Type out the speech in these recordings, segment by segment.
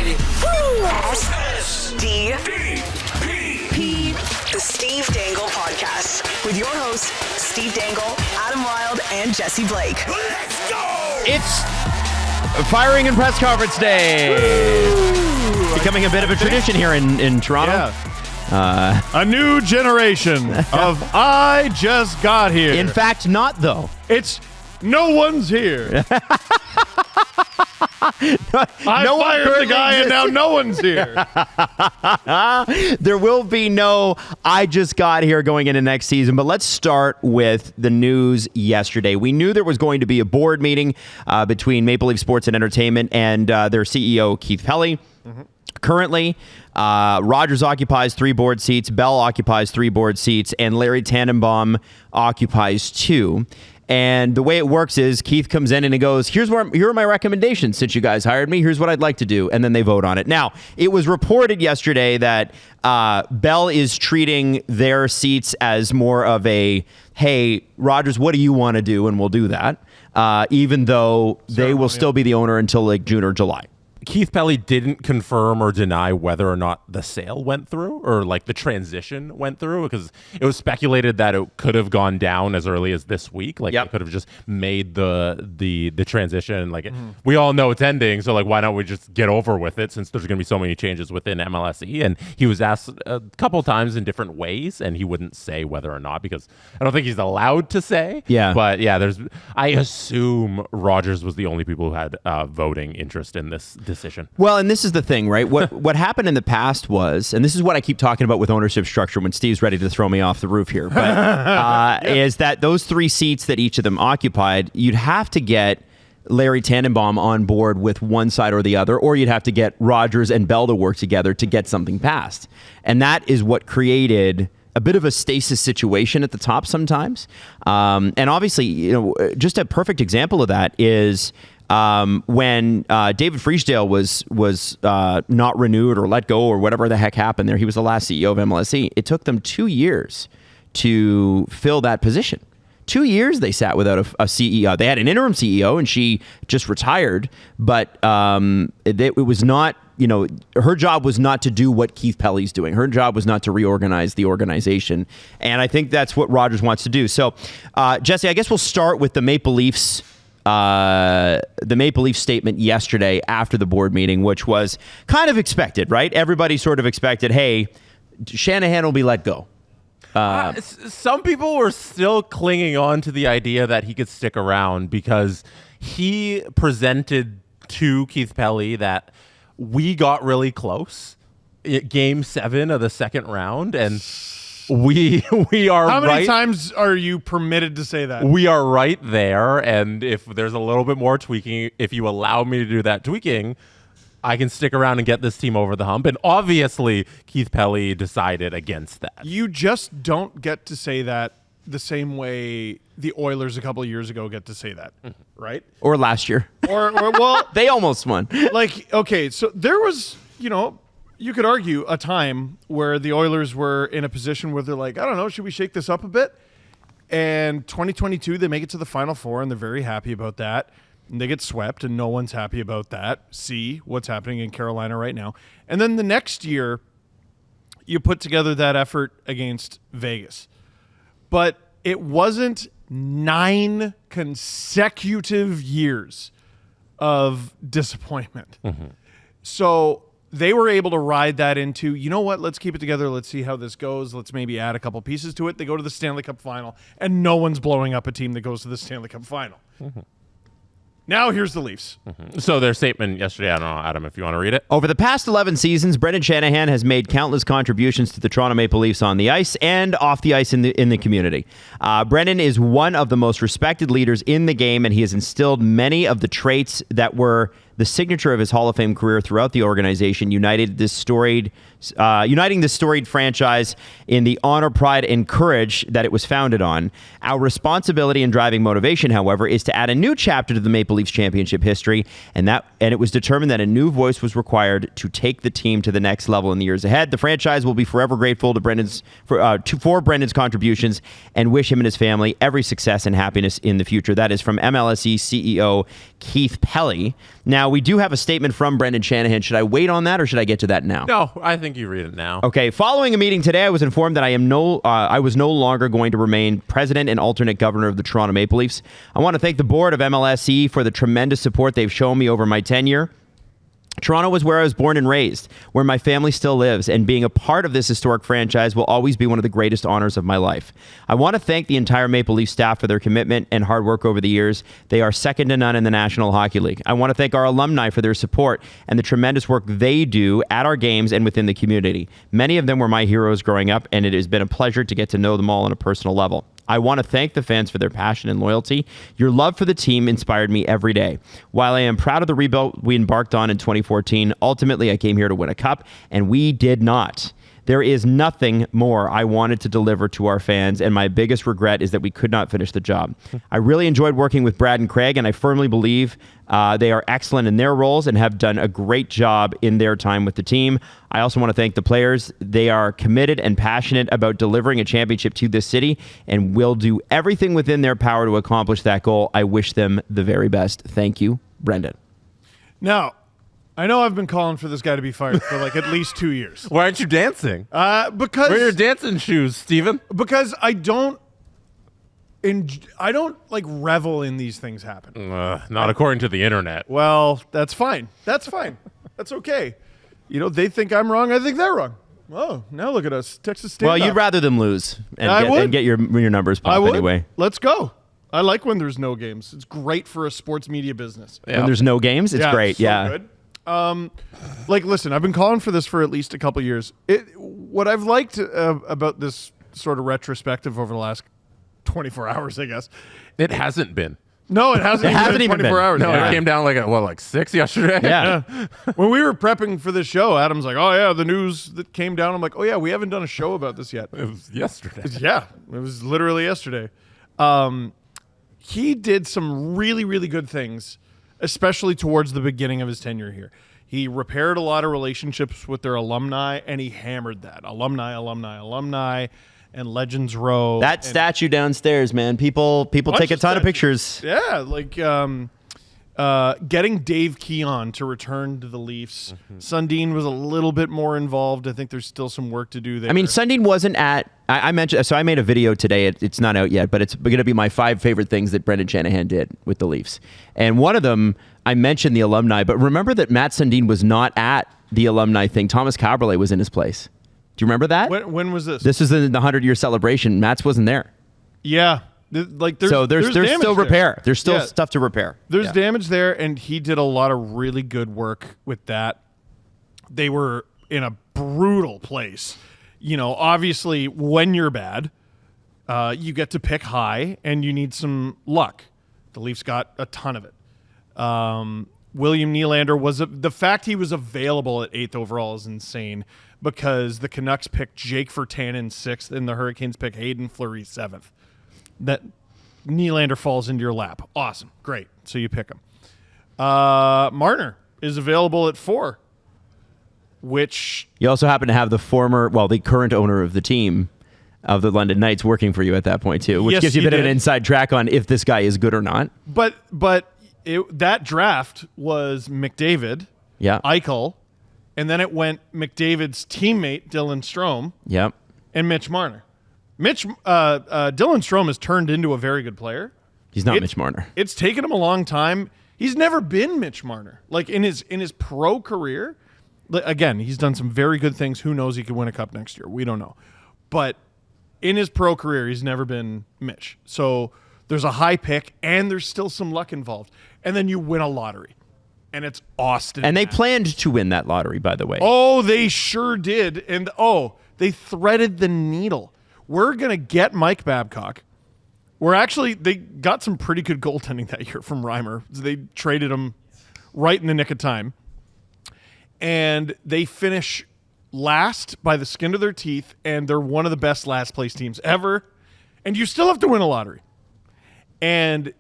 ready? S-D-P. The Steve Dangle Podcast. With your hosts, Steve Dangle, Adam Wilde, and Jesse Blake. Let's go! It's firing and press conference day. Becoming a bit of a tradition here in Toronto. Yeah. A new generation of I just got here. In fact, not though. It's no one's here. I fired the guy and now no one's here. There will be no I just got here going into next season, but let's start with the news yesterday. We knew there was going to be a board meeting between Maple Leaf Sports and Entertainment and their CEO, Keith Pelley. Mm-hmm. Currently, Rogers occupies 3 board seats, Bell occupies 3 board seats, and Larry Tannenbaum occupies 2. And the way it works is Keith comes in and he goes, here are my recommendations since you guys hired me. Here's what I'd like to do. And then they vote on it. Now, it was reported yesterday that Bell is treating their seats as more of a, hey, Rogers, what do you want to do? And we'll do that, even though they will still be the owner until like June or July. Keith Pelley didn't confirm or deny whether or not the sale went through or like the transition went through, because it was speculated that it could have gone down as early as this week. Like, they could have just made the transition. Like, we all know it's ending, so like, why don't we just get over with it since there's going to be so many changes within MLSE? And he was asked a couple times in different ways, and he wouldn't say whether or not, because I don't think he's allowed to say. Yeah. But yeah, I assume Rogers was the only people who had voting interest in this decision. Well, and this is the thing, right? What happened in the past was, and this is what I keep talking about with ownership structure when Steve's ready to throw me off the roof here, but is that those 3 seats that each of them occupied, you'd have to get Larry Tannenbaum on board with one side or the other, or you'd have to get Rogers and Bell to work together to get something passed. And that is what created a bit of a stasis situation at the top sometimes. And obviously, just a perfect example of that is when David Friesdale was not renewed or let go or whatever the heck happened there. He was the last CEO of MLSE. It took them 2 years to fill that position. 2 years they sat without a CEO. They had an interim CEO and she just retired, but it was not, her job was not to do what Keith Pelley's doing. Her job was not to reorganize the organization. And I think that's what Rogers wants to do. So, Jesse, I guess we'll start with the Maple Leafs statement yesterday after the board meeting, which was kind of expected, right? Everybody sort of expected, hey, Shanahan will be let go. Some people were still clinging on to the idea that he could stick around because he presented to Keith Pelley that we got really close at Game 7 of the second round, and we are. How many right, times are you permitted to say that? We are right there, and if there's a little bit more tweaking, if you allow me to do that tweaking, I can stick around and get this team over the hump. And obviously, Keith Pelley decided against that. You just don't get to say that the same way the Oilers a couple of years ago get to say that, right? Or last year. Or well, they almost won. Like, okay, so there was, you could argue a time where the Oilers were in a position where they're like, I don't know, should we shake this up a bit? And 2022, they make it to the Final Four, and they're very happy about that. And they get swept, and no one's happy about that. See what's happening in Carolina right now. And then the next year, you put together that effort against Vegas. But it wasn't 9 consecutive years of disappointment. Mm-hmm. So they were able to ride that into, you know what, let's keep it together. Let's see how this goes. Let's maybe add a couple pieces to it. They go to the Stanley Cup final, and no one's blowing up a team that goes to the Stanley Cup final. Mm-hmm. Now here's the Leafs. Mm-hmm. So their statement yesterday, I don't know, Adam, if you want to read it. Over the past 11 seasons, Brendan Shanahan has made countless contributions to the Toronto Maple Leafs on the ice and off the ice in the community. Brendan is one of the most respected leaders in the game, and he has instilled many of the traits that were the signature of his Hall of Fame career throughout the organization, uniting this storied franchise in the honor, pride, and courage that it was founded on. Our responsibility and driving motivation, however, is to add a new chapter to the Maple Leafs championship history, and it was determined that a new voice was required to take the team to the next level in the years ahead. The franchise will be forever grateful to for Brendan's contributions and wish him and his family every success and happiness in the future. That is from MLSE CEO Keith Pelley. Now, Now, we do have a statement from Brendan Shanahan. Should I wait on that or should I get to that now? No, I think you read it now. Okay. Following a meeting today, I was informed that I was no longer going to remain president and alternate governor of the Toronto Maple Leafs. I want to thank the board of MLSE for the tremendous support they've shown me over my tenure. Toronto was where I was born and raised, where my family still lives, and being a part of this historic franchise will always be one of the greatest honors of my life. I want to thank the entire Maple Leaf staff for their commitment and hard work over the years. They are second to none in the National Hockey League. I want to thank our alumni for their support and the tremendous work they do at our games and within the community. Many of them were my heroes growing up, and it has been a pleasure to get to know them all on a personal level. I want to thank the fans for their passion and loyalty. Your love for the team inspired me every day. While I am proud of the rebuild we embarked on in 2014, ultimately I came here to win a cup, and we did not. There is nothing more I wanted to deliver to our fans, and my biggest regret is that we could not finish the job. I really enjoyed working with Brad and Craig, and I firmly believe they are excellent in their roles and have done a great job in their time with the team. I also want to thank the players. They are committed and passionate about delivering a championship to this city and will do everything within their power to accomplish that goal. I wish them the very best. Thank you, Brendan. Now, I know I've been calling for this guy to be fired for like at least 2 years. Why aren't you dancing? Because Where are your dancing shoes, Steven? Because I don't like revel in these things happen. Not according to the internet. Well, that's fine. That's fine. That's okay. You know, they think I'm wrong. I think they're wrong. Oh, now look at us. Texas stand Well, up. you'd rather them lose I would. and get your numbers I pop would. anyway. Let's go. I like when there's no games. It's great for a sports media business. When there's no games, it's great. So Yeah. good. Listen, I've been calling for this for at least a couple of years. What I've liked about this sort of retrospective over the last 24 hours, I guess. It hasn't been. No, it hasn't. Even 24 been. hours. No, Yeah. it came down like 6 yesterday. Yeah. When we were prepping for this show, Adam's like, "Oh yeah, the news that came down." I'm like, "Oh yeah, we haven't done a show about this yet." It was yesterday. Yeah, it was literally yesterday. He did some really, really good things, especially towards the beginning of his tenure here. He repaired a lot of relationships with their alumni, and he hammered that. Alumni, and Legends Row. That statue downstairs, man. People take a ton of pictures. Yeah, like getting Dave Keon to return to the Leafs. Sundin was a little bit more involved. I think there's still some work to do there. I mean, Sundin wasn't at. I mentioned. So I made a video today. It's not out yet, but it's going to be my 5 favorite things that Brendan Shanahan did with the Leafs. And one of them, I mentioned the alumni. But remember that Matt Sundin was not at the alumni thing. Thomas Caberlet was in his place. Do you remember that? When was this? This is the 100-year celebration. Matt's wasn't there. Yeah. There's there's still repair. There. There's still stuff to repair. There's damage there, and he did a lot of really good work with that. They were in a brutal place. You know, obviously, when you're bad, you get to pick high, and you need some luck. The Leafs got a ton of it. William Nylander the fact he was available at 8th overall is insane, because the Canucks picked Jake Virtanen 6th, and the Hurricanes picked Hayden Fleury 7th. That Nylander falls into your lap. Awesome. Great. So you pick him. Marner is available at 4, which... You also happen to have the current owner of the team, of the London Knights, working for you at that point too, which Yes, gives you a bit of an did. inside track on if this guy is good or not. But that draft was McDavid, Yeah. Eichel, and then it went McDavid's teammate, Dylan Strome, Yep. and Mitch Marner. Dylan Strome has turned into a very good player. He's not Mitch Marner. It's taken him a long time. He's never been Mitch Marner. Like in his pro career, again, he's done some very good things. Who knows? He could win a cup next year. We don't know. But in his pro career, he's never been Mitch. So there's a high pick, and there's still some luck involved. And then you win a lottery, and it's Austin. And they Matthews. planned to win that lottery, by the way. Oh, they sure did. And they threaded the needle. We're going to get Mike Babcock. They got some pretty good goaltending that year from Reimer. They traded him right in the nick of time. And they finish last by the skin of their teeth, and they're one of the best last place teams ever. And you still have to win a lottery. And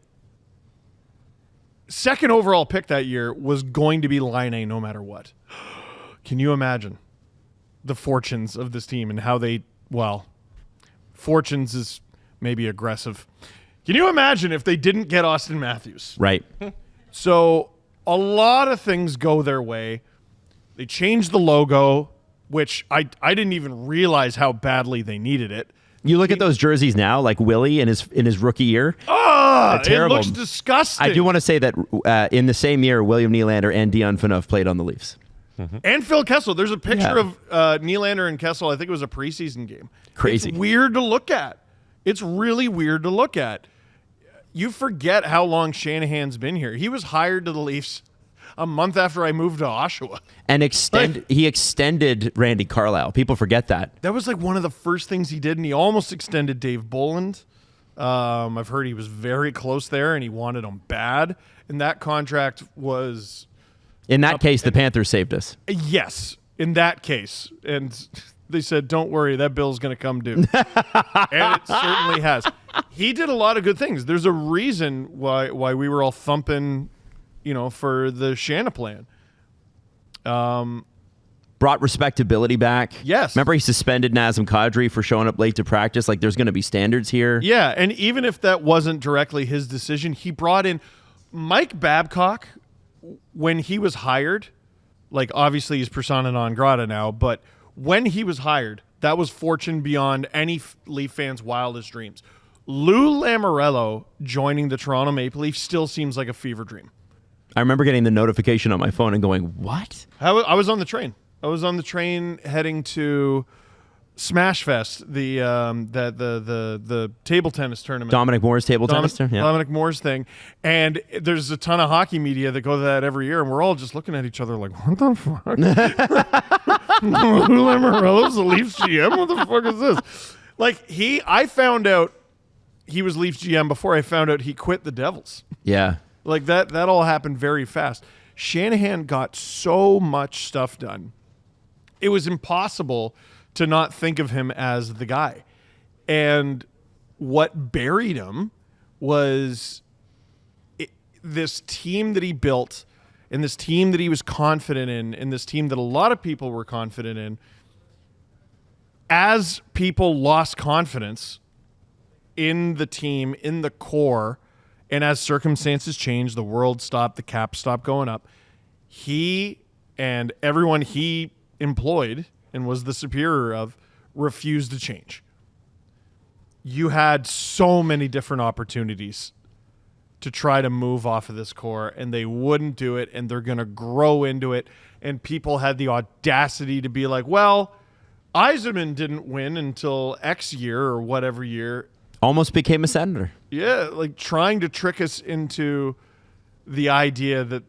second overall pick that year was going to be Laine no matter what. Can you imagine the fortunes of this team and how fortunes is maybe aggressive. Can you imagine if they didn't get Austin Matthews? Right. So a lot of things go their way. They changed the logo, which I didn't even realize how badly they needed it. You look at those jerseys now, like Willie in his rookie year. Oh, terrible. It looks disgusting. I do want to say that in the same year, William Nylander and Dion Phaneuf played on the Leafs. And Phil Kessel. There's a picture of Nylander and Kessel. I think it was a preseason game. Crazy. It's weird to look at. It's really weird to look at. You forget how long Shanahan's been here. He was hired to the Leafs a month after I moved to Oshawa. And he extended Randy Carlyle. People forget that. That was like one of the first things he did, and he almost extended Dave Bolland. I've heard he was very close there, and he wanted him bad. And that contract was... In that case, the Panthers saved us. Yes, in that case. And they said, don't worry, that bill's going to come due. And it certainly has. He did a lot of good things. There's a reason why we were all thumping, for the Shanahan plan. Brought respectability back. Yes. Remember he suspended Nazem Kadri for showing up late to practice? Like, there's going to be standards here. Yeah, and even if that wasn't directly his decision, he brought in Mike Babcock when he was hired. Like, obviously he's persona non grata now, but when he was hired, that was fortune beyond any Leaf fan's wildest dreams. Lou Lamoriello joining the Toronto Maple Leafs still seems like a fever dream. I remember getting the notification on my phone and going, what? I was on the train. I was on the train heading to Smash Fest, the table tennis tournament. Dominic Moore's table tennis? Yeah. Dominic Moore's thing. And there's a ton of hockey media that go to that every year, and we're all just looking at each other like, what the fuck? Lou Lamoriello's the Leafs GM? What the fuck is this? Like, I found out he was Leafs GM before I found out he quit the Devils. Yeah. Like, that all happened very fast. Shanahan got so much stuff done. It was impossible to not think of him as the guy. And what buried him was this team that he built, and this team that he was confident in, and this team that a lot of people were confident in. As people lost confidence in the team, in the core, and as circumstances changed, the world stopped, the cap stopped going up, he and everyone he employed and was the superior of refused to change. You had so many different opportunities to try to move off of this core, and they wouldn't do it, and they're going to grow into it. And people had the audacity to be like, well, Yzerman didn't win until X year or whatever year. Almost became a Senator. Yeah, like trying to trick us into the idea that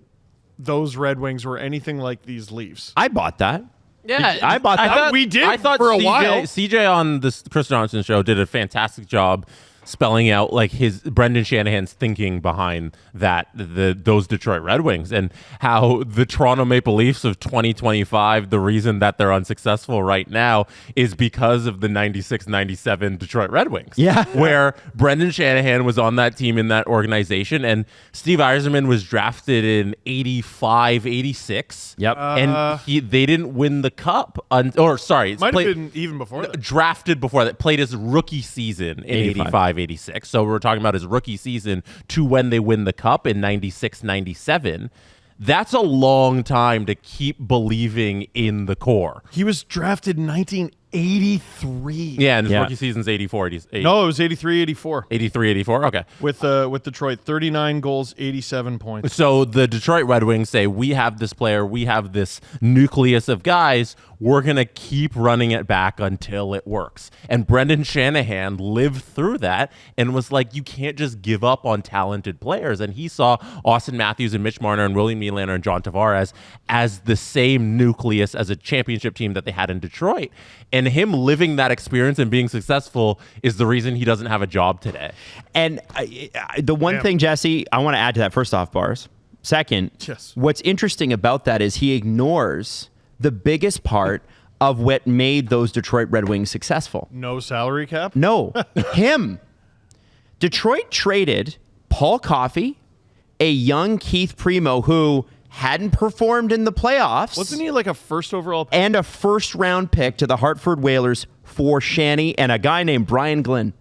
those Red Wings were anything like these Leafs. I bought that. Yeah, I bought that. We did I thought for a CJ, while. CJ on this Chris Johnson show did a fantastic job spelling out like his Brendan Shanahan's thinking behind those Detroit Red Wings, and how the Toronto Maple Leafs of 2025, the reason that they're unsuccessful right now is because of the 96-97 Detroit Red Wings. Yeah. Where Brendan Shanahan was on that team in that organization, and Steve Yzerman was drafted in 85, 86. Yep. And they didn't win the cup. Might have been even before that. Drafted before that, played his rookie season in 85, 86. So we're talking about his rookie season to when they win the cup in 96, 97. That's a long time to keep believing in the core. He was drafted in 1983. Yeah, and his rookie season's 84, 88. No, it was 83, 84. 83, 84, okay. With Detroit, 39 goals, 87 points. So the Detroit Red Wings say, we have this player, we have this nucleus of guys, we're going to keep running it back until it works. And Brendan Shanahan lived through that and was like, you can't just give up on talented players. And he saw Austin Matthews and Mitch Marner and William Nylander and John Tavares as the same nucleus as a championship team that they had in Detroit. And him living that experience and being successful is the reason he doesn't have a job today. And the one thing, Jesse, I want to add to that, first off, Bars. Second, yes. What's interesting about that is he ignores the biggest part of what made those Detroit Red Wings successful. No salary cap? No, him. Detroit traded Paul Coffey, a young Keith Primo who hadn't performed in the playoffs. Wasn't he like a first overall pick? And a first-round pick to the Hartford Whalers for Shanny and a guy named Brian Glynn.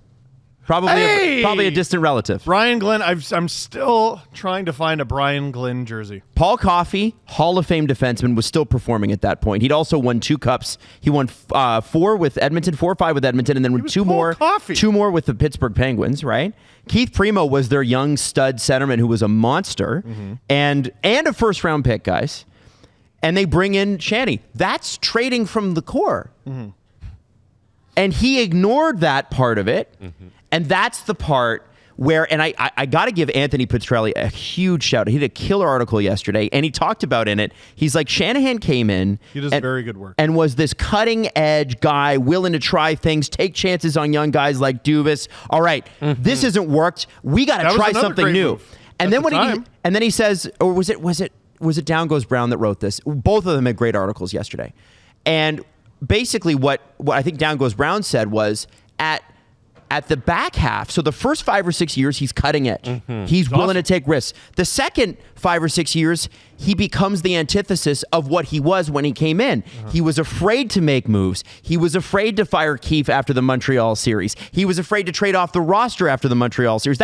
Probably a distant relative. Brian Glenn. I'm still trying to find a Brian Glenn jersey. Paul Coffey, Hall of Fame defenseman, was still performing at that point. He'd also won 2 cups. He won 4 with Edmonton, 4 or 5 with Edmonton, and then two more with the Pittsburgh Penguins, right? Keith Primo was their young stud centerman who was a monster and a first-round pick, guys. And they bring in Shanny. That's trading from the core. And he ignored that part of it. And that's the part where, and I got to give Anthony Petrelli a huge shout out. He did a killer article yesterday, and he talked about in it, he's like, Shanahan came in. He does very good work. And was this cutting edge guy, willing to try things, take chances on young guys like Dubas. All right, this hasn't worked. We got to try something new. Move. And then he says, or was it Down Goes Brown that wrote this? Both of them had great articles yesterday. And basically what I think Down Goes Brown said was at the back half, so the first 5 or 6 years, he's cutting edge. He's willing to take risks. The second 5 or 6 years, he becomes the antithesis of what he was when he came in. He was afraid to make moves. He was afraid to fire Keefe after the Montreal series. He was afraid to trade off the roster after the Montreal series.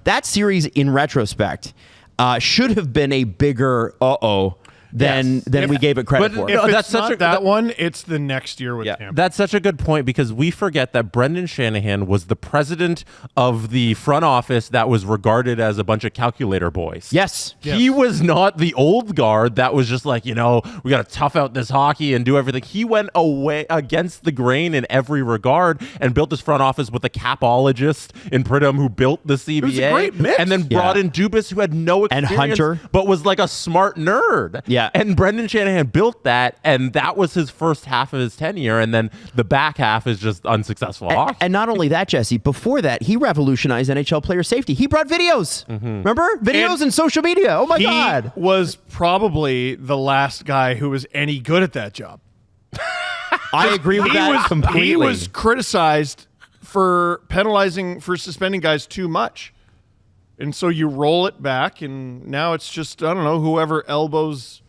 That series, in retrospect, should have been a bigger than we gave it credit for. If it's not that one, it's the next year with Tampa. That's such a good point because we forget that Brendan Shanahan was the president of the front office that was regarded as a bunch of calculator boys. Yes. He was not the old guard that was just like, we got to tough out this hockey and do everything. He went away against the grain in every regard and built his front office with a capologist in Pridham who built the CBA. It was a great mix. And then brought in Dubas who had no experience. And Hunter. But was like a smart nerd. Yeah. And Brendan Shanahan built that, and that was his first half of his tenure, and then the back half is just unsuccessful hockey. And not only that, Jesse, before that, he revolutionized NHL player safety. He brought videos. Remember? Videos and social media. Oh, my God. He was probably the last guy who was any good at that job. I agree with that completely. He was criticized for suspending guys too much. And so you roll it back, and now it's just, I don't know, whoever elbows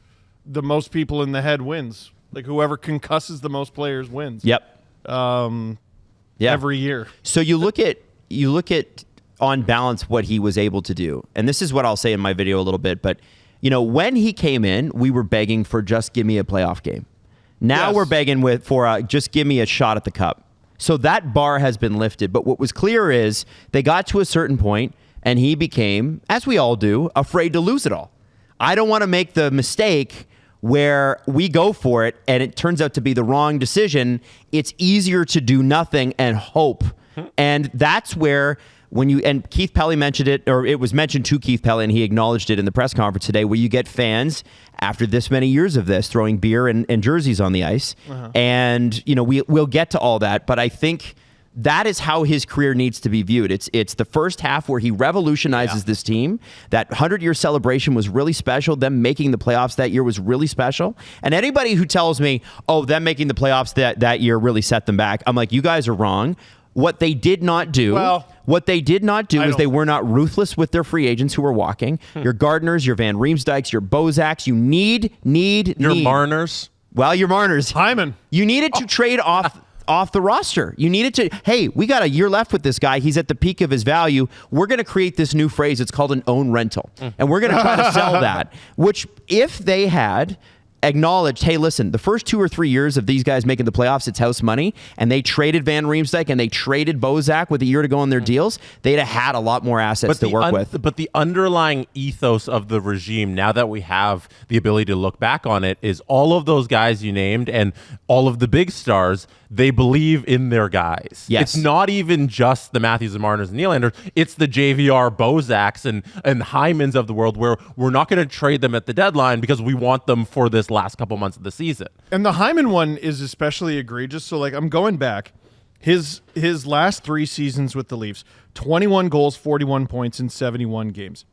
the most people in the head wins. Like whoever concusses the most players wins. Yep. Every year. So you look at on balance what he was able to do. And this is what I'll say in my video a little bit, but when he came in, we were begging for just give me a playoff game. Now we're begging for just give me a shot at the cup. So that bar has been lifted, but what was clear is they got to a certain point and he became, as we all do, afraid to lose it all. I don't want to make the mistake where we go for it and it turns out to be the wrong decision. It's easier to do nothing and hope. And that's where and Keith Pelley mentioned it, or it was mentioned to Keith Pelley, and he acknowledged it in the press conference today, where you get fans after this many years of this throwing beer and jerseys on the ice. And, we'll get to all that. But I think that is how his career needs to be viewed. It's the first half where he revolutionizes this team. That 100-year celebration was really special. Them making the playoffs that year was really special. And anybody who tells me, them making the playoffs that year really set them back, I'm like, you guys are wrong. What they did not do is they were not ruthless with their free agents who were walking. Your Gardners, your Van Riemsdykes, your Bozaks. You need your Marners. Well, your Marners. Hyman. You needed to trade off the roster. You needed to, hey, we got a year left with this guy. He's at the peak of his value. We're going to create this new phrase. It's called an own rental. And we're going to try to sell that, which if they had acknowledged, hey, listen, the first 2 or 3 years of these guys making the playoffs, it's house money, and they traded Van Riemsdyk and they traded Bozak with a year to go on their deals, they'd have had a lot more assets to work with. But the underlying ethos of the regime, now that we have the ability to look back on it, is all of those guys you named and all of the big stars, they believe in their guys. Yes. It's not even just the Matthews and Marners and Nylanders. It's the JVR Bozaks and Hymans of the world, where we're not going to trade them at the deadline because we want them for this last couple months of the season. And the Hyman one is especially egregious. So, I'm going back. His last 3 seasons with the Leafs, 21 goals, 41 points in 71 games.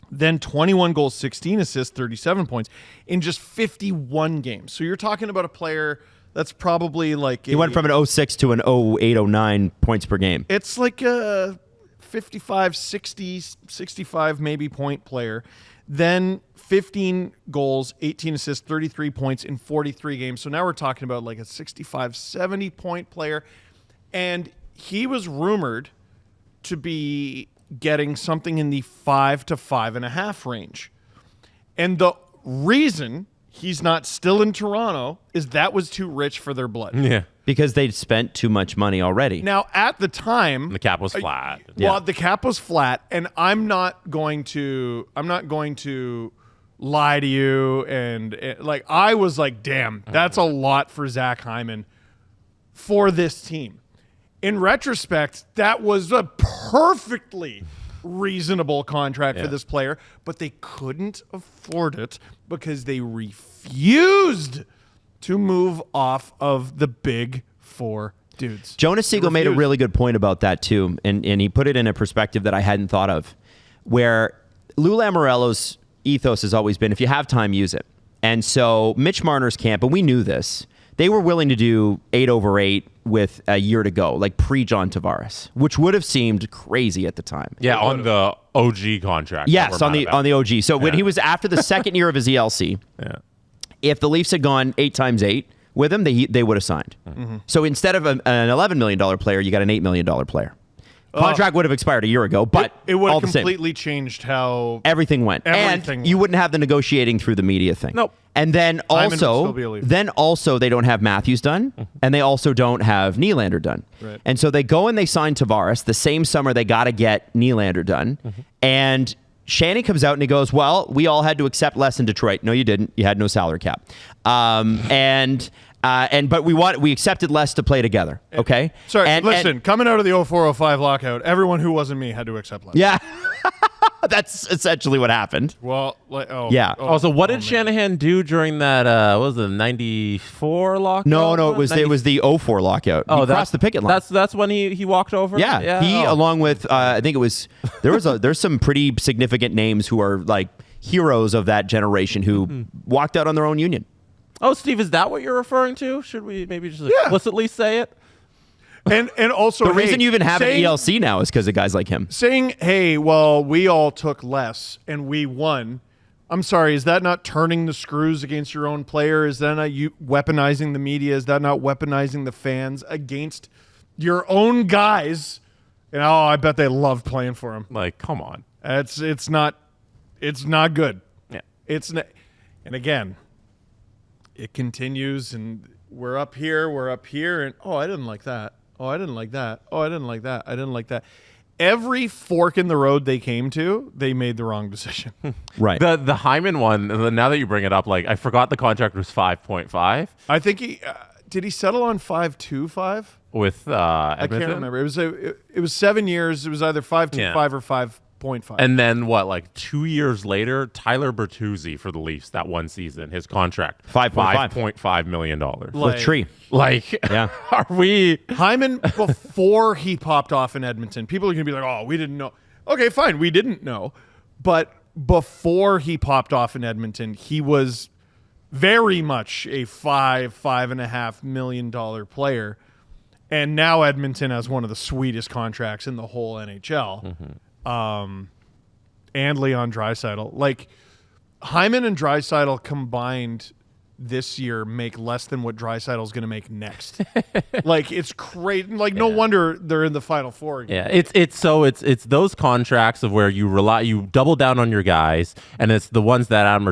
Then 21 goals, 16 assists, 37 points in just 51 games. So you're talking about a player that's probably like... He went from an 06 to an 08, 09 points per game. It's like a 55, 60, 65 maybe point player. Then 15 goals, 18 assists, 33 points in 43 games. So now we're talking about like a 65, 70 point player. And he was rumored to be getting something in the 5 to 5.5 range. And the reason he's not still in Toronto is that was too rich for their blood. Yeah. Because they'd spent too much money already. Now, at the time, The cap was flat. well, the cap was flat, and I'm not going to lie to you and like I was like, damn, that's a lot for Zach Hyman for this team. In retrospect, that was a perfectly reasonable contract for this player, but they couldn't afford it because they refused to move off of the big four dudes. Jonas Siegel made a really good point about that too, and he put it in a perspective that I hadn't thought of, where Lou Lamoriello's ethos has always been, if you have time, use it. And so Mitch Marner's camp, and we knew this, they were willing to do 8/8 with a year to go, like pre-John Tavares, which would have seemed crazy at the time. Yeah, on the OG contract. Yes, on the OG. So when he was after the second year of his ELC, if the Leafs had gone 8 times 8 with him, they would have signed. Mm-hmm. So instead of an $11 million player, you got an $8 million player. Contract would have expired a year ago, but it would have have completely changed how everything went. And you wouldn't have the negotiating through the media thing. Nope. And then also they don't have Matthews done, and they also don't have Nylander done. Right. And so they go and they sign Tavares the same summer they got to get Nylander done. And Shanny comes out and he goes, well, we all had to accept less in Detroit. No, you didn't. You had no salary cap. But we accepted less to play together. Okay. Listen, coming out of the 04-05 lockout, everyone who wasn't me had to accept less. Yeah. That's essentially what happened. Well, Also, what did Shanahan do during that? What was it, 94 lockout? No, it was the 04 lockout. Oh, he crossed the picket line. That's when he walked over. Yeah. He along with I think it was there's some pretty significant names who are like heroes of that generation who walked out on their own union. Oh, Steve, is that what you're referring to? Should we maybe just explicitly say it? And also, the reason you even have an ELC now is because of guys like him. Saying, hey, well, we all took less and we won. I'm sorry, is that not turning the screws against your own player? Is that not you weaponizing the media? Is that not weaponizing the fans against your own guys? And I bet they loved playing for him. Like, come on. It's not good. Yeah. And again, it continues, and we're up here, and I didn't like that. Oh, I didn't like that. Oh, I didn't like that. I didn't like that. Every fork in the road they came to, they made the wrong decision. Right. The Hyman one, now that you bring it up, like I forgot the contract was 5.5. I think did he settle on 5.25 with Edmonton? I can't remember. It was 7 years. It was either 5.25 or 5.5. And then what? Like 2 years later, Tyler Bertuzzi for the Leafs that one season, his contract $5.5 million. With Tree. Like, are we Hyman before he popped off in Edmonton? People are gonna be like, "Oh, we didn't know." Okay, fine, we didn't know, but before he popped off in Edmonton, he was very much a $5.5 million player, and now Edmonton has one of the sweetest contracts in the whole NHL. And Leon Draisaitl. Like, Hyman and Draisaitl combined this year make less than what Draisaitl's going to make next. Like, it's crazy. Like, no wonder they're in the Final Four again. Yeah, it's those contracts of where you double down on your guys, and it's the ones that Adam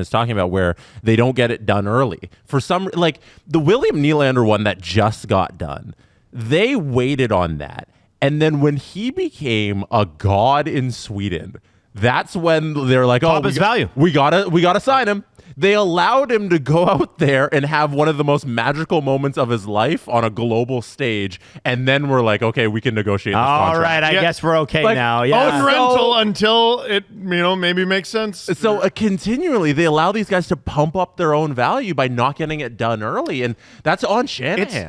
is talking about where they don't get it done early. For some, like the William Nylander one that just got done, they waited on that. And then when he became a god in Sweden, that's when they're like, value. We gotta sign him. They allowed him to go out there and have one of the most magical moments of his life on a global stage, and then we're like, okay, we can negotiate this contract. All right, I guess we're okay now. Yeah. Own rental until it, maybe makes sense. So continually, they allow these guys to pump up their own value by not getting it done early, and that's on Shanahan.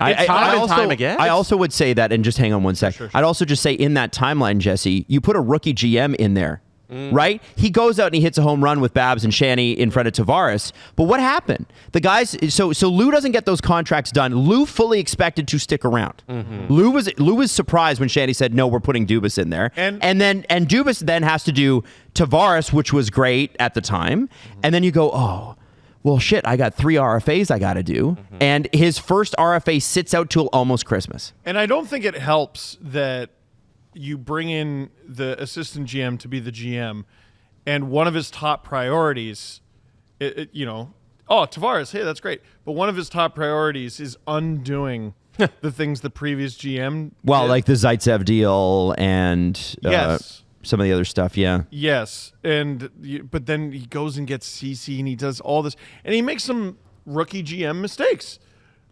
Time again. I also would say that, and just hang on one sec. Sure. I'd also just say in that timeline, Jesse, you put a rookie GM in there. Right? He goes out and he hits a home run with Babs and Shanny in front of Tavares. But what happened? The guys, so Lou doesn't get those contracts done. Lou fully expected to stick around. Lou was surprised when Shanny said, no, we're putting Dubas in there. And Dubas then has to do Tavares, which was great at the time. And then you go, oh, well, shit, I got 3 RFAs I got to do. And his first RFA sits out till almost Christmas. And I don't think it helps that you bring in the assistant GM to be the GM, and one of his top priorities, Tavares, hey, that's great. But one of his top priorities is undoing the things the previous GM Well, did. like the Zaitsev deal and Yes. some of the other stuff, yeah. Yes, but then he goes and gets CC and he does all this, and he makes some rookie GM mistakes.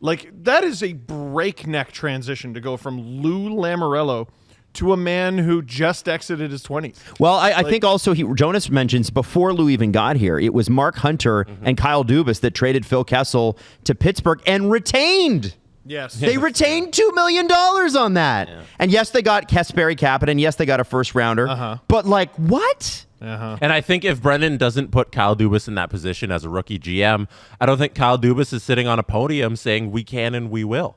Like, that is a breakneck transition to go from Lou Lamoriello to a man who just exited his 20s. Well, I think also Jonas mentions before Lou even got here, it was Mark Hunter and Kyle Dubas that traded Phil Kessel to Pittsburgh and retained. Yes. They retained $2 million on that. Yeah. And yes, they got Kasperi Kapanen. Yes, they got a first rounder. But like, what? And I think if Brendan doesn't put Kyle Dubas in that position as a rookie GM, I don't think Kyle Dubas is sitting on a podium saying we can and we will.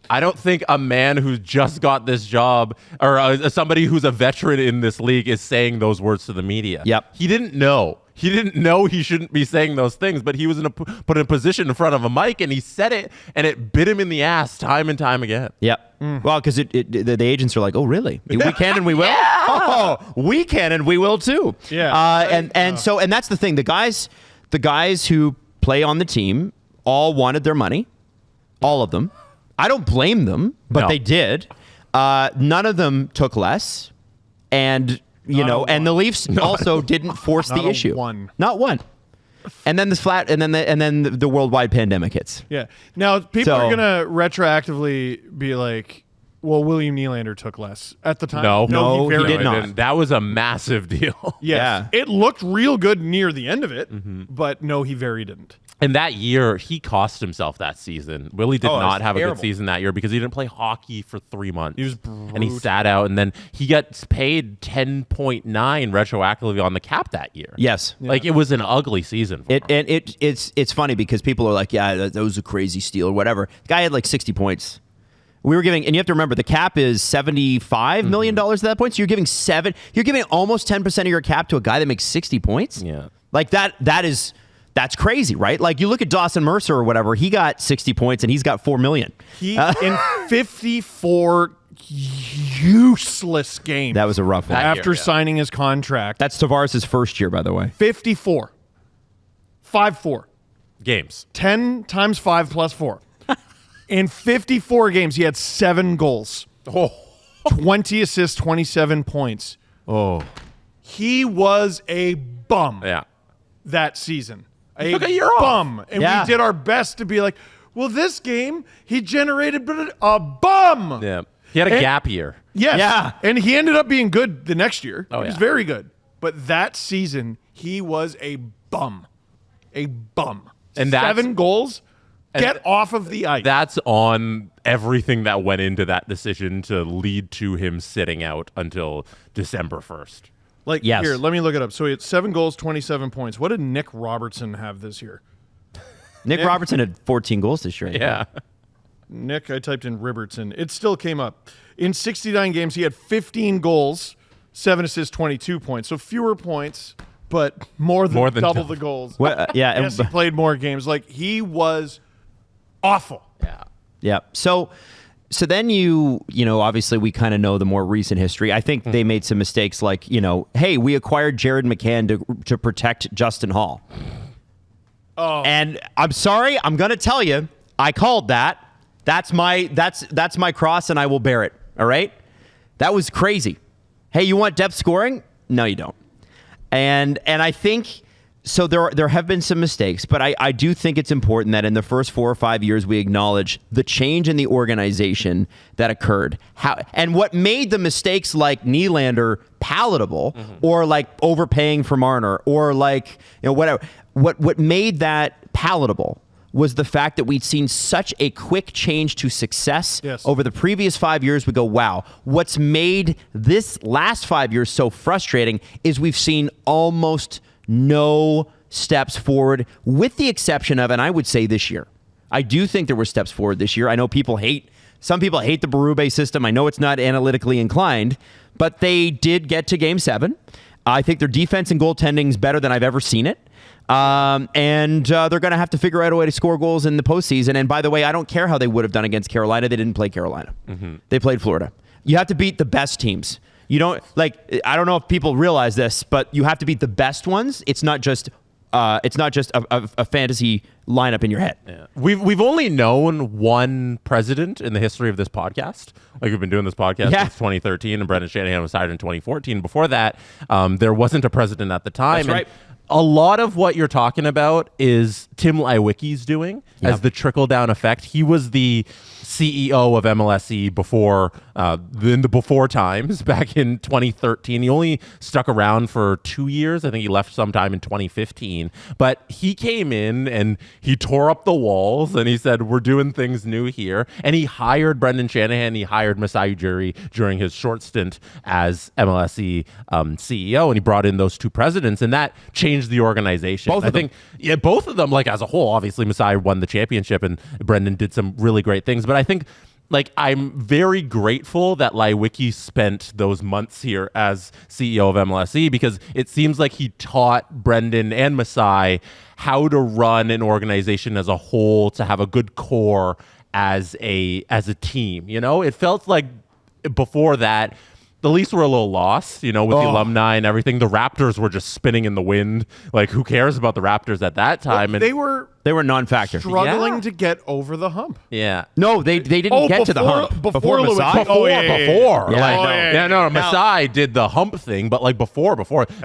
I don't think a man who's just got this job or somebody who's a veteran in this league is saying those words to the media. Yep. He didn't know. He didn't know he shouldn't be saying those things, but he was put in a position in front of a mic and he said it, and it bit him in the ass time and time again. Yep. Well, because the agents are like, oh, really? We can and we will? Oh, we can and we will too. Yeah. And that's the thing. The guys who play on the team all wanted their money. All of them. I don't blame them, but they did. None of them took less. And, and the Leafs also didn't force the issue. Not one. And then the worldwide pandemic hits. Yeah. Now, people are going to retroactively be like, well, William Nylander took less at the time. No, he did not. That was a massive deal. Yes. Yeah. It looked real good near the end of it, but no, he very didn't. And that year, he cost himself that season. Willie did not have terrible. a good season that year because he didn't play hockey for 3 months. He was brutal. And he sat out, and then he gets paid $10.9 retroactively on the cap that year. Yes. Like, it was an ugly season for him. It's funny because people are like, yeah, that was a crazy steal or whatever. The guy had like 60 points. We were giving, and you have to remember, the cap is $75 million at that point. So you're giving almost 10% of your cap to a guy that makes 60 points. Yeah. Like that's crazy, right? Like you look at Dawson Mercer or whatever, he got 60 points and he's got $4 million. In 54 useless games. That was a rough one. After signing his contract. That's Tavares' first year, by the way. 54. 5-4. Games. 10 times 5 plus 4. In 54 games, he had 7 goals. 20 assists, 27 points. He was a bum that season. Took a year off. Bum. And we did our best to be like, well, this game, he generated a bum. Yeah. He had a gap year. Yes. Yeah. And he ended up being good the next year. Oh, He was yeah. very good. But that season, he was a bum. A bum. And that's- 7 goals. Get off of the ice. That's on everything that went into that decision to lead to him sitting out until December 1st. Like, Yes. here, let me look it up. So he had 7 goals, 27 points. What did Nick Robertson have this year? Nick Robertson had 14 goals this year. Yeah. Nick, I typed in Robertson. It still came up. In 69 games, he had 15 goals, 7 assists, 22 points. So fewer points, but more than double the goals. Well, yeah. Yes, he played more games. Like, he was awful. Yeah. Yeah. So then obviously we kind of know the more recent history. I think they made some mistakes like, hey, we acquired Jared McCann to protect Justin Hall. Oh. And I'm sorry, I'm going to tell you, I called that. That's my cross and I will bear it. All right? That was crazy. Hey, you want depth scoring? No, you don't. And I think so there have been some mistakes, but I do think it's important that in the first 4 or 5 years we acknowledge the change in the organization that occurred. And what made the mistakes like Nylander palatable, or like overpaying for Marner, or like whatever. What made that palatable was the fact that we'd seen such a quick change to success over the previous 5 years. We go, wow, what's made this last 5 years so frustrating is we've seen almost no steps forward, with the exception of, and I would say this year, I do think there were steps forward this year. I know some people hate the Berube system. I know it's not analytically inclined, but they did get to Game 7. I think their defense and goaltending is better than I've ever seen it. And they're going to have to figure out a way to score goals in the postseason. And by the way, I don't care how they would have done against Carolina. They didn't play Carolina. They played Florida. You have to beat the best teams. You don't I don't know if people realize this, but you have to beat the best ones. It's not just a fantasy lineup in your head. Yeah. We've only known one president in the history of this podcast. Like, we've been doing this podcast since 2013, and Brendan Shanahan was hired in 2014. Before that, there wasn't a president at the time. That's right. A lot of what you're talking about is Tim Leiwecke's doing as the trickle-down effect. He was the CEO of MLSE before in the before times back in 2013. He only stuck around for 2 years. I think he left sometime in 2015. But he came in and he tore up the walls and he said, we're doing things new here. And he hired Brendan Shanahan. He hired Masai Ujiri during his short stint as MLSE CEO. And he brought in those two presidents, and that changed the organization. Both of them. Both of them, like, as a whole. Obviously, Masai won the championship and Brendan did some really great things. But I think, like, I'm very grateful that Leiwecke spent those months here as CEO of MLSE, because it seems like he taught Brendan and Masai how to run an organization as a whole, to have a good core as a team. You know, it felt like before that, the Leafs were a little lost, with the alumni and everything. The Raptors were just spinning in the wind. Like, who cares about the Raptors at that time? Well, they were non-factor. Struggling to get over the hump. Yeah. No, they didn't get to the hump before Masai. Before. Yeah, Masai did the hump thing, but like before,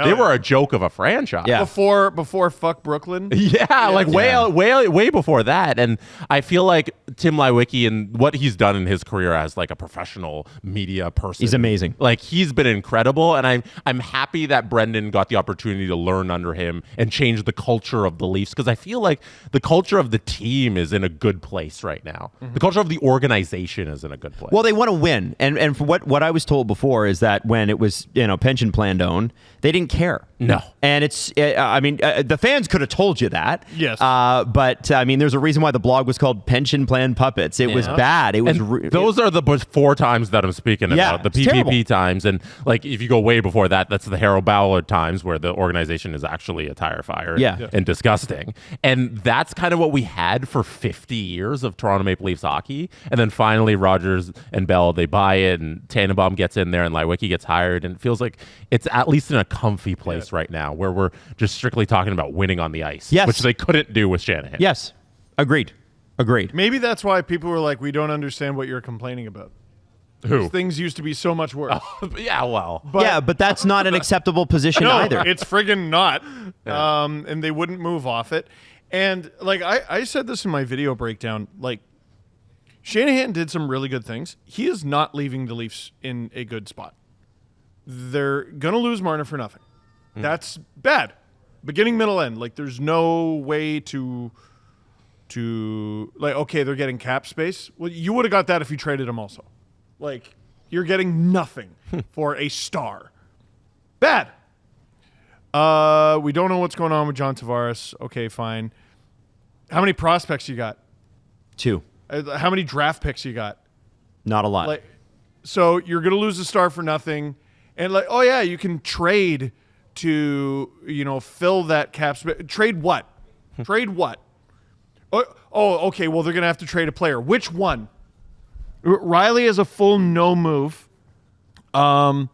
they were a joke of a franchise. Yeah. Before fuck Brooklyn. Way before that. And I feel like Tim Leiwecke and what he's done in his career as like a professional media person. He's amazing. Like, he's been incredible, and I'm happy that Brendan got the opportunity to learn under him and change the culture of the Leafs, because I feel like the culture of the team is in a good place right now. Mm-hmm. The culture of the organization is in a good place. Well, they want to win, and for what I was told before is that when it was pension plan owned, they didn't care. No, and it's the fans could have told you that. Yes, but there's a reason why the blog was called Pension Plan Puppets. It was bad. It was. Those are the before times that I'm speaking about. The PPP times, and like if you go way before that, that's the Harold Ballard times where the organization is actually a tire fire and disgusting. And that's kind of what we had for 50 years of Toronto Maple Leafs hockey. And then finally Rogers and Bell, they buy it, and Tannenbaum gets in there and Leiwecke gets hired, and it feels like it's at least in a comfy place right now where we're just strictly talking about winning on the ice, which they couldn't do with Shanahan. Yes. Agreed. Maybe that's why people were like, we don't understand what you're complaining about. Who? Things used to be so much worse. But that's not an acceptable position either. It's friggin' not. And they wouldn't move off it. And like I said this in my video breakdown, like, Shanahan did some really good things. He is not leaving the Leafs in a good spot. They're gonna lose Marner for nothing. That's bad. Beginning, middle, end. Like, there's no way to like, okay, they're getting cap space. Well, you would have got that if you traded him also. Like, you're getting nothing for a star. Bad. We don't know what's going on with John Tavares. Okay, fine. How many prospects you got? 2. How many draft picks you got? Not a lot. Like, so you're going to lose a star for nothing. And like, oh yeah, you can trade to, fill that cap space. Trade what? Trade what? Oh, okay, well, they're going to have to trade a player. Which one? Riley has a full no move. Yarncroke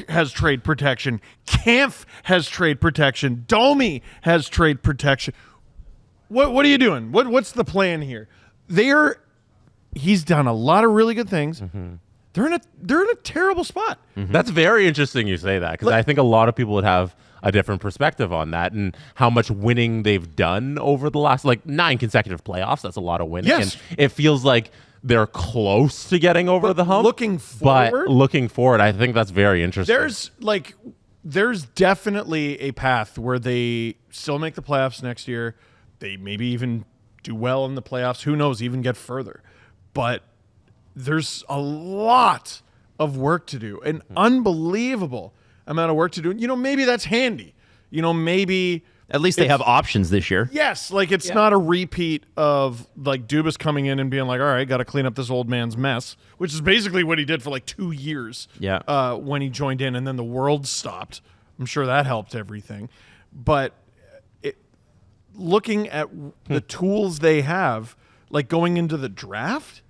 has trade protection. Kampf has trade protection. Domi has trade protection. What are you doing? What's the plan here? He's done a lot of really good things. Mm-hmm. They're in a terrible spot. Mm-hmm. That's very interesting you say that, because I think a lot of people would have a different perspective on that and how much winning they've done over the last 9 consecutive playoffs. That's a lot of winning. Yes. And it feels like they're close to getting over the hump. Looking forward, I think that's very interesting. There's definitely a path where they still make the playoffs next year. They maybe even do well in the playoffs. Who knows, even get further. But there's a lot of work to do, an unbelievable amount of work to do. Maybe that's handy. Maybe at least they have options this year. Yes, it's not a repeat of like Dubas coming in and being like, all right, got to clean up this old man's mess, which is basically what he did for 2 years. Yeah. When he joined in, and then the world stopped. I'm sure that helped everything. But looking at the tools they have, like going into the draft,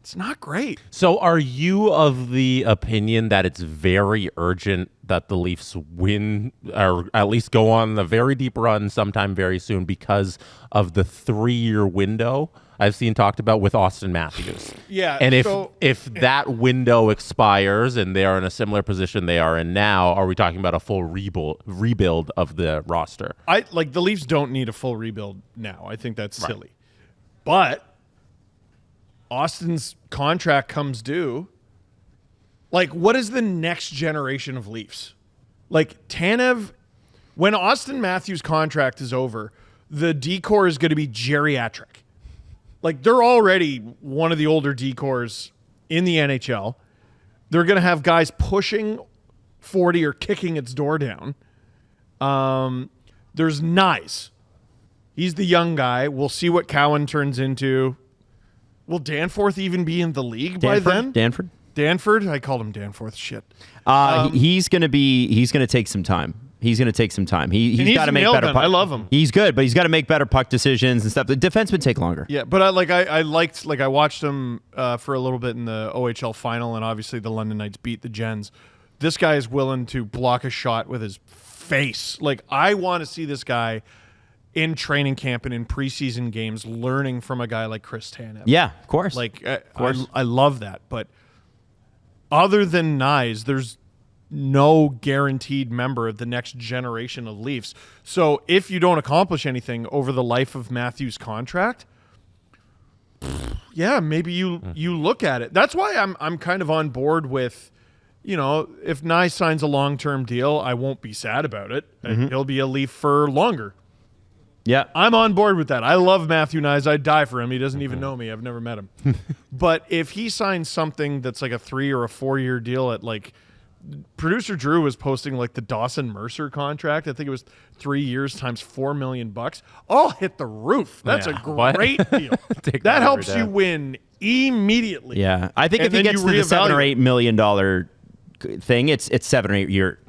It's not great. So are you of the opinion that it's very urgent that the Leafs win or at least go on the very deep run sometime very soon because of the 3-year window I've seen talked about with Austin Matthews? Yeah. And if that window expires and they are in a similar position they are in now, are we talking about a full rebuild of the roster? The Leafs don't need a full rebuild now. I think that's silly. But Austin's contract comes due. What is the next generation of Leafs? Tanev, when Austin Matthews' contract is over, the decor is going to be geriatric. They're already one of the older decors in the NHL. They're going to have guys pushing 40 or kicking its door down. There's Nyes. He's the young guy. We'll see what Cowan turns into. Will Danforth even be in the league by then? Danford? I called him Danforth. Shit. He's going to take some time. He's going to take some time. He's got to make better. I love him. He's good, but he's got to make better puck decisions and stuff. The defensemen take longer. Yeah, but I watched him for a little bit in the OHL final, and obviously the London Knights beat the Gens. This guy is willing to block a shot with his face. I want to see this guy in training camp and in preseason games learning from a guy like Chris Tanev. Yeah, of course. I love that. But other than Nyes, there's no guaranteed member of the next generation of Leafs. So if you don't accomplish anything over the life of Matthews' contract, yeah, maybe you look at it. That's why I'm kind of on board with, if Nyes signs a long-term deal, I won't be sad about it. He'll be a Leaf for longer. Yeah. I'm on board with that. I love Matthew Nyes. I'd die for him. He doesn't even know me. I've never met him. But if he signs something that's a 3 or a 4 year deal at producer Drew was posting the Dawson Mercer contract. I think it was 3 years times $4 million. I'll hit the roof. That's a great deal. That helps you win immediately. Yeah. I think if he gets to the $7 or $8 million thing, it's 7 or 8 year.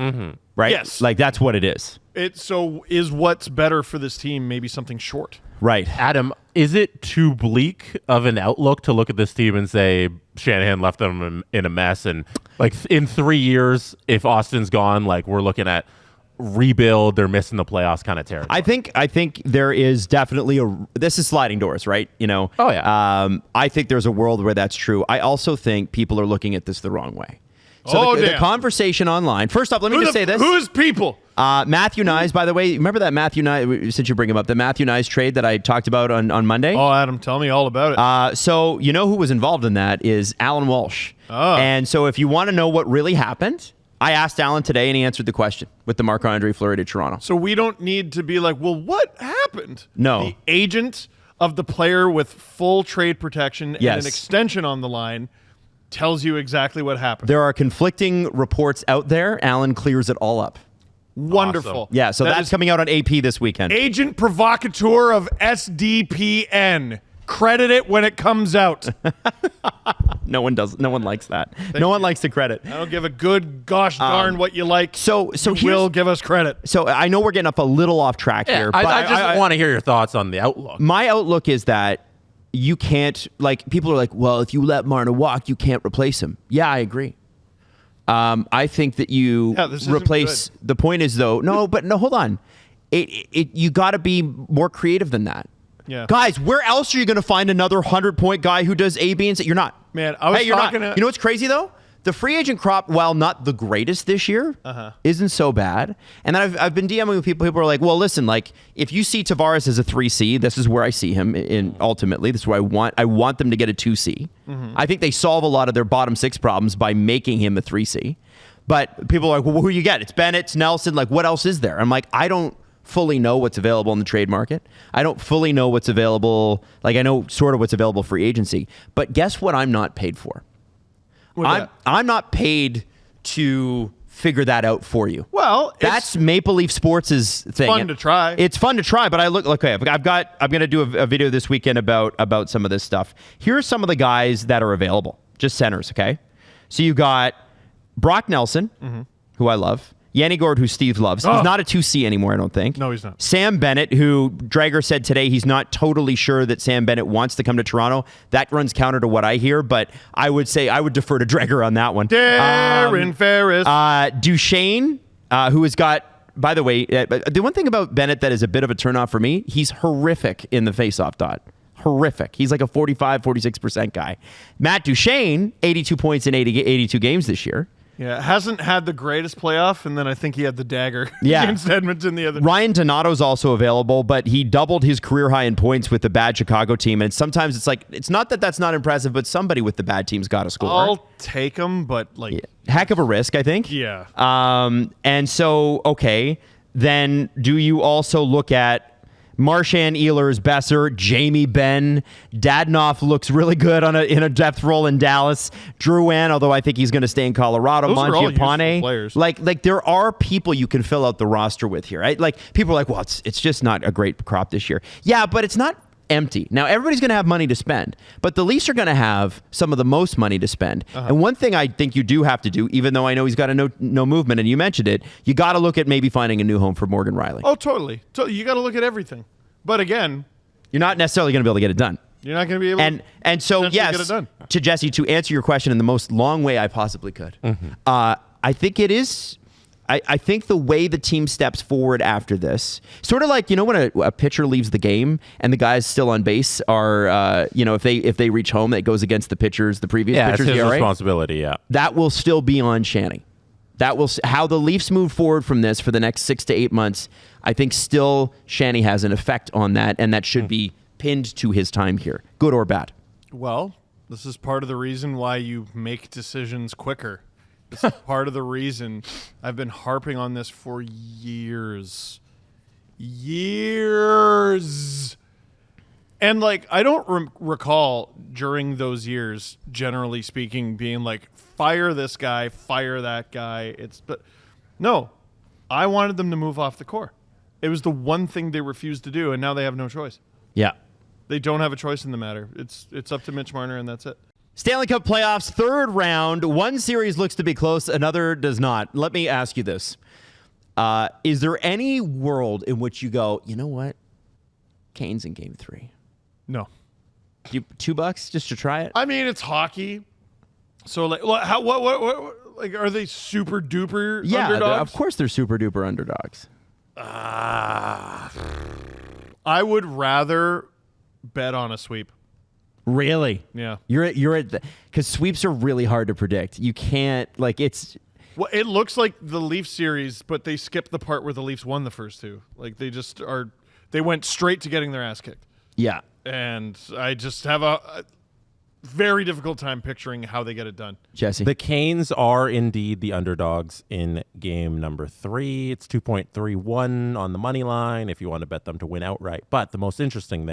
Right? Yes. That's what it is. So is what's better for this team maybe something short? Right. Adam, is it too bleak of an outlook to look at this team and say Shanahan left them in a mess and in 3 years, if Austin's gone, we're looking at rebuild, they're missing the playoffs kind of territory? I think there is definitely this is sliding doors, right? Oh yeah. I think there's a world where that's true. I also think people are looking at this the wrong way. So the conversation online. First off, let me just say this. Who is people? Matthew Nyes, by the way. Remember that Matthew Nyes, since you bring him up, the Matthew Nyes trade that I talked about on Monday? Oh, Adam, tell me all about it. So you know who was involved in that is Alan Walsh. Oh. And so if you want to know what really happened, I asked Alan today, and he answered the question with the Marc-Andre Fleury to Toronto. So we don't need to be well, what happened? No. The agent of the player with full trade protection and an extension on the line tells you exactly what happened. There are conflicting reports out there. Alan clears it all up. Wonderful. Awesome. Yeah, so that's coming out on AP this weekend. Agent provocateur of SDPN. Credit it when it comes out. No one does. No one likes that. No one likes to credit. I don't give a good gosh darn what you like. So you will give us credit. So I know we're getting up a little off track here. But I just want to hear your thoughts on the outlook. My outlook is that you can't, people are well, if you let Marner walk, you can't replace him. Yeah, I agree. I think that you replace. The point is, though, no, hold on. You got to be more creative than that. Yeah. Guys, where else are you going to find another 100-point guy who does A, B, and C? You're not. Man, I was talking You know what's crazy, though? The free agent crop, while not the greatest this year, isn't so bad. And then I've been DMing with people. People are well, listen, if you see Tavares as a 3C, this is where I see him in ultimately. This is where I want them to get a 2C. I think they solve a lot of their bottom 6 problems by making him a 3C. But people are well, who you get? It's Bennett, it's Nelson. What else is there? I'm I don't fully know what's available in the trade market. I don't fully know what's available. I know sort of what's available for agency. But guess what I'm not paid for? I'm not paid to figure that out for you. Well, that's Maple Leaf Sports' thing. Fun to try. It's fun to try, but I'm going to do a video this weekend about some of this stuff. Here are some of the guys that are available, just centers. Okay, so you got Brock Nelson, who I love, Yanni Gourde, who Steve loves. He's not a 2C anymore, I don't think. No, he's not. Sam Bennett, who Drager said today he's not totally sure that Sam Bennett wants to come to Toronto. That runs counter to what I hear, but I would say I would defer to Drager on that one. Darren Ferris. Duchesne, who has got, by the way, the one thing about Bennett that is a bit of a turnoff for me, he's horrific in the faceoff dot. Horrific. He's like a 45, 46% guy. Matt Duchesne, 82 points in 82 games this year. Yeah, hasn't had the greatest playoff, and then I think he had the dagger Yeah. against Edmonton the other day. Ryan Donato's also available, but he doubled his career high in points with the bad Chicago team. And sometimes it's like, it's not that that's not impressive, but somebody with the bad team's got to score. I'll take him, but Heck of a risk, I think. Yeah. And so, okay, then do you also look at Marchand, Ehlers, Besser, Jamie Benn, Dadonov looks really good in a depth role in Dallas. Drouin, although I think he's going to stay in Colorado. Those are all useful Mangiapane. players. Like there are people you can fill out the roster with here. Right? Like people are like, well, it's just not a great crop this year. Yeah, but it's not empty. Now everybody's going to have money to spend, but the Leafs are going to have some of the most money to spend. And one thing I think you do have to do, even though I know he's got a no movement, and you mentioned it, you got to look at maybe finding a new home for Morgan Riley. Oh, totally. You got to look at everything. But again, You're not necessarily going to be able to get it done. you're not going to be able And so, potentially yes, get it done. to Jesse, to answer your question in the most long way I possibly could, I think it is. I think the way the team steps forward after this, sort of like, when a pitcher leaves the game and the guys still on base are, if they reach home, that goes against the previous pitcher's it's his ERA. responsibility, yeah. That will still be on Shanny. That will how the Leafs move forward from this for the next 6 to 8 months. I think still Shanny has an effect on that, and that should be pinned to his time here, good or bad. Well, this is part of the reason why you make decisions quicker. This is part of the reason I've been harping on this for years. And I don't recall during those years, generally speaking, being like, fire this guy, fire that guy. But no, I wanted them to move off the core. It was the one thing they refused to do, and now they have no choice. Yeah. They don't have a choice in the matter. It's up to Mitch Marner, and that's it. Stanley Cup playoffs, third round. One series looks to be close, another does not. Let me ask you this. Is there any world in which you go, you know what? Kane's in game 3. No. $2 just to try it? I mean, it's hockey. So, what are they super duper underdogs? Of course they're super duper underdogs. I would rather bet on a sweep. Really? Yeah. You're at because sweeps are really hard to predict. You can't it's. Well, it looks like the Leafs series, but they skipped the part where the Leafs won the first two. They went straight to getting their ass kicked. Yeah. And I just have a very difficult time picturing how they get it done. Jesse. The Canes are indeed the underdogs in game number 3. It's 2.31 on the money line if you want to bet them to win outright. But the most interesting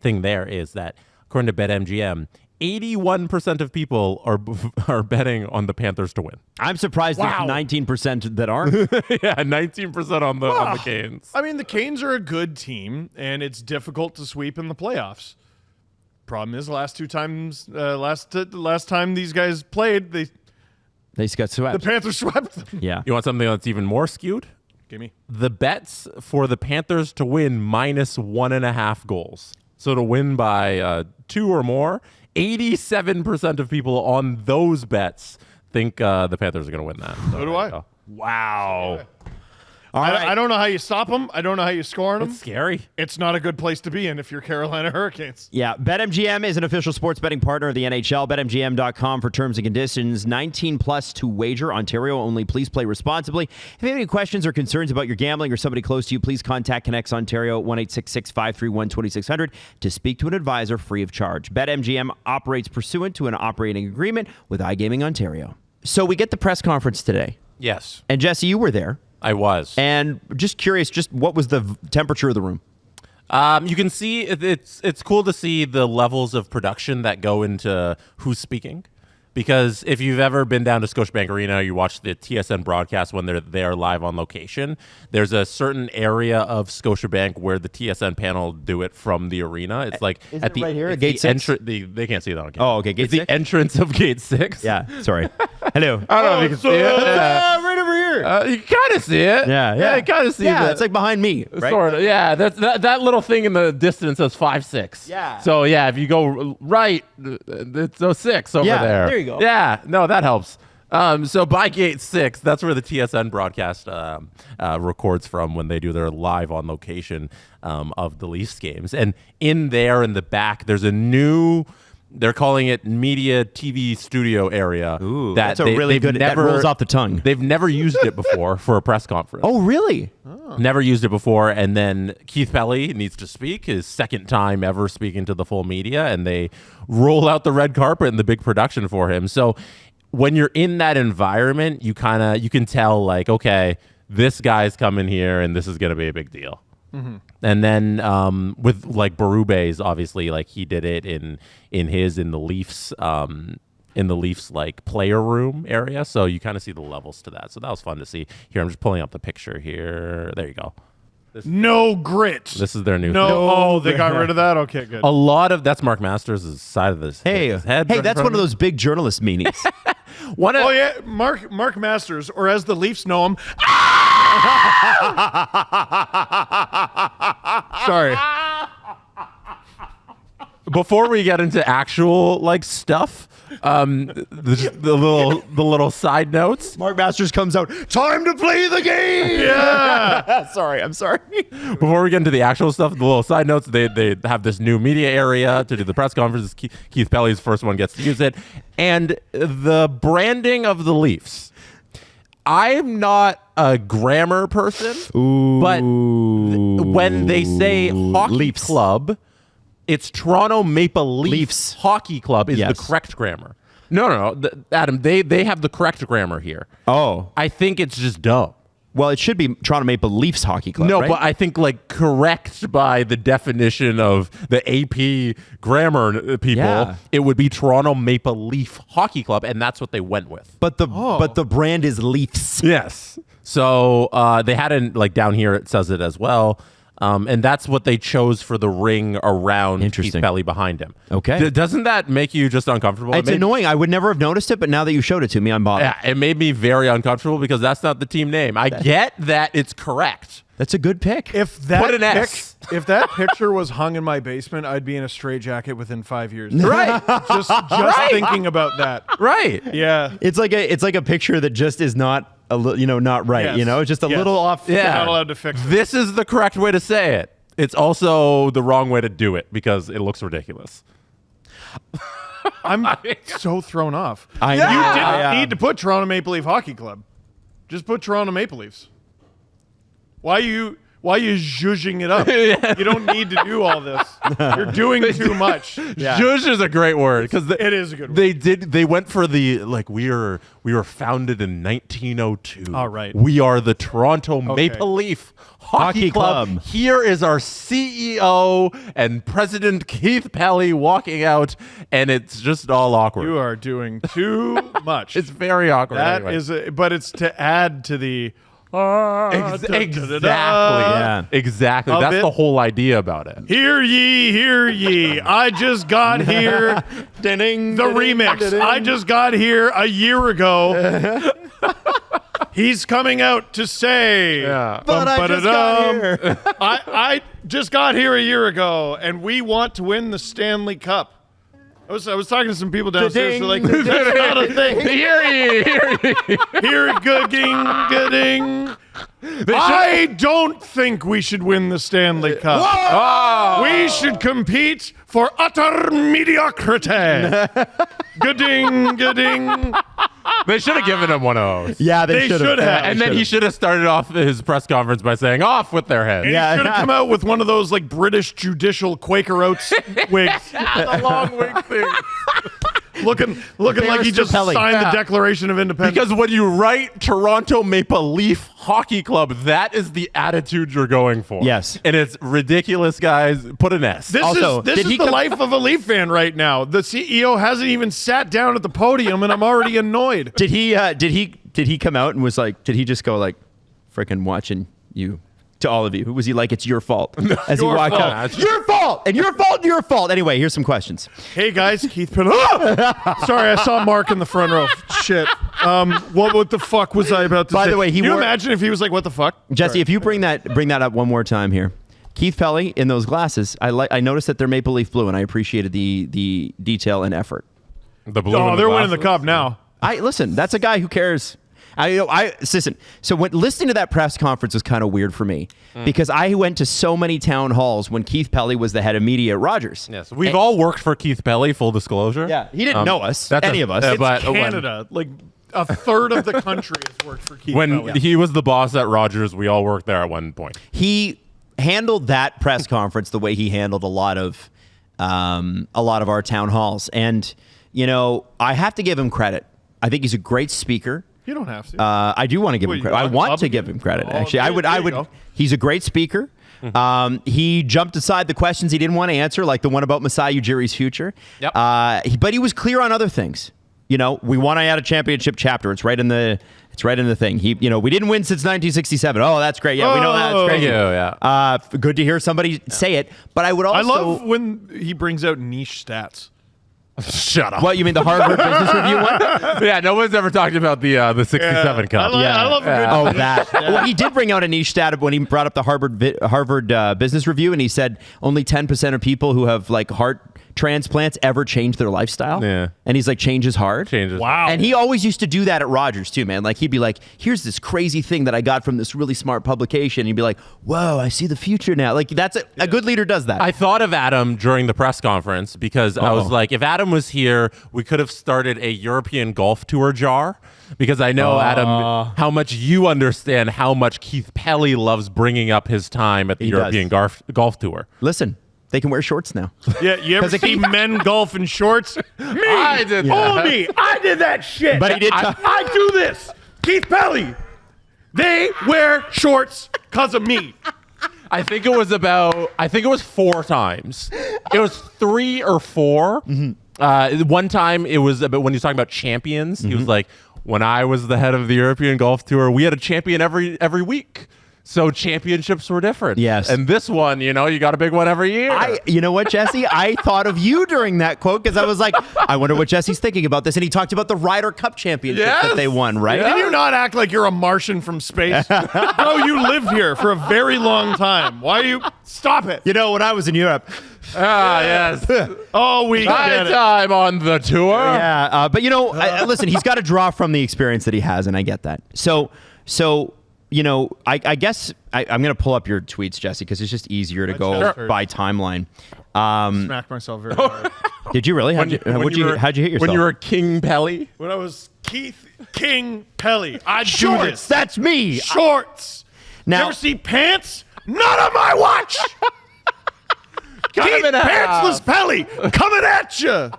thing there is that, according to BetMGM, 81% of people are betting on the Panthers to win. I'm surprised there's 19% that aren't. Yeah, 19% on the Canes. I mean, the Canes are a good team, and it's difficult to sweep in the playoffs. Problem is, last time these guys played, they got swept. The Panthers swept them. Yeah. You want something that's even more skewed? Gimme. The bets for the Panthers to win minus 1.5 goals. So to win by 2 or more, 87% of people on those bets think the Panthers are going to win that. So do I. Wow. Yeah. All right. I don't know how you stop them. I don't know how you score on them. It's scary. It's not a good place to be in if you're Carolina Hurricanes. Yeah, BetMGM is an official sports betting partner of the NHL. BetMGM.com for terms and conditions. 19 plus to wager. Ontario only. Please play responsibly. If you have any questions or concerns about your gambling or somebody close to you, please contact Connects Ontario 1-866-531-2600 to speak to an advisor free of charge. BetMGM operates pursuant to an operating agreement with iGaming Ontario. So we get the press conference today. Yes. And Jesse, you were there. I was. And just curious, just what was the temperature of the room? You can see it's cool to see the levels of production that go into who's speaking. Because if you've ever been down to Scotiabank Arena, you watch the TSN broadcast when they're there live on location, there's a certain area of Scotiabank where the TSN panel do it from the arena. It's like Isn't at it the right here, it's Gate the 6? they can't see that on camera. Oh, okay, Gate it's 6? the entrance of Gate 6. Yeah, sorry. Hello. I don't know if you can see it. Right over here. here. You kind of see it. Yeah. You kind of see Yeah, that. it's like behind me. Right? Sort of. Yeah, that little thing in the distance says 5'6". Yeah. So yeah, if you go right, it's 06 over Yeah, there. there you go. Yeah. No, that helps. So by gate 6, that's where the TSN broadcast records from when they do their live on location of the Leafs games. And in there in the back, there's a new. They're calling it media TV studio area. Ooh, that's a really good. That rolls off the tongue. They've never used it before for a press conference. Oh, really? Never used it before. And then Keith Pelley needs to speak, his second time ever speaking to the full media, and they roll out the red carpet and the big production for him. So when you're in that environment, you can tell like, okay, this guy's coming here and this is going to be a big deal. Mm-hmm. And then with like Berube's, obviously, like he did it in the Leafs like player room area. So you kind of see the levels to that. So that was fun to see. Here, I'm just pulling up the picture here. There you go. No grit. This is their new No. thing. Oh, they got rid of that? Okay, good. A lot of that's Mark Masters' side of this. His head. Hey, that's one of those big journalist meetings. Oh, yeah. Mark Masters, or as the Leafs know him. Sorry. Before we get into actual like stuff, the little side notes. Mark Masters comes out. Time to play the game. Yeah. Sorry, I'm sorry. Before we get into the actual stuff, the little side notes. They have this new media area to do the press conferences. Keith Pelley's first one gets to use it, and the branding of the Leafs. I'm not a grammar person, but when they say hockey Leafs. club, it's Toronto Maple Leafs Hockey Club is the correct grammar. No. Adam, they have the correct grammar here. Oh. I think it's just dumb. Well, it should be Toronto Maple Leafs Hockey Club, No, right? but I think like correct by the definition of the AP grammar people, it would be Toronto Maple Leaf Hockey Club, and that's what they went with. But the brand is Leafs. Yes. So they had it like down here. It says it as well. And that's what they chose for the ring around Keith Pelley behind him. Okay. Doesn't that make you just uncomfortable? It's annoying. I would never have noticed it, but now that you showed it to me, I'm bothered. Yeah, it made me very uncomfortable because that's not the team name. I get that it's correct. That's a good pick. If that Put an S. If that picture was hung in my basement, I'd be in a straitjacket within 5 years. Right. Just thinking about that. Right. Yeah. It's like a picture that just is not not right. Yes. You know, just a little off. Yeah. Not allowed to fix it. This is the correct way to say it. It's also the wrong way to do it because it looks ridiculous. I'm so thrown off. I You know. didn't need to put Toronto Maple Leaf Hockey Club. Just put Toronto Maple Leafs. Why are you zhuzhing it up? You don't need to do all this. You're doing too much. Zhuzh is a great word because It is a good word. They went for the like we were founded in 1902. All right. We are the Toronto Maple Leaf Hockey Club. Here is our CEO and President Keith Pelley walking out, and it's just all awkward. You are doing too much. It's very awkward. That anyway. is, but it's to add to the. Exactly. Yeah. Exactly. Of That's it. the whole idea about it. Hear ye, hear ye. I just got here. The remix. I just got here a year ago. He's coming out to say. Yeah. But I just got here. I just got here a year ago, and we want to win the Stanley Cup. I was talking to some people downstairs. They're like, that's not a thing. Hear ye, hear ye. Here, good-ding. I don't think we should win the Stanley Cup. Oh. We should compete for utter mediocrity. Good-ding. They should have given him one of those. Yeah, They should have. And then he should have started off his press conference by saying, off with their heads. He should have come out with one of those like British judicial Quaker Oats wigs. The long wig thing. looking like he just Pelley. signed the Declaration of Independence. Because when you write Toronto Maple Leaf Hockey Club, that is the attitude you're going for. Yes. And it's ridiculous, guys. Put an S. This Also, is did he the come- life of a Leaf fan right now. The CEO hasn't even sat down at the podium, and I'm already annoyed. Did he come out and was like? Did he just go like, freaking watching you to all of you? Was he like, it's your fault? As he Your walked fault. out, your fault, and your fault, and your fault. Anyway, here's some questions. Hey guys, Keith Pelley. Sorry, I saw Mark in the front row. Shit. What the fuck was I about to say? By the way, Can you imagine if he was like, what the fuck? Jesse, Sorry. if you bring that up one more time here. Keith Pelley in those glasses. I noticed that they're maple leaf blue, and I appreciated the detail and effort. The blue. Oh, they're winning the cup now. Listen. That's a guy who cares. Listen. So when listening to that press conference was kind of weird for me because I went to so many town halls when Keith Pelley was the head of media at Rogers. Yes, we've all worked for Keith Pelley. Full disclosure. Yeah, he didn't know us. Any of us. It's but Canada. Like a third of the country has worked for Keith when Pelley. he was the boss at Rogers, we all worked there at one point. He handled that press conference the way he handled a lot of our town halls, and I have to give him credit. I think he's a great speaker. You don't have to. I do want to give him credit. I want to give him credit. Actually, I would. He's a great speaker. He jumped aside the questions he didn't want to answer, like the one about Masai Ujiri's future. Yep. But he was clear on other things. We want to add a championship chapter. It's right in the thing. We didn't win since 1967. Oh, that's great. Yeah, we know that. That's great. Yeah. Good to hear somebody say it. But I would also. I love when he brings out niche stats. Shut up. What, you mean the Harvard Business Review one? Yeah, no one's ever talked about the 67 Cup. I love a good Oh, that. Well, he did bring out a niche stat when he brought up the Harvard Business Review, and he said only 10% of people who have like heart transplants ever change their lifestyle. Yeah. And he's like, change is hard. Changes. Wow. And he always used to do that at Rogers too, man. Like he'd be like, here's this crazy thing that I got from this really smart publication. And he'd be like, whoa, I see the future now. Like that's a good leader does that. I thought of Adam during the press conference because I was like, if Adam was here, we could have started a European golf tour jar because I know, Adam, how much you understand how much Keith Pelley loves bringing up his time at the European golf tour. Listen, they can wear shorts now. Yeah, you ever see men golf in shorts? Me, I did that. only I did that shit. But he did. I do this. Keith Pelley. They wear shorts because of me. I think it was 4 times. It was 3 or 4. One time it was about when he was talking about champions. He was like, when I was the head of the European Golf Tour, we had a champion every week. So championships were different. Yes. And this one, you got a big one every year. You know what, Jesse? I thought of you during that quote because I was like, I wonder what Jesse's thinking about this. And he talked about the Ryder Cup championship that they won, right? Can you not act like you're a Martian from space? Bro, you lived here for a very long time. Why are you... Stop it. When I was in Europe. Yes. Oh, we My get it. time on the tour. Yeah. But, listen, he's got to draw from the experience that he has, and I get that. So I guess I'm going to pull up your tweets, Jesse, because it's just easier to go by timeline. Smacked myself very hard. Did you really? How'd you hit yourself? When you were King Pelley? When I was Keith King Pelley, I'd do Shorts. this. That's me. Shorts. Now- you ever see pants? Not on my watch. Keith Pantsless Pelley coming at you.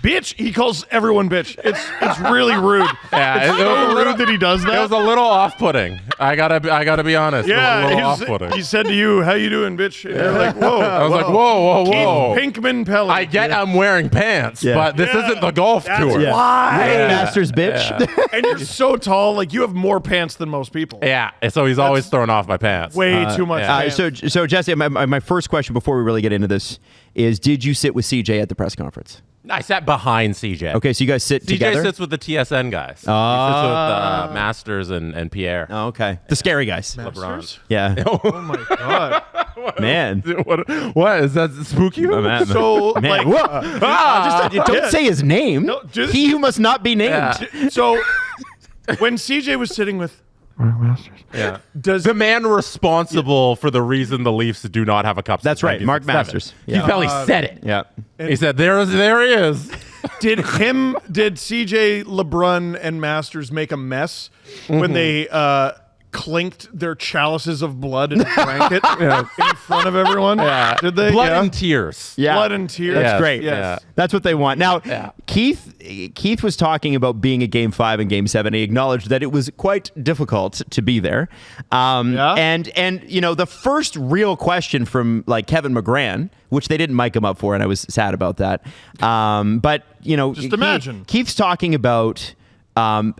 Bitch, he calls everyone bitch. It's really rude. Yeah, it's so rude that he does that. It was a little off-putting. I gotta be honest. It was a little off-putting. He said to you, "How you doing, bitch?" And you're like, "Whoa!" I was like, whoa. Keith Pinkman Pelley. I get I'm wearing pants, but this isn't the golf tour. Yeah. Why? Masters bitch. And you're so tall, like you have more pants than most people. Yeah, so he's always throwing off my pants. Way too much. Pants. So Jesse, my first question before we really get into this is, did you sit with CJ at the press conference? I sat behind CJ. Okay, so you guys sit together? CJ sits with the TSN guys. He sits with Masters and Pierre. Oh, okay. The scary guys. Masters? Yeah. Oh my god. Man. What is that spooky? Man. So Man. like, Don't say his name. No, just- he who must not be named. Yeah. so when CJ was sitting with Mark Masters, Yeah. does The man responsible for the reason the Leafs do not have a cup. That's since right, Mark 1967. Masters. He Yeah. probably said it. Yeah. He said, there he is. did CJ, LeBrun, and Masters make a mess when they clinked their chalices of blood and drank it in front of everyone? Yeah. Did they? Blood Yeah. and tears. Yeah. Blood and tears. That's Yes. great. Yes. Yeah. That's what they want. Now, Yeah. Keith was talking about being at Game 5 and Game 7. He acknowledged that it was quite difficult to be there. And the first real question from like Kevin McGran, which they didn't mic him up for, and I was sad about that. But Just imagine. Keith's talking about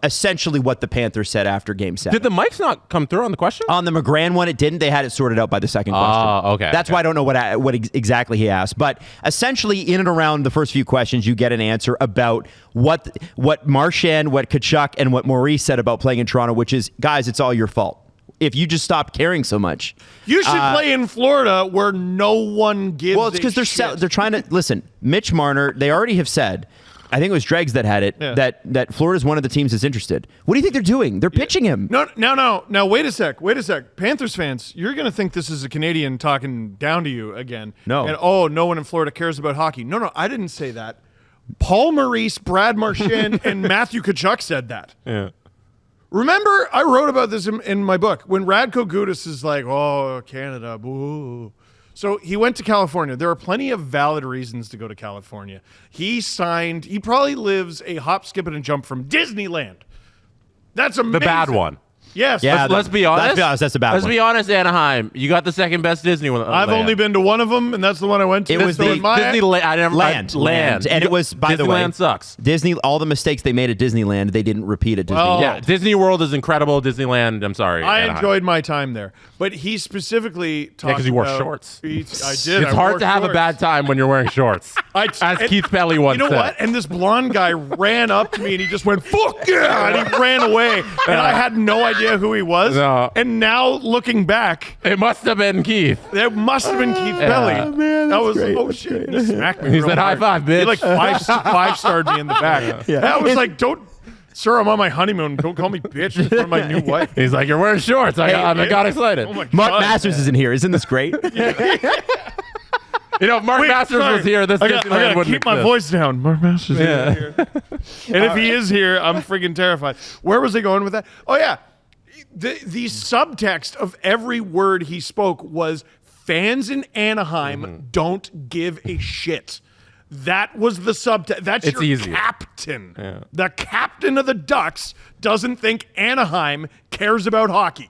essentially what the Panthers said after Game 7. Did the mics not come through on the question? On the McGran one, it didn't. They had it sorted out by the second question. Oh, okay. That's why I don't know what exactly he asked. But essentially, in and around the first few questions, you get an answer about what Marchand, what Tkachuk, and what Maurice said about playing in Toronto, which is, guys, it's all your fault. If you just stopped caring so much. You should play in Florida where no one gives Well, it's because they're trying to... Listen, Mitch Marner, they already have said... I think it was Dregs that had it, that Florida's one of the teams that's interested. What do you think they're doing? They're pitching him. No. Now, wait a sec. Panthers fans, you're going to think this is a Canadian talking down to you again. No. And, no one in Florida cares about hockey. No, I didn't say that. Paul Maurice, Brad Marchand, and Matthew Tkachuk said that. Yeah. Remember, I wrote about this in my book. When Radko Gudas is like, oh, Canada, boo. So he went to California. There are plenty of valid reasons to go to California. He probably lives a hop, skip, and a jump from Disneyland. That's amazing. The bad one. Yes. Yeah, Let's be honest. That's a bad one. Let's be honest, Anaheim. You got the second best Disney one. I've only been to one of them, and that's the one I went to. It was the Disneyland. Land. And it was, by the way, Disneyland sucks. Disney. All the mistakes they made at Disneyland, they didn't repeat at Disneyland. Well, Yeah, Disney World is incredible. Disneyland, I'm sorry. I Anaheim. enjoyed my time there. But he specifically talked because you wore about- shorts. I did. It's hard to have a bad time when you're wearing shorts. As Keith Pelley once said. You know what? And this blonde guy ran up to me and he just went, fuck yeah! And he ran away. And I had no idea who he was. No. And now looking back, It must have been Keith. it must have been Keith Pelley. Oh, man, that that's was, great. oh That's shit. great. He smacked me. He real said, hard. "High five, bitch." He like five-starred me in the back. I was like, sir, I'm on my honeymoon. Don't call me bitch in front of my new wife. He's like, you're wearing shorts. I got excited. Oh my Mark God. Masters isn't here. Isn't this great? You know, if Mark Masters was here, this I Disneyland gotta wouldn't keep my exist. voice down. Mark Masters isn't here. And if he is here, I'm freaking terrified. Where was I going with that? Oh, yeah. The subtext of every word he spoke was fans in Anaheim don't give a shit. That was the subtext. That's It's your easy. captain. Yeah. The captain of the Ducks doesn't think Anaheim cares about hockey.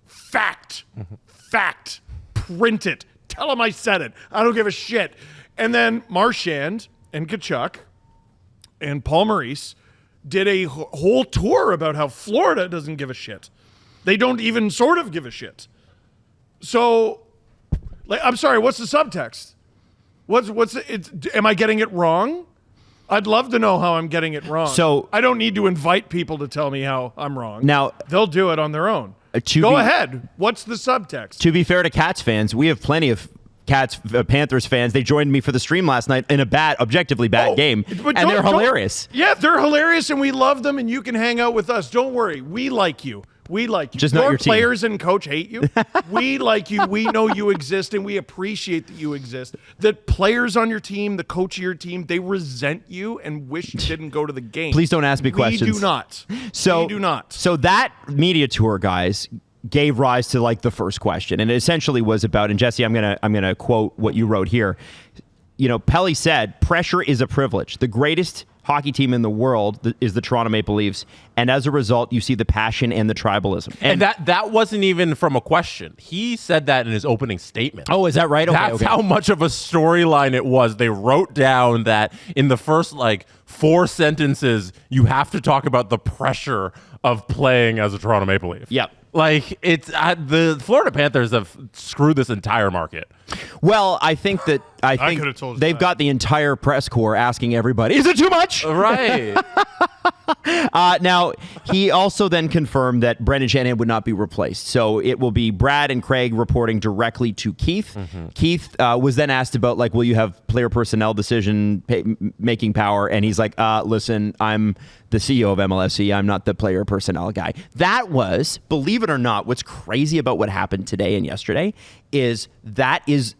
Fact. Fact. Print it. Tell him I said it. I don't give a shit. And then Marchand and Tkachuk and Paul Maurice did a whole tour about how Florida doesn't give a shit. They don't even sort of give a shit. So, I'm sorry, what's the subtext? Am I getting it wrong? I'd love to know how I'm getting it wrong. So- I don't need to invite people to tell me how I'm wrong. Now- they'll do it on their own. to Go be- ahead. What's the subtext? To be fair to Cats fans, we have plenty of Panthers fans. They joined me for the stream last night in a objectively bad game, But and they're don't- hilarious. Yeah, they're hilarious, and we love them, and you can hang out with us. Don't worry. We like you. We like you. Just not your team. Players and coach hate you. We like you. We know you exist, and we appreciate that you exist. The players on your team, the coach of your team, they resent you and wish you didn't go to the game. Please don't ask me questions. We do not. So we do not. So that media tour, guys, gave rise to like the first question, and it essentially was about. And Jesse, I'm gonna quote what you wrote here. You know, Pelley said, "Pressure is a privilege. The greatest hockey team in the world is the Toronto Maple Leafs, and as a result, you see the passion and the tribalism." And that wasn't even from a question. He said that in his opening statement. Oh, is that right? Okay, That's okay. how much of a storyline it was. They wrote down that in the first 4 sentences, you have to talk about the pressure of playing as a Toronto Maple Leaf. Yep. It's the Florida Panthers have screwed this entire market. Well, I think could've told you they've that. got the entire press corps asking everybody, "Is it too much?" Right. Now, he also then confirmed that Brendan Shanahan would not be replaced. So it will be Brad and Craig reporting directly to Keith. Keith was then asked about, will you have player personnel decision making power? And he's like, listen, I'm the CEO of MLSE. I'm not the player personnel guy. That was, believe it or not, what's crazy about what happened today and yesterday is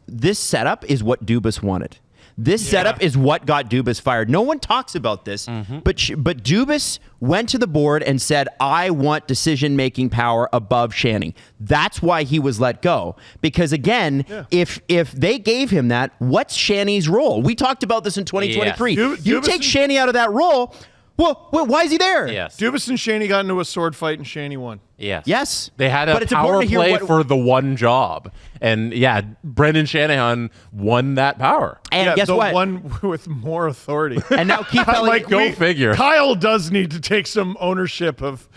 this setup is what Dubas wanted. This setup is what got Dubas fired. No one talks about this, but Dubas went to the board and said, "I want decision-making power above Shanny." That's why he was let go. Because again, if they gave him that, what's Shanny's role? We talked about this in 2023. Yeah. You take Shanny out of that role. Well, why is he there? Yes. Dubas and Shaney got into a sword fight and Shaney won. Yes. Yes. They had a But it's power important to hear play for the one job. And Brendan Shanahan won that power. And guess the what? one with more authority. And now Keith Pelley. Go figure. Kyle does need to take some ownership of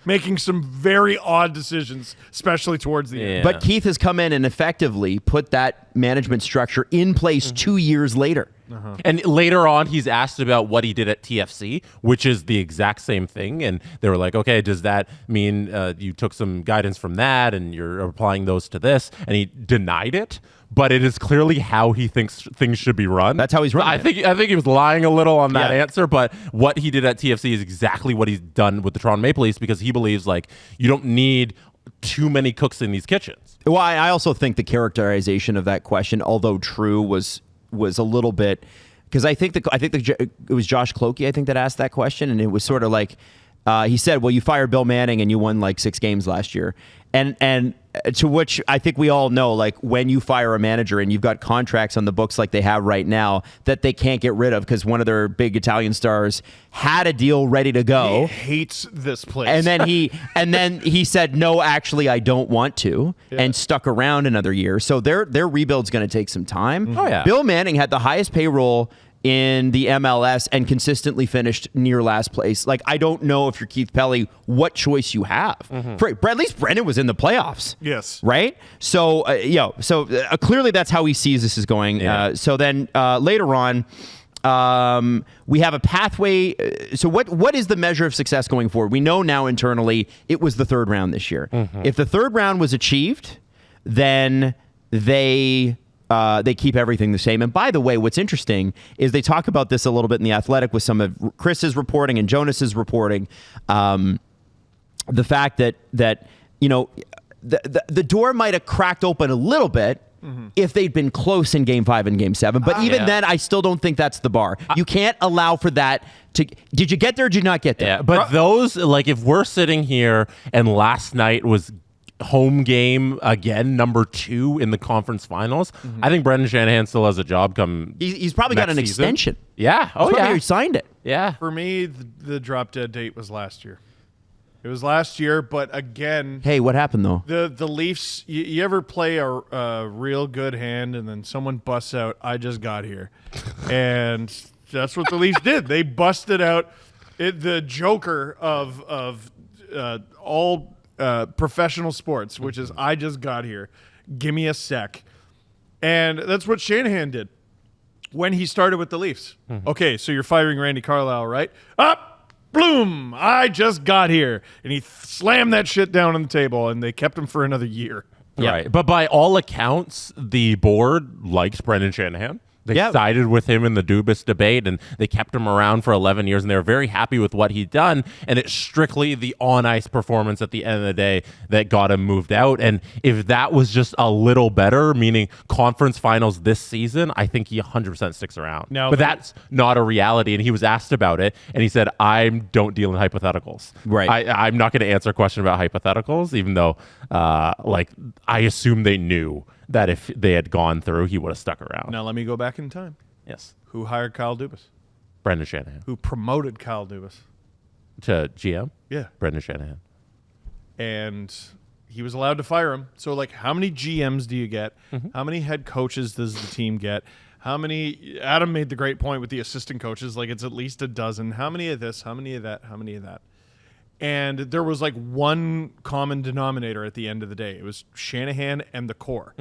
making some very odd decisions, especially towards the end. But Keith has come in and effectively put that management structure in place 2 years later. And later on, he's asked about what he did at TFC, which is the exact same thing. And they were like, okay, does that mean you took some guidance from that and you're applying those to this? And he denied it. But it is clearly how he thinks things should be run. That's how he's running. I think he was lying a little on that answer. But what he did at TFC is exactly what he's done with the Toronto Maple Leafs, because he believes like you don't need too many cooks in these kitchens. Well, I also think the characterization of that question, although true, was a little bit, because I think it was Josh Cloakey, I think, that asked that question, and it was sort of like he said, "Well, you fired Bill Manning and you won like 6 games last year," and to which I think we all know, like, when you fire a manager and you've got contracts on the books like they have right now that they can't get rid of because one of their big Italian stars had a deal ready to go. He hates this place. And then he said, no, actually, I don't want to, and stuck around another year. So their rebuild's going to take some time. Oh, yeah. Bill Manning had the highest payroll in the MLS and consistently finished near last place. Like, I don't know if you're Keith Pelley, what choice you have. At least Brendan was in the playoffs. Yes. Right? So, clearly that's how he sees this is going. Yeah. So then later on, we have a pathway. So what is the measure of success going forward? We know now internally it was the third round this year. If the third round was achieved, then they keep everything the same. And by the way, what's interesting is they talk about this a little bit in The Athletic with some of Chris's reporting and Jonas's reporting. The fact that the door might have cracked open a little bit if they'd been close in Game 5 and Game 7. But even then, I still don't think that's the bar. You can't allow for that to... Did you get there or did you not get there? Yeah, but those, like, if we're sitting here and last night was home game again, number 2 in the conference finals, I think Brendan Shanahan still has a job come. He's probably got an next season. extension. Yeah. Oh, He's yeah. probably signed it. Yeah. For me, the drop dead date was last year. It was last year, but again, Hey, what happened though? the Leafs. You ever play a real good hand and then someone busts out, "I just got here," and that's what the Leafs did. They busted out the Joker of all professional sports, which is "I just got here. Give me a sec," and that's what Shanahan did when he started with the Leafs. Okay, so you're firing Randy Carlyle, right? Up. Bloom, I just got here. And he slammed that shit down on the table, and they kept him for another year. Right. But by all accounts, the board liked Brendan Shanahan. They sided with him in the Dubas debate, and they kept him around for 11 years, and they were very happy with what he'd done. And it's strictly the on-ice performance at the end of the day that got him moved out. And if that was just a little better, meaning conference finals this season, I think he 100% sticks around. But that's not a reality, and he was asked about it, and he said, I don't deal in hypotheticals. Right. I'm not going to answer a question about hypotheticals, even though, I assume they knew that if they had gone through, he would have stuck around. Now let me go back in time. Yes. Who hired Kyle Dubas? Brendan Shanahan. Who promoted Kyle Dubas? To GM? Yeah. Brendan Shanahan. And he was allowed to fire him. So, like, how many GMs do you get? How many head coaches does the team get? How many... Adam made the great point with the assistant coaches. Like, it's at least a dozen. How many of this? How many of that? How many of that? And there was like one common denominator at the end of the day. It was Shanahan and the core.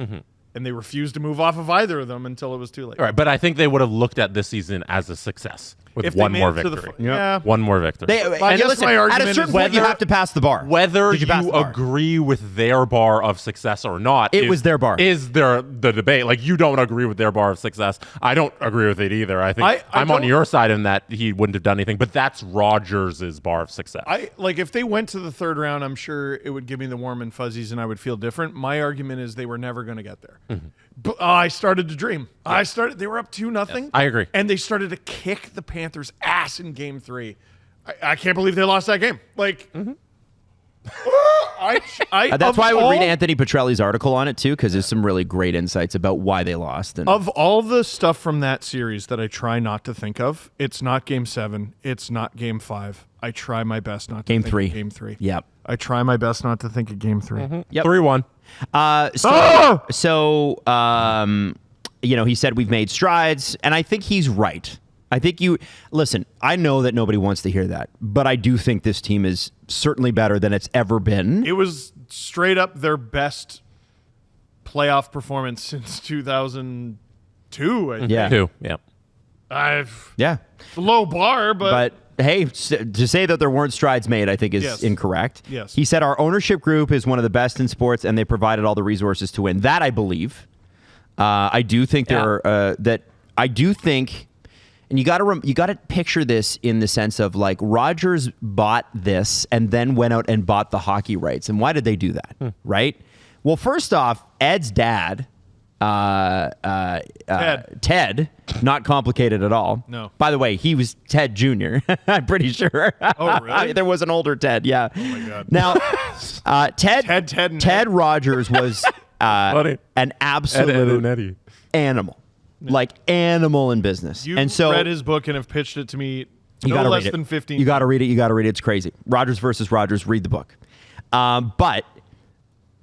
And they refused to move off of either of them until it was too late. All right, but I think they would have looked at this season as a success with If they one made more it to the victory. yeah. One more victory. I guess my at argument a certain is point, you whether- have to pass the bar. Whether Did you pass you the bar? agree with their bar of success or not, It was their bar. Is the debate. Like, you don't agree with their bar of success. I don't agree with it either. I think I'm on don't- your side in that he wouldn't have done anything, but that's Rodgers' bar of success. If they went to the third round, I'm sure it would give me the warm and fuzzies and I would feel different. My argument is they were never going to get there. But I started to dream. They were up 2-0. Yes, I agree. And they started to kick the Panthers' ass in Game 3. I can't believe they lost that game. Like, That's why I would read Anthony Petrelli's article on it too, because there's some really great insights about why they lost. And of all the stuff from that series that I try not to think of, it's not Game 7, it's not Game 5. I try my best not to think of Game 3. Yep. I try my best not to think of Game 3. Mm-hmm. Yep. 3-1. He said we've made strides, and I think he's right. I think listen, I know that nobody wants to hear that, but I do think this team is certainly better than it's ever been. It was straight up their best playoff performance since 2002, I think. Yeah. 2, yeah. Yeah. Low bar, but hey, to say that there weren't strides made, I think is incorrect. Yes. He said our ownership group is one of the best in sports, and they provided all the resources to win. That I believe. I do think I do think. And you got to picture this in the sense of like Rogers bought this and then went out and bought the hockey rights. And why did they do that? Right? Well, first off, Ed's dad, Ted, not complicated at all. No. By the way, he was Ted Jr. I'm pretty sure. Oh, really? There was an older Ted. Yeah. Oh my God. Now, Ted Rogers was an absolute animal. Like animal in business. You and so read his book and have pitched it to me no less than 15 You got to read it. You got to read it. It's crazy. Rogers versus Rogers. Read the book. But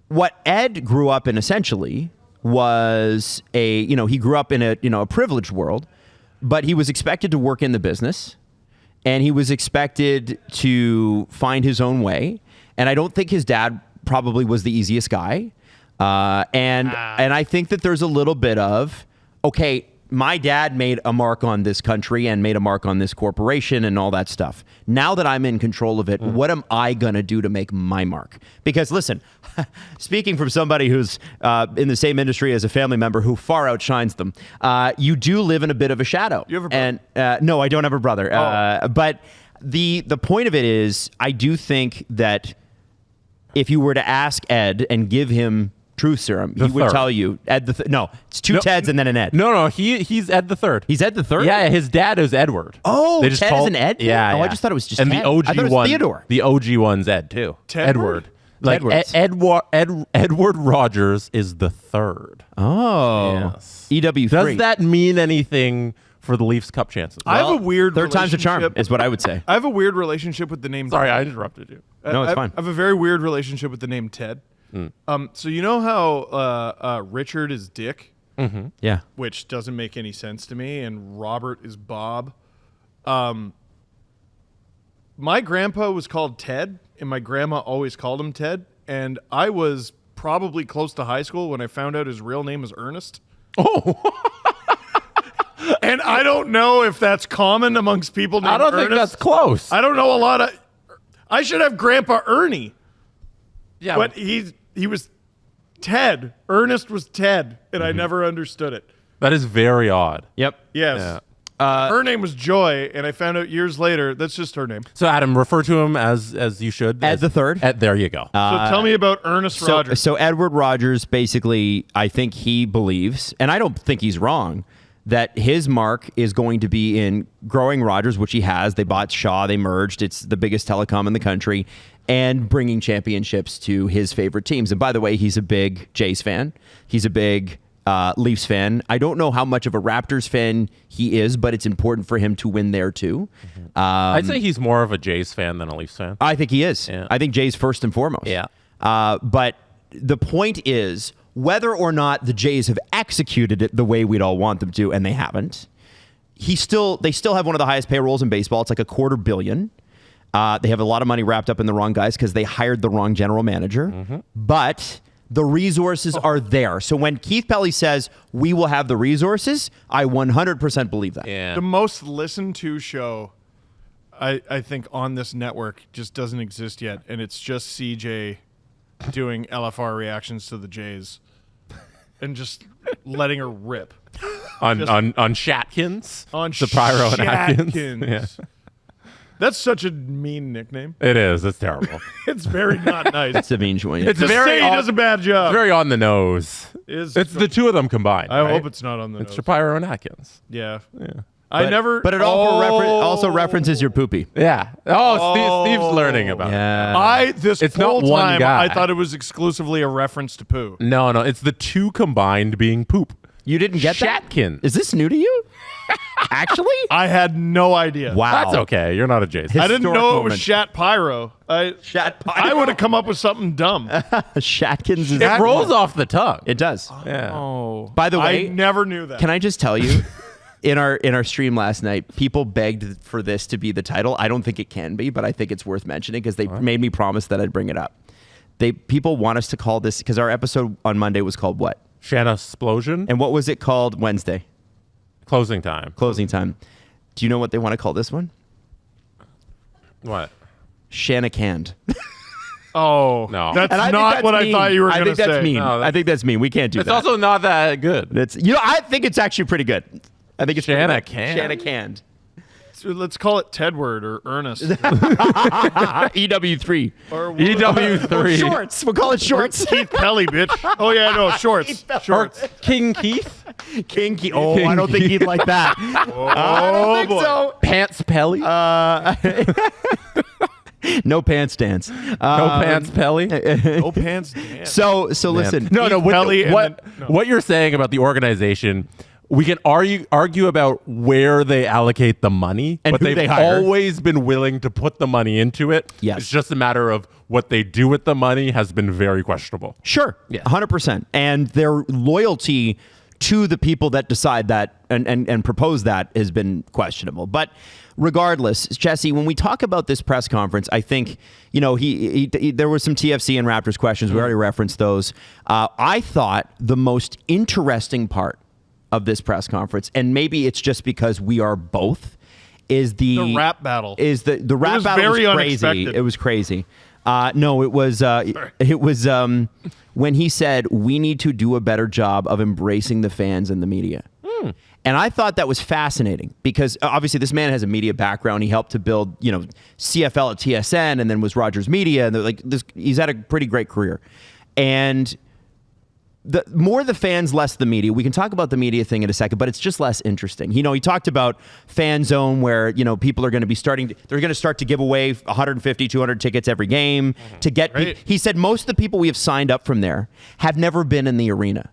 what Ed grew up in essentially was he grew up in a privileged world, but he was expected to work in the business and he was expected to find his own way. And I don't think his dad probably was the easiest guy. And I think that there's a little bit of, okay, my dad made a mark on this country and made a mark on this corporation and all that stuff. Now that I'm in control of it, what am I going to do to make my mark? Because listen, speaking from somebody who's in the same industry as a family member who far outshines them, you do live in a bit of a shadow. You have a brother? And no, I don't have a brother. Oh. But the point of it is, I do think that if you were to ask Ed and give him truth serum, he would tell you Ed no, it's two Teds and then an Ed. No, he's Ed the third. He's Ed the third? Yeah, his dad is Edward. Oh, Ted is an Ed? Yeah. Oh, I just thought it was just and Ed. the OG I thought it was one, Theodore. The OG one's Ed too. Edward. Like Edward Rogers is the third. Oh. Yes. EW3. Does that mean anything for the Leafs Cup chances? I have a weird third time's a charm relationship- is what I would say. I have a weird relationship with the name Sorry, Ted. I interrupted you. No, it's fine. I have a very weird relationship with the name Ted. So you know how Richard is Dick, Yeah. which doesn't make any sense to me, and Robert is Bob. My grandpa was called Ted, and my grandma always called him Ted, and I was probably close to high school when I found out his real name was Ernest. Oh. And I don't know if that's common amongst people named I don't think Ernest. that's close. I don't know a lot of... I should have Grandpa Ernie. Yeah. But he was Ted. Ernest was Ted, and I never understood it. That is very odd. Yep. Yes. Her name was Joy, and I found out years later that's just her name. So Adam, refer to him as you should. Ed the third. There you go. So tell me about Ernest Rogers. So Edward Rogers, basically, I think he believes, and I don't think he's wrong, that his mark is going to be in growing Rogers, which he has. They bought Shaw, they merged. It's the biggest telecom in the country, and bringing championships to his favorite teams. And by the way, he's a big Jays fan. He's a big Leafs fan. I don't know how much of a Raptors fan he is, but it's important for him to win there too. I'd say he's more of a Jays fan than a Leafs fan. I think he is. Yeah. I think Jays first and foremost. Yeah. But the point is, whether or not the Jays have executed it the way we'd all want them to, and they haven't, they still have one of the highest payrolls in baseball. It's like $250 million. They have a lot of money wrapped up in the wrong guys because they hired the wrong general manager. But the resources are there. So when Keith Pelley says we will have the resources, I 100% believe that. Yeah. The most listened to show, I think, on this network just doesn't exist yet, and it's just CJ doing LFR reactions to the Jays and just letting her rip. on Shatkins? On Shapiro and Atkins? Shatkins. Yeah. That's such a mean nickname. It is. It's terrible. It's very not nice. That's a mean one. It's Just very say he does a bad job. very on the nose. It's the two of them combined. I right? hope it's not on the It's nose. Shapiro and Atkins. Yeah. Yeah. But it also references your poopy. Yeah. Steve's learning about it. It's not whole one time guy. I thought it was exclusively a reference to poo. No, it's the two combined being poop. You didn't get that? Shatkin. Is this new to you? Actually? I had no idea. Wow. That's okay. You're not a Jason. I didn't Historic know it moment. was Shat Pyro. Shat Pyro. I would have come up with something dumb. Shatkins is It rolls off the tongue. It does. Yeah. Oh. By the way, I never knew that. can I just tell you, in our stream last night, people begged for this to be the title. I don't think it can be, but I think it's worth mentioning because they made me promise that I'd bring it up. People want us to call this, because our episode on Monday was called what? Shanna Explosion. And what was it called Wednesday? Closing time. Closing time. Do you know what they want to call this one? What? Shanahanned. Oh, No. That's And I think not that's what mean. I thought you were I going to think say. that's mean. No, I think that's mean. We can't do It's that. also not that good. I think it's actually pretty good. I think it's Shanahanned. Shanahanned. So let's call it Tedward or Ernest. EW3. or EW3. Shorts. We'll call it shorts. Keith Pelley, bitch. Oh, yeah, no, shorts. Shorts. King Keith. Kinky. Oh, I don't think he'd like that. I don't think boy. so. Pants Pelley. No pants dance. no Pants Pelley. No pants. Damn. So listen. No, Keith Pelley and what you're saying about the organization, we can argue about where they allocate the money, And but who they've they hire. always been willing to put the money into it. Yes. It's just a matter of what they do with the money has been very questionable. Sure. Yeah. 100%. And their loyalty to the people that decide that and propose that has been questionable. But regardless, Jesse, when we talk about this press conference, I think, there was some TFC and Raptors questions. We already referenced those. I thought the most interesting part of this press conference, and maybe it's just because we are both, is the rap battle. Is the rap was battle very was crazy. unexpected. It was crazy. No, it was when he said we need to do a better job of embracing the fans and the media. And I thought that was fascinating because obviously this man has a media background. He helped to build, CFL at TSN and then was Rogers Media. And he's had a pretty great career. And the more the fans, less the media. We can talk about the media thing in a second, but it's just less interesting. He talked about Fan Zone where, people are going to be they're going to start to give away 150, 200 tickets every game to get people. He said most of the people we have signed up from there have never been in the arena.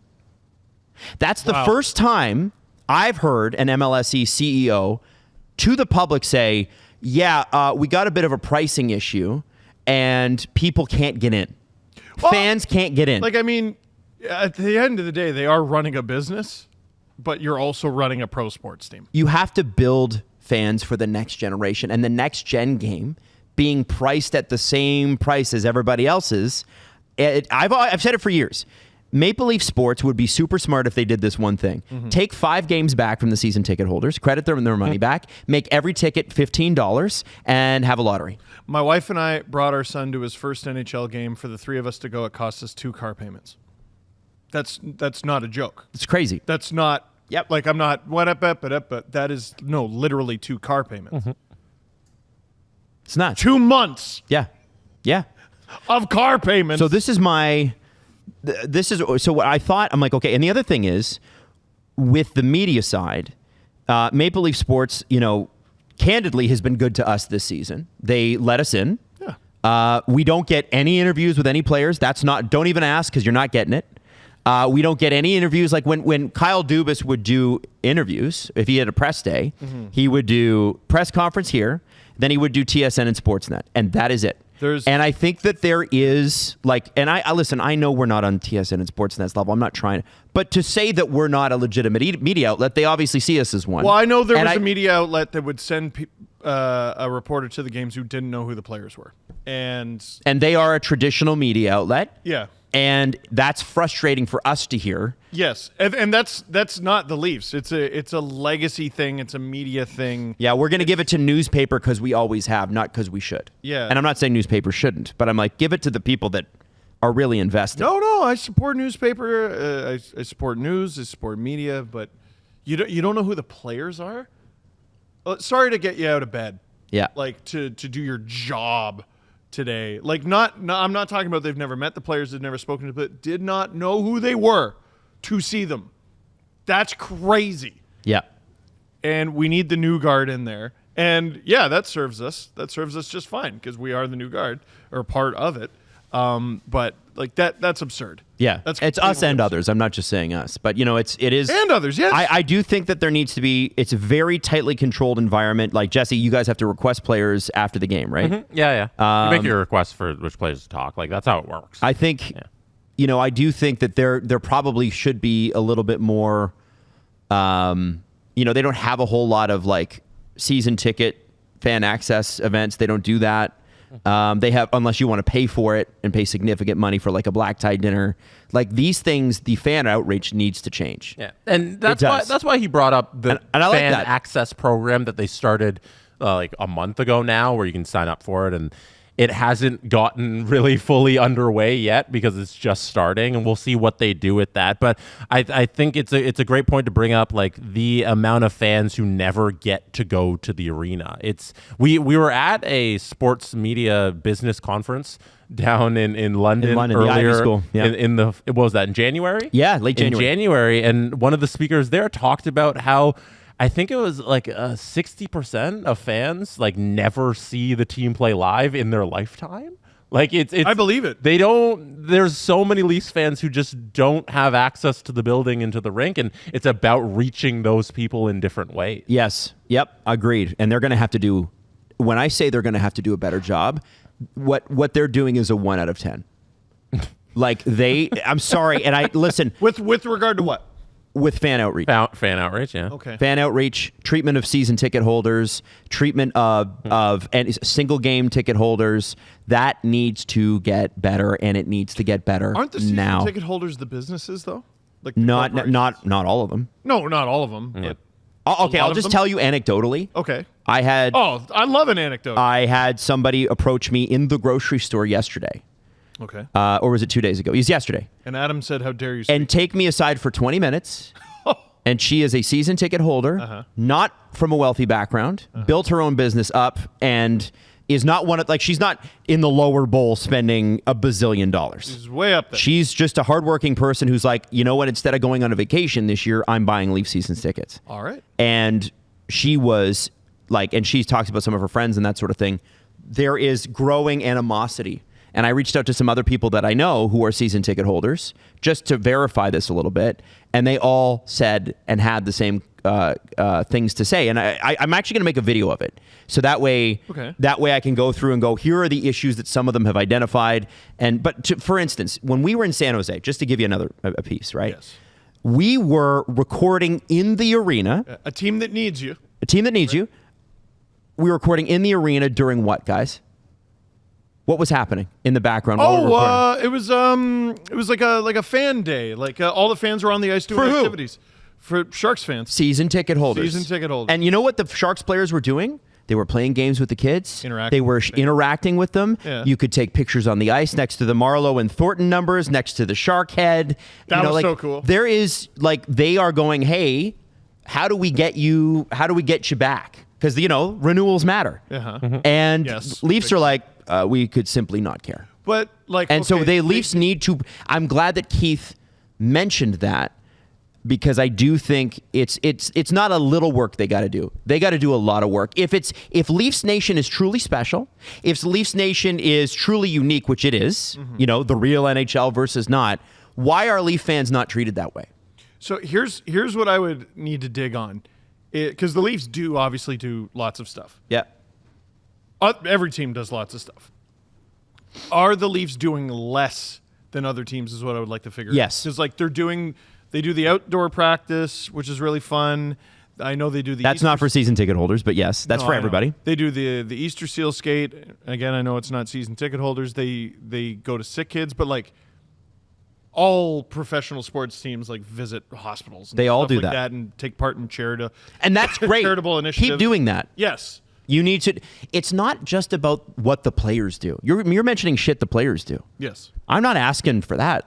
That's the first time I've heard an MLSE CEO to the public say, we got a bit of a pricing issue and people can't get in. Well, fans can't get in. At the end of the day, they are running a business, but you're also running a pro sports team. You have to build fans for the next generation, and the next gen game being priced at the same price as everybody else's. I've said it for years. Maple Leaf Sports would be super smart if they did this one thing. Take 5 games back from the season ticket holders, credit their money back, make every ticket $15, and have a lottery. My wife and I brought our son to his first NHL game. For the 3 of us to go, it cost us 2 car payments. That's not a joke. It's crazy. That's not. Yep. Like I'm not but that is literally 2 car payments. It's nuts. 2 months. Yeah. Of car payments. So so what I thought, I'm like, okay. And the other thing is, with the media side, Maple Leaf Sports, candidly has been good to us this season. They let us in. Yeah. We don't get any interviews with any players. Don't even ask because you're not getting it. We don't get any interviews. Like when Kyle Dubas would do interviews, if he had a press day, he would do press conference here, then he would do TSN and Sportsnet, and that is it. And I think that there is I know we're not on TSN and Sportsnet's level. I'm not trying, but to say that we're not a legitimate media outlet, they obviously see us as one. Well, I know there was a media outlet that would send a reporter to the games who didn't know who the players were, and they are a traditional media outlet. Yeah. And that's frustrating for us to hear. Yes, and that's not the Leafs. It's a legacy thing. It's a media thing. Yeah, we're going to give it to newspaper because we always have, not because we should. Yeah. And I'm not saying newspaper shouldn't, but I'm like, give it to the people that are really invested. No, I support newspaper. I support news. I support media. But you don't know who the players are. Sorry to get you out of bed. Yeah. Like to do your job today. Like I'm not talking about they've never met the players, they've never spoken to, but did not know who they were to see them. That's crazy. Yeah. and we need the new guard in there. And yeah, that serves us. That serves us just fine because we are the new guard or part of it. But like that's absurd. Yeah, that's it's us and absurd. others. I'm not just saying us, but it is And others, yes. I do think that there needs to be. It's a very tightly controlled environment. Like Jesse, you guys have to request players after the game, right? Mm-hmm. Yeah. You make your request for which players to talk. Like that's how it works. I think, I do think that there probably should be a little bit more. They don't have a whole lot of like season ticket fan access events. They don't do that. They have, unless you want to pay for it and pay significant money for like a black tie dinner. Like these things, the fan outreach needs to change. Yeah, and that's why he brought up the and I like fan that. access program that they started like a month ago now, where you can sign up for it, and it hasn't gotten really fully underway yet because it's just starting, and we'll see what they do with that. But I think it's a great point to bring up, like the amount of fans who never get to go to the arena. We were at a sports media business conference down in London the earlier Ivy School. Yeah. what was that, in January? Yeah, late January. In January, and one of the speakers there talked about how I think it was like 60% of fans like never see the team play live in their lifetime. Like it's I believe it. They don't. There's so many Leafs fans who just don't have access to the building and to the rink, and it's about reaching those people in different ways. Yes. Yep. Agreed. And they're going to have to do. When I say they're going to have to do a better job, what they're doing is a 1 out of 10. Like I'm sorry, and I listen With regard to what? with fan outreach. Fan outreach, yeah. Okay. Fan outreach, treatment of season ticket holders, treatment of and single game ticket holders. That needs to get better, and it needs to get better Aren't the season now. ticket holders the businesses though? Like the Not corporations? all of them. No, not all of them. But Okay, lot I'll of just them? tell you anecdotally. okay. I had I love an anecdote. I had somebody approach me in the grocery store yesterday, okay. or was it 2 days ago? It was yesterday, And Adam said, "How dare you?" Speak? and take me aside for 20 minutes. And she is a season ticket holder, not from a wealthy background, built her own business up, and is not one of, like, she's not in the lower bowl spending $1 bazillion. He's way up there. She's just a hardworking person who's like, you know what, instead of going on a vacation this year, I'm buying Leaf season tickets. All right. And she was like, and she talks about some of her friends and that sort of thing. There is growing animosity. And I reached out to some other people that I know who are season ticket holders just to verify this a little bit. And they all said and had the same things to say. And I'm actually going to make a video of it. So that way, I can go through and go, here are the issues that some of them have identified. For instance, when we were in San Jose, just to give you another a piece, right? Yes. We were recording in the arena. A team that needs you. A team that needs you. We were recording in the arena during what, guys? What was happening in the background? while we were recording? It was like a fan day. Like all the fans were on the ice doing For who? activities. For Sharks fans. Season ticket holders. Season ticket holders. And you know what the Sharks players were doing? They were playing games with the kids. Interacting They were with them. interacting with them. Yeah. You could take pictures on the ice next to the Marlowe and Thornton numbers, next to the Shark head. That was like, so cool. There is, like, they are going, hey, how do we get you back? Because, renewals matter. Uh-huh. And Yes. Leafs are like, we could simply not care. But like, And so okay, the Leafs need to. I'm glad that Keith mentioned that, because I do think it's not a little work they got to do. They got to do a lot of work. If Leafs Nation is truly special, if Leafs Nation is truly unique, which it is, the real NHL versus not, why are Leaf fans not treated that way? So here's what I would need to dig on, because the Leafs obviously do lots of stuff. Yeah. Every team does lots of stuff. Are the Leafs doing less than other teams is what I would like to figure out. Yes. Because like they do the outdoor practice, which is really fun. I know they do the That's not for season ticket holders, but yes, that's No, for I know. everybody. They do the Easter seal skate. Again, I know it's not season ticket holders. They go to sick kids, but like all professional sports teams like visit hospitals. And They all stuff do like that. and take part in And that's great. charitable initiatives. Keep doing that. Yes. You need to. It's not just about what the players do. You're mentioning shit the players do. Yes. I'm not asking for that.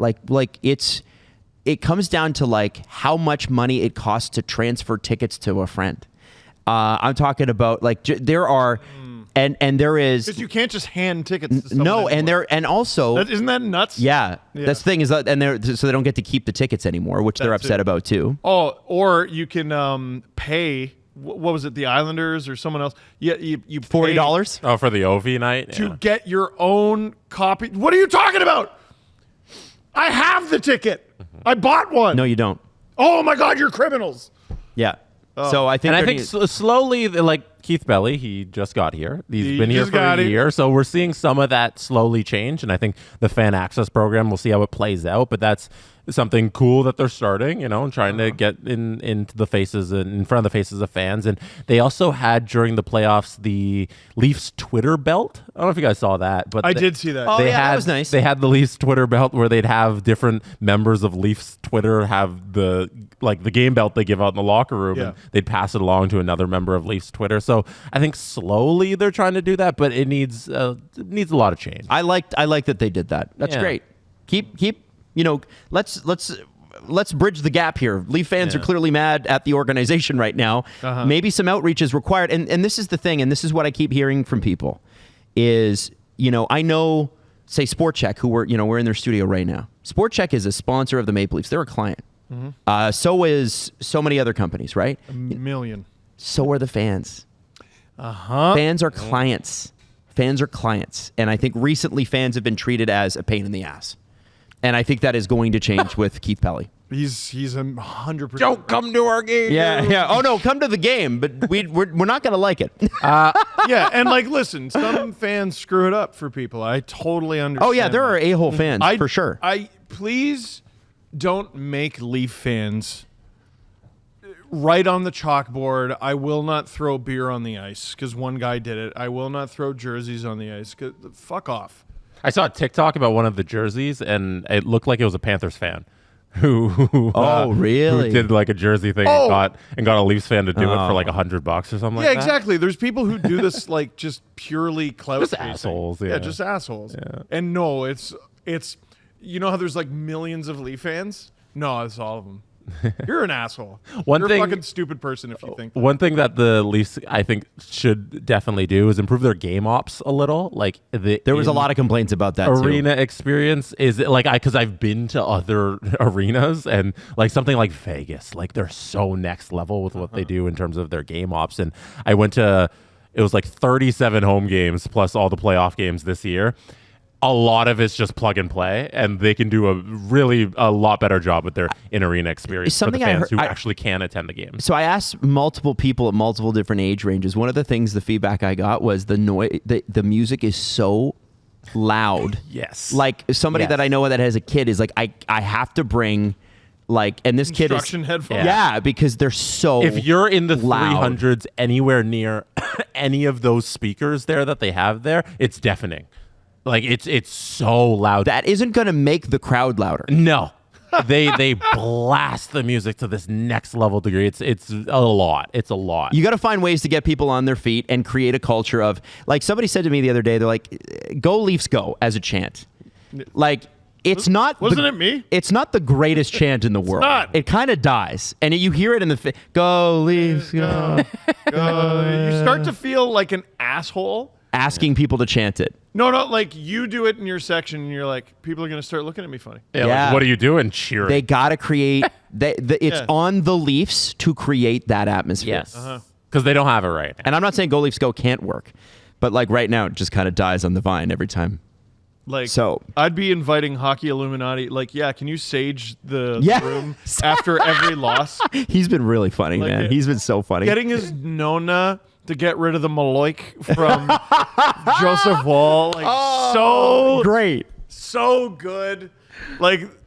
It comes down to like how much money it costs to transfer tickets to a friend. I'm talking about like there are, and there is. Because you can't just hand tickets to someone No, anymore. and also. Isn't that nuts? Yeah, Yeah. that's the thing is that, and so they don't get to keep the tickets anymore, which they're That's upset it. about too. Oh, or you can pay what was it, the Islanders or someone else? You $40. Oh, for the OV night? to get your own copy. What are you talking about? I have the ticket. I bought one. No, you don't. Oh my God, you're criminals. Yeah. So I think, And I think slowly, like Keith Pelley, he just got here. He's been here just for got a it. year. So we're seeing some of that slowly change. And I think the fan access program, we'll see how it plays out. But that's something cool that they're starting, and trying to get into the faces and in front of the faces of fans. And they also had during the playoffs the Leafs Twitter belt. I don't know if you guys saw that, but I did see that. Oh, they yeah, had, that was nice. They had the Leafs Twitter belt where they'd have different members of Leafs Twitter have the game belt they give out in the locker room, Yeah. and they'd pass it along to another member of Leafs Twitter. So I think slowly they're trying to do that, but it needs a lot of change. I like that they did that. That's Yeah. great. Keep. Let's bridge the gap here. Leaf fans are clearly mad at the organization right now. Maybe some outreach is required. And this is the thing, and this is what I keep hearing from people is, I know, say Sport Check, who we're in their studio right now. Sport Check is a sponsor of the Maple Leafs. They're a client. So is so many other companies, right? A million. So are the fans. Fans are clients. Fans are clients. And I think recently fans have been treated as a pain in the ass. And I think that is going to change with Keith Pelley. He's 100%. Don't come to our game. Yeah. Oh no, come to the game, but we're not going to like it. Yeah, and listen, some fans screw it up for people. I totally understand. Oh yeah, there are a-hole fans for sure. Please don't make Leaf fans write on the chalkboard, I will not throw beer on the ice, because one guy did it. I will not throw jerseys on the ice. Fuck off. I saw a TikTok about one of the jerseys, and it looked like it was a Panthers fan who really? who did like a jersey thing and got a Leafs fan to do it for like $100 or something like that. Yeah, exactly. There's people who do this just purely clout Just chasing. assholes. Yeah, Yeah, just assholes. Yeah. And no, it's how there's millions of Leaf fans? No, it's all of them. You're an asshole. You're a fucking stupid person if you think that. One thing that the Leafs, I think, should definitely do is improve their game ops a little. Like there was a lot of complaints about that arena too. experience is because I've been to other arenas and something like Vegas, they're so next level with what they do in terms of their game ops. And I went to, it was 37 home games plus all the playoff games this year. A lot of it's just plug and play, and they can do a lot better job with their in-arena experience for the fans who actually can attend the game. So I asked multiple people at multiple different age ranges. One of the things, the feedback I got was the noise. The music is so loud. Yes. Somebody that I know that has a kid is I have to bring and this kid is Construction headphones. Yeah, because they're so If you're in the loud. 300s anywhere near any of those speakers there that they have there, it's deafening. It's so loud. That isn't going to make the crowd louder. No. They blast the music to this next level degree. It's a lot. It's a lot. You got to find ways to get people on their feet and create a culture of, somebody said to me the other day, they're like, "Go Leafs go" as a chant. It's not. Wasn't it me? It's not the greatest chant in the world. not. It kind of dies, and you hear it in the "Go Leafs go." You start to feel like an asshole. Asking people to chant it. No, you do it in your section, and you're like, people are going to start looking at me funny. Yeah. What are you doing? Cheering. They got to create. It's on the Leafs to create that atmosphere. Yes. Because they don't have it right now. And I'm not saying "Go Leafs go" can't work, but right now it just kind of dies on the vine every time. I'd be inviting Hockey Illuminati. Can you sage the Yeah. room after every loss? He's been really funny, man. He's been so funny. Getting his Nona to get rid of the Maloik from Joseph Wall. So great. So good.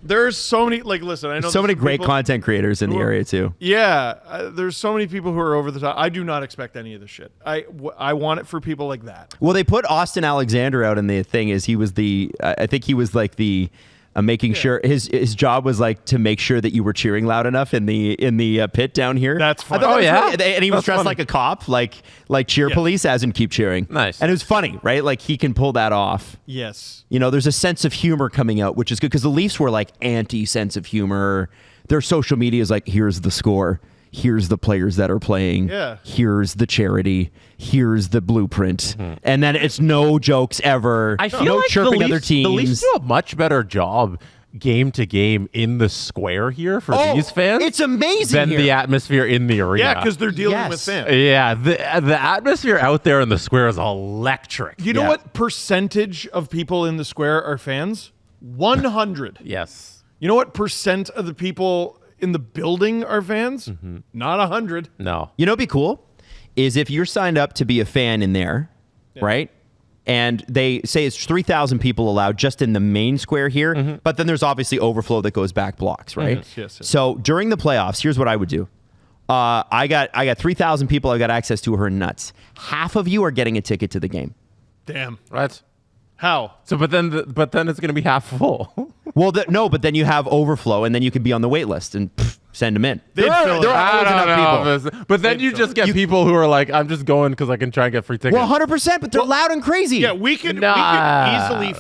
There's so many, listen, I know So many there's great people content creators in the area too. Yeah. There's so many people who are over the top. I do not expect any of this shit. I want it for people like that. Well, they put Austin Alexander out in the thing as he was I think he was making sure his job was to make sure that you were cheering loud enough in the pit down here. That's funny. I thought that was yeah? really- and he was That's dressed funny. like a cop, like cheer police as in keep cheering. Nice. And it was funny, right? He can pull that off. Yes. There's a sense of humor coming out, which is good because the Leafs were anti-sense of humor. Their social media is here's the score. Here's the players that are playing. Yeah. Here's the charity. Here's the blueprint. And then it's no jokes ever. I feel no like chirping the other Leafs, teams. The Leafs do a much better job game to game in the square here for these fans. It's amazing than here. the atmosphere in the arena. Yeah, because they're dealing Yes. with fans. Yeah, the atmosphere out there in the square is electric. You know Yeah. what percentage of people in the square are fans? 100. Yes. You know what percent of the people in the building are fans? Not 100. No. You know what'd be cool? Is if you're signed up to be a fan in there, right? And they say it's 3,000 people allowed just in the main square here, but then there's obviously overflow that goes back blocks, right? Yes. So during the playoffs, here's what I would do. I got 3,000 people I got access to who are nuts. Half of you are getting a ticket to the game. Damn. Right. How? So, but then it's going to be half full. Well, no, but then you have overflow, and then you can be on the wait list and send them in. They'd fill it. there are always enough people. But then you just get people who are like, I'm just going because I can try and get free tickets. Well, 100%, but they're loud and crazy. Yeah, we could easily.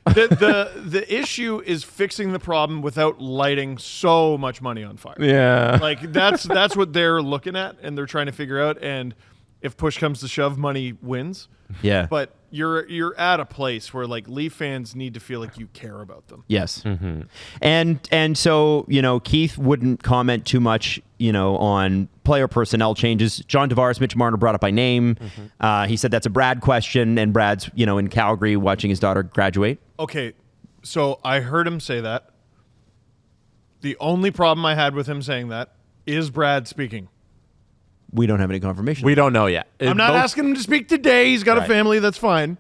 The issue is fixing the problem without lighting so much money on fire. Yeah. Like that's what they're looking at and they're trying to figure out. And if push comes to shove, money wins. Yeah. But you're at a place where like Leaf fans need to feel like you care about them. Yes. And so, Keith wouldn't comment too much, on player personnel changes. John Tavares, Mitch Marner brought up by name. He said that's a Brad question, and Brad's, in Calgary watching his daughter graduate. Okay, so I heard him say that. The only problem I had with him saying that is Brad speaking. We don't have any confirmation. We don't know yet. I'm not asking him to speak today. He's got a family. That's fine.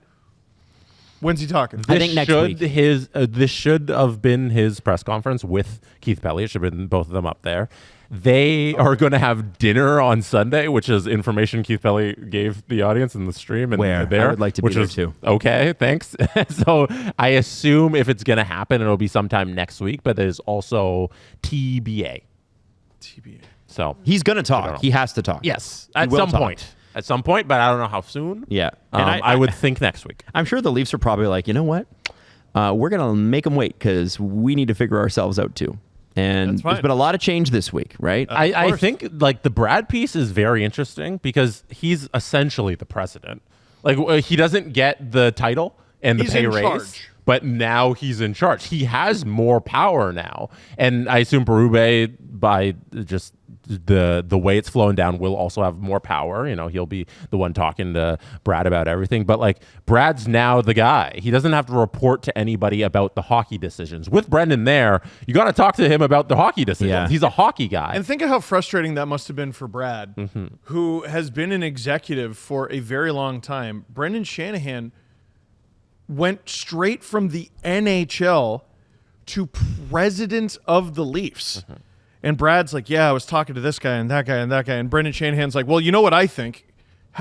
When's he talking? I think next week. This should have been his press conference with Keith Pelley. It should have been both of them up there. They are going to have dinner on Sunday, which is information Keith Pelley gave the audience in the stream. And Where? there, I would like to be there too. Okay, thanks. So I assume if it's going to happen, it'll be sometime next week. But there's also TBA. So He's going to I don't know. talk. He has to talk. yes, He at will some talk. point. At some point, but I don't know how soon. Yeah. I would think next week. I'm sure the Leafs are probably like, you know what? We're going to make them wait because we need to figure ourselves out too. And That's fine. there's been a lot of change this week, right? I think like the Brad piece is very interesting because he's essentially the president. Like he doesn't get the title and the He's pay in raise, charge. but now he's in charge. He has more power now, and I assume Berube, by just the way it's flowing down, will also have more power. He'll be the one talking to Brad about everything. But like Brad's now the guy. He doesn't have to report to anybody about the hockey decisions. With Brendan there, you got to talk to him about the hockey decisions. Yeah. He's a hockey guy. And think of how frustrating that must have been for Brad, who has been an executive for a very long time. Brendan Shanahan went straight from the NHL to president of the Leafs. And Brad's like, yeah, I was talking to this guy and that guy and that guy. And Brendan Shanahan's like, well, you know what I think?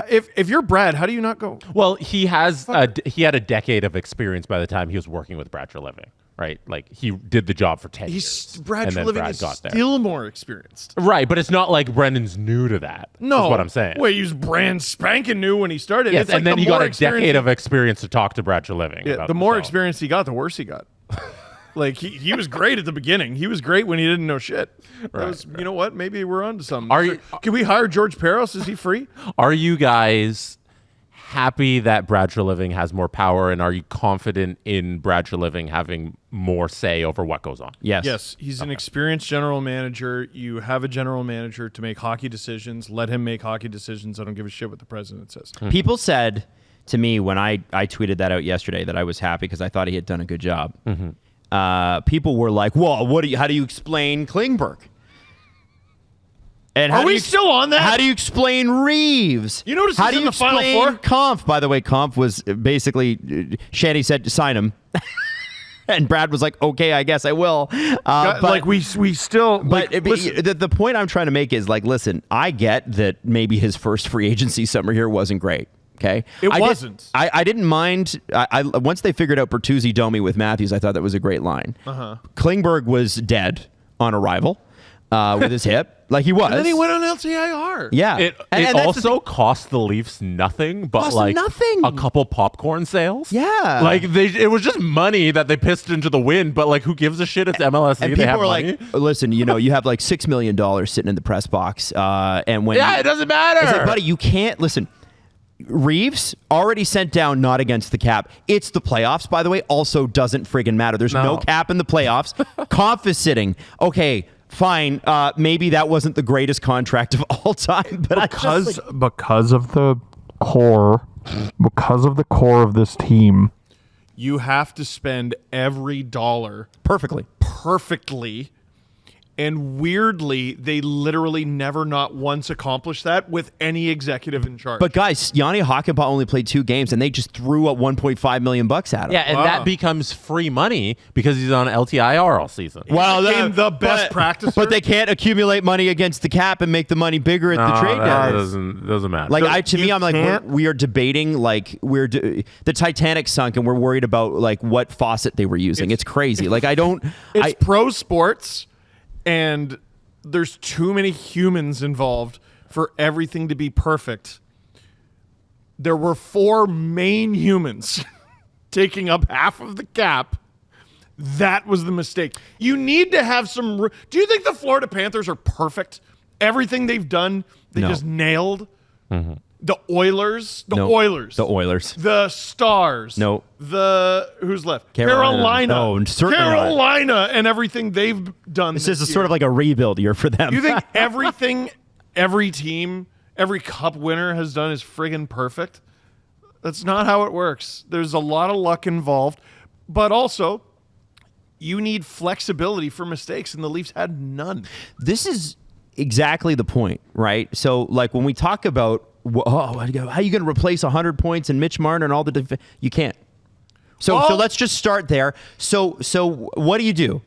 If you're Brad, how do you not go? Well, he had a decade of experience by the time he was working with Brad Treliving, right? Like he did the job for 10 years. Brad and then Treliving Brad is got there. still more experienced. Right, but it's not like Brendan's new to that. No, is what I'm saying. Well, he was brand spanking new when he started. Yes, It's like and then the he got more a decade experience of experience to talk to Brad Treliving. Yeah, about the more show. experience he got, the worse he got. Like he was great at the beginning. He was great when he didn't know shit. You know what? Maybe we're on to something. Can we hire George Peros? Is he free? Are you guys happy that Brad Treliving has more power, and are you confident in Brad Treliving having more say over what goes on? Yes. Yes, he's an experienced general manager. You have a general manager to make hockey decisions. Let him make hockey decisions. I don't give a shit what the president says. People said to me when I tweeted that out yesterday that I was happy because I thought he had done a good job. People were like, well, how do you explain Klingberg? And Are we still on that? How do you explain Reeves? You notice how he's do in you the Final explain Four? Kampf? By the way, Kampf was basically, Shanny said to sign him. And Brad was like, okay, I guess I will. But, like we still. But Like, listen, the point I'm trying to make is like, listen, I get that maybe his first free agency summer here wasn't great. Okay, It wasn't. I didn't mind. I once they figured out Bertuzzi Domi with Matthews, I thought that was a great line. Klingberg was dead on arrival with his hip, like he was. and then he went on LTIR. Yeah, It And that's the also cost the Leafs nothing, but Cost like nothing. a couple popcorn sales. Yeah. like it was just money that they pissed into the wind. But like, who gives a shit? It's MLSE. and they people have were money. like, listen, you have like $6 million sitting in the press box, and when Yeah, it doesn't matter. It's like, buddy, you can't listen. Reeves already sent down not against the cap. It's the playoffs, by the way, also doesn't friggin' matter. There's no cap in the playoffs. Koff is sitting. Okay, fine. Maybe that wasn't the greatest contract of all time, but because of the core of this team, you have to spend every dollar perfectly. And weirdly, they literally never not once accomplished that with any executive in charge. But guys, Yanni Hakanpää only played 2 games, and they just threw up $1.5 million at him. Yeah, and that becomes free money because he's on LTIR all season. Well, in the best practice. But they can't accumulate money against the cap and make the money bigger at the trade That doesn't matter. Like I'm like, we are debating like the Titanic sunk, and we're worried about like what faucet they were using. It's crazy. Like it's pro sports. And there's too many humans involved for everything to be perfect. There were 4 main humans taking up half of the cap. That was the mistake. You need to have some... Do you think the Florida Panthers are perfect? Everything they've done, they just nailed? Mm-hmm. The Oilers. The Stars. No. Who's left? Carolina. No, certainly Carolina not. And everything they've done. This is sort of like a rebuild year for them. You think everything, every team, every cup winner has done is friggin' perfect? That's not how it works. There's a lot of luck involved, but also you need flexibility for mistakes, and the Leafs had none. This is exactly the point, right? So, like when we talk about how are you going to replace 100 points and Mitch Marner and all the you can't. So let's just start there. So what do?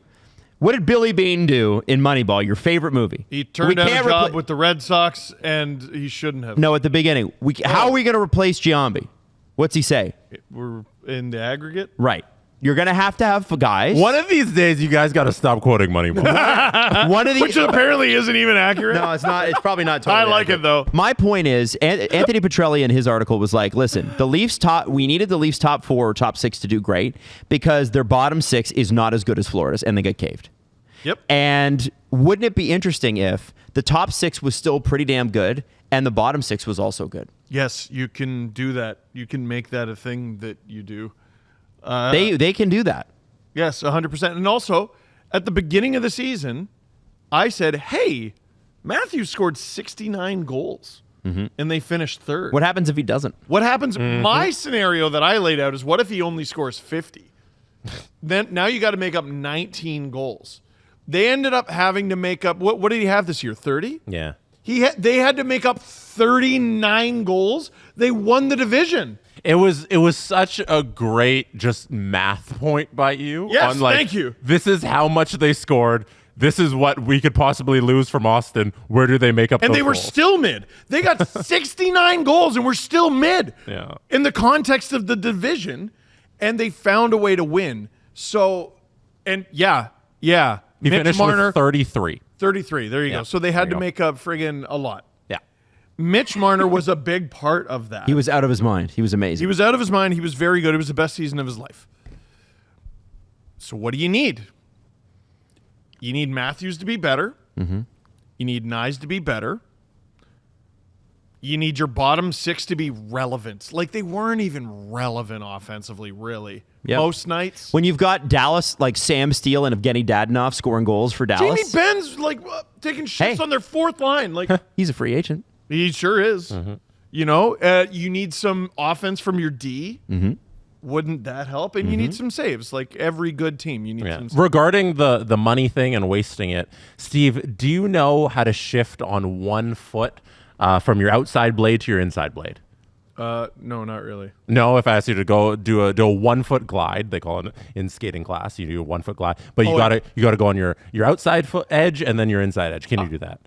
What did Billy Beane do in Moneyball, your favorite movie? He turned down a job with the Red Sox, and he shouldn't have. No, at the beginning. How are we going to replace Giambi? What's he say? We're in the aggregate? Right. You're going to have guys. One of these days, you guys got to stop quoting Moneyball. Which apparently isn't even accurate. No, it's not. It's probably not totally I like accurate. it, though. My point is, Anthony Petrelli in his article was like, listen, we needed the Leafs top 4 or top 6 to do great because their bottom 6 is not as good as Florida's, and they get caved. Yep. And wouldn't it be interesting if the top 6 was still pretty damn good and the bottom 6 was also good? Yes, you can do that. You can make that a thing that you do. They can do that. Yes, 100%. And also, at the beginning of the season, I said, hey, Matthews scored 69 goals, and they finished 3rd. What happens if he doesn't? What happens? My scenario that I laid out is, what if he only scores 50? Then now you got to make up 19 goals. They ended up having to make up, what did he have this year, 30? Yeah. They had to make up 39 goals. They won the division. It was such a great just math point by you. Yes, on like, thank you. This is how much they scored. This is what we could possibly lose from Austin. Where do they make up And those they were goals? still mid. They got 69 goals and were still mid. Yeah. In the context of the division, and they found a way to win. So, and yeah. He Mitch finished Marner, with 33. 33. There you go. So they had to make up friggin' a lot. Yeah. Mitch Marner was a big part of that. He was out of his mind. He was amazing. He was out of his mind. He was very good. It was the best season of his life. So what do you need? You need Matthews to be better. Mm-hmm. You need Nyes to be better. You need your bottom 6 to be relevant. Like, they weren't even relevant offensively, really. Yep. Most nights. When you've got Dallas, like Sam Steele and Evgeny Dadonov scoring goals for Dallas. Jamie Benn's, like, taking shits on their 4th line. Like, he's a free agent. He sure is. Mm-hmm. You know, you need some offense from your D. Mm-hmm. Wouldn't that help? And you need some saves. Like every good team, you need some saves. Regarding the money thing and wasting it, Steve, do you know how to shift on one foot from your outside blade to your inside blade? No, not really. No, if I asked you to go do a 1 foot glide, they call it in skating class, you do a 1 foot glide, but you gotta go on your outside foot edge and then your inside edge. Can you do that?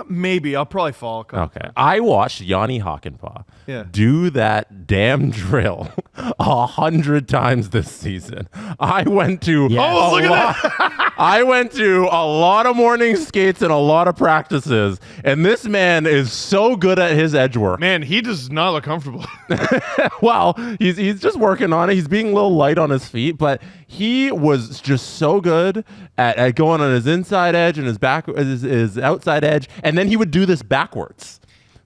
Maybe. I'll probably fall. Okay. I watched Yanni Hakanpää do that damn drill 100 times this season. I went to I went to a lot of morning skates and a lot of practices, and this man is so good at his edge work. Man, he does not look comfortable. Well, he's just working on it. He's being a little light on his feet, but he was just so good at going on his inside edge and his outside edge, and then he would do this backwards.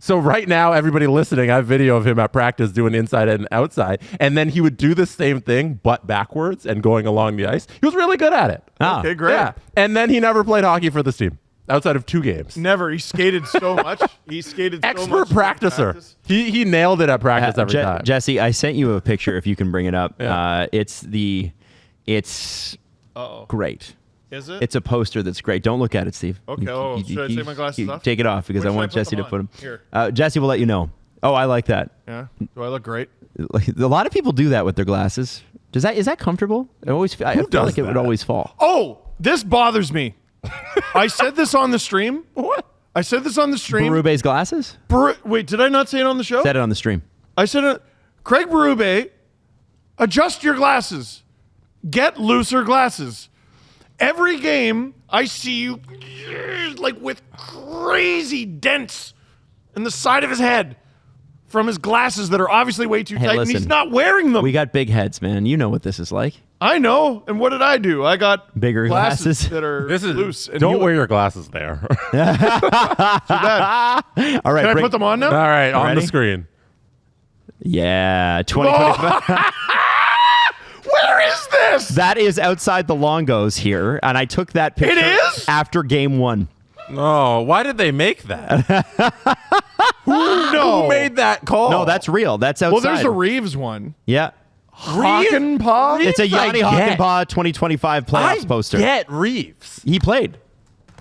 So right now, everybody listening, I have video of him at practice doing inside and outside. And then he would do the same thing, but backwards and going along the ice. He was really good at it. Ah. Okay, great. Yeah. And then he never played hockey for this team outside of 2 games. Never. He skated so much. He skated so Expert much. in practicer. practice. He nailed it at practice every time. Jesse, I sent you a picture if you can bring it up. Yeah. It's great. Is it? It's a poster that's great. Don't look at it, Steve. Okay. Should I take my glasses off? Take it off because Where I should want I put Jesse them to put on? them. Here. Jesse will let you know. Oh, I like that. Yeah. Do I look great? Like, a lot of people do that with their glasses. Is that comfortable? I feel does like it would that? always fall. Oh, this bothers me. I said this on the stream. What? I said this on the stream. Berube's glasses? Wait, did I not say it on the show? Said it on the stream. I said it. Craig Berube, adjust your glasses. Get looser glasses. Every game, I see you like with crazy dents in the side of his head from his glasses that are obviously way too Hey, tight, and listen. he's not wearing them. We got big heads, man. You know what this is like. I know. And what did I do? I got Bigger glasses. that are This is loose. And don't wear your glasses there. Too bad. All right. Can I break- put them on now? All right, on Ready? the screen. Yeah. 2025. Where is this? That is outside the Longos here. And I took that picture is? after game 1. Oh, why did they make that? No. Who made that call? No, that's real. That's outside. Well, there's a Reeves one. Yeah. Hockenpah? It's a I Yanni get. Hockenpah 2025 playoffs poster. Get Reeves. He played.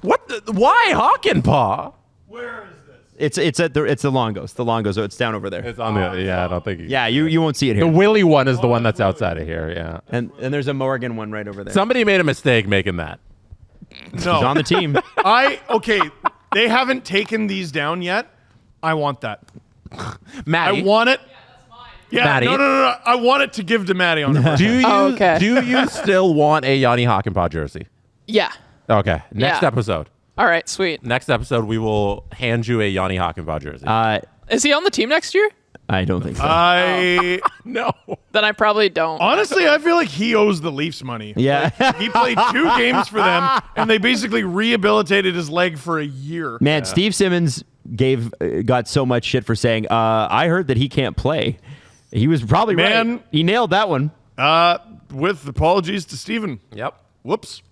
What? Why Hockenpah? Where is this? It's the Longos. The Longos. It's down over there. It's on the. Yeah, I don't think. Yeah, you won't see it The here. Willie one is the one that's outside of here. Yeah. And there's a Morgan one right over there. Somebody made a mistake making that. He's on the team. Okay, they haven't taken these down yet. I want that. Maddie, I want it. Yeah, Maddie. no. I want it to give to Maddie on the birthday. do you okay. do you still want a Yanni Hockenpah jersey? Yeah. Okay. Next Yeah. episode. All right, sweet. Next episode, we will hand you a Yanni Hockenpah jersey. Is he on the team next year? I don't think so. no. Then I probably don't. Honestly, I feel like he owes the Leafs money. Yeah. He played 2 games for them, and they basically rehabilitated his leg for a year. Man, Steve Simmons got so much shit for saying, I heard that he can't play. He was probably Man. right. He nailed that one. With apologies to Steven. Yep. Whoops.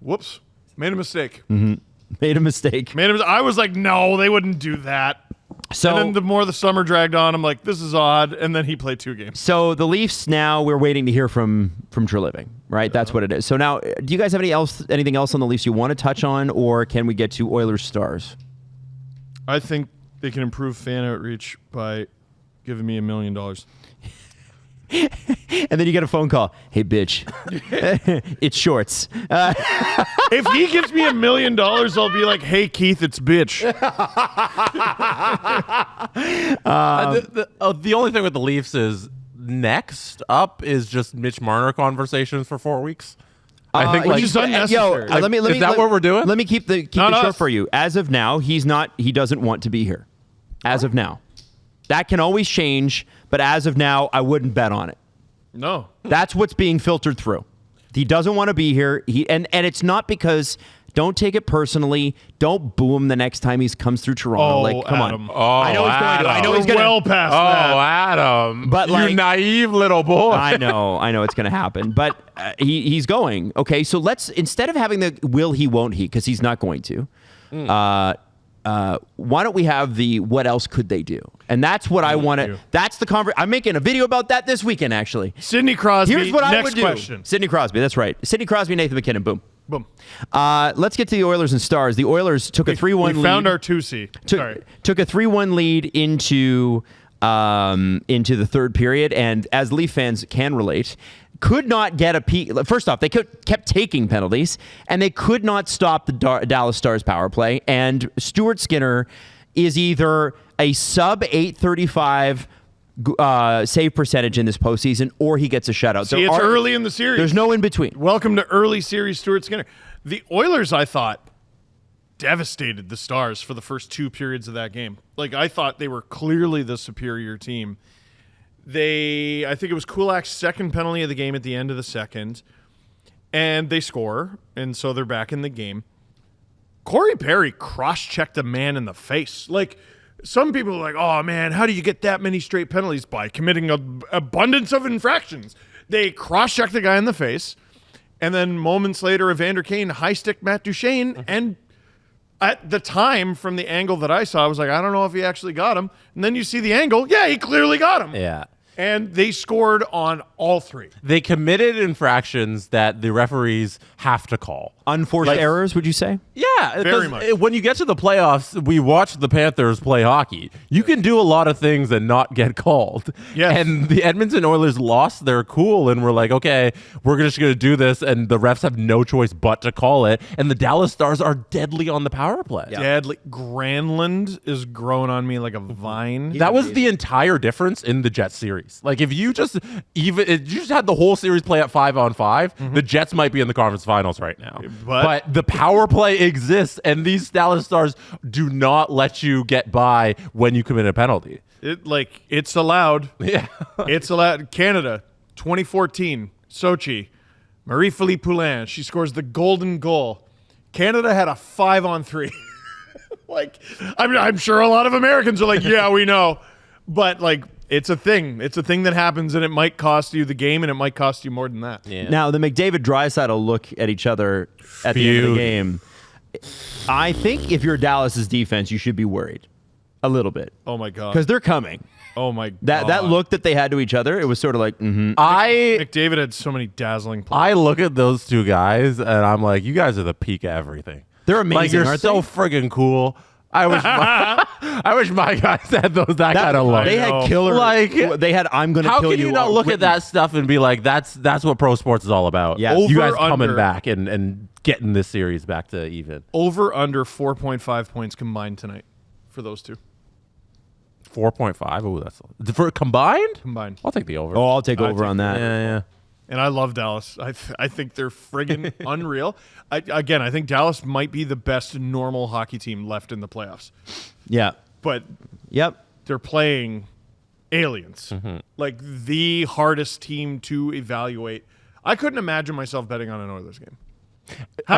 Whoops. Made a mistake. Made a mistake. I was like, no, they wouldn't do that. So, And then the more the summer dragged on, I'm like, this is odd. And then he played 2 games. so the Leafs now, we're waiting to hear from Treliving, right? That's what it is. So now, do you guys have anything else on the Leafs you want to touch on, or can we get to Oilers Stars? I think they can improve fan outreach by giving me $1 million. And then you get a phone call. Hey, bitch. It's shorts. If he gives me $1 million, I'll be like, hey, Keith, it's bitch. The only thing with the Leafs is next up is just Mitch Marner conversations for 4 weeks. I think which is unnecessary. Yo, is that what we're doing? Let me keep it Not short us. for you. As of now, he doesn't want to be here. As of now. That can always change, but as of now, I wouldn't bet on it. No. That's what's being filtered through. He doesn't want to be here. And it's not because, don't take it personally. Don't boo him the next time he comes through Toronto. Oh, Come Adam. on. Oh, I know he's going to. I know We're he's going well to. past Oh, that. Adam. But, you like- naive little boy. I know it's going to happen. But he's going. Okay, so let's, instead of having the will he, won't he, because he's not going to, why don't we have the what else could they do? And that's what I want to, that's the conversation. I'm making a video about that this weekend, actually. Sidney Crosby, Here's what I next would do. question. Sidney Crosby, that's right. Sidney Crosby, Nathan McKinnon, boom. Boom. Let's get to the Oilers and Stars. The Oilers took a 3-1 lead. We found our 2C. Sorry. Took a 3-1 lead into the third period, and as Leaf fans can relate, could not get a peak. First off, they kept taking penalties, and they could not stop the Dallas Stars power play. And Stuart Skinner is either a sub 835 save percentage in this postseason, or he gets a shutout. See, it's early in the series. There's no in between. Welcome to early series Stuart Skinner. The Oilers, I thought, devastated the Stars for the first 2 periods of that game. Like, I thought they were clearly the superior team. I think it was Kulak's second penalty of the game at the end of the second, and they score, and so they're back in the game. Corey Perry cross-checked a man in the face. Like, some people are like, oh, man, how do you get that many straight penalties? By committing an abundance of infractions. They cross-checked the guy in the face, and then moments later, Evander Kane high-sticked Matt Duchene, and at the time, from the angle that I saw, I was like, I don't know if he actually got him. And then you see the angle. Yeah, he clearly got him. Yeah. And they scored on all three. They committed infractions that the referees have to call. Unforced errors, would you say? Yeah, Very much. When you get to the playoffs, we watch the Panthers play hockey. You can do a lot of things and not get called. Yes. And the Edmonton Oilers lost their cool and were like, okay, we're just going to do this, and the refs have no choice but to call it. And the Dallas Stars are deadly on the power play. Deadly. Granlund is growing on me like a vine. That was the entire difference in the Jets series. Like, if you just had the whole series play at 5-on-5, the Jets might be in the conference finals right now. But the power play exists, and these Dallas Stars do not let you get by when you commit a penalty. It's allowed. Yeah. It's allowed. Canada, 2014, Sochi, Marie-Philippe Poulin. She scores the golden goal. Canada had a 5-on-3. I'm sure a lot of Americans are like, yeah, we know. But, it's a thing. It's a thing that happens, and it might cost you the game, and it might cost you more than that. Yeah. Now, the McDavid-Draisaitl look at each other at the end of the game. I think if you're Dallas's defense, you should be worried a little bit. Oh, my God. Because they're coming. Oh, my God. That look that they had to each other, it was sort of like, McDavid had so many dazzling plays. I look at those two guys, and I'm like, you guys are the peak of everything. They're amazing, Like, you're aren't so they? friggin' cool. I wish my guys had that kind of look. They had killer. They had, I'm going to How kill you. can you not look at that stuff and be like, that's what pro sports is all about? Yeah. You guys Over, coming under. back and getting this series back to even. Over under 4.5 points combined tonight for those two. 4.5. Oh, that's for combined. Combined. I'll take the over. Oh, I'll take over take on that. Yeah. And I love Dallas. I think they're friggin' unreal. I think Dallas might be the best normal hockey team left in the playoffs. Yeah. But Yep. they're playing aliens. Like the hardest team to evaluate. I couldn't imagine myself betting on an Oilers game.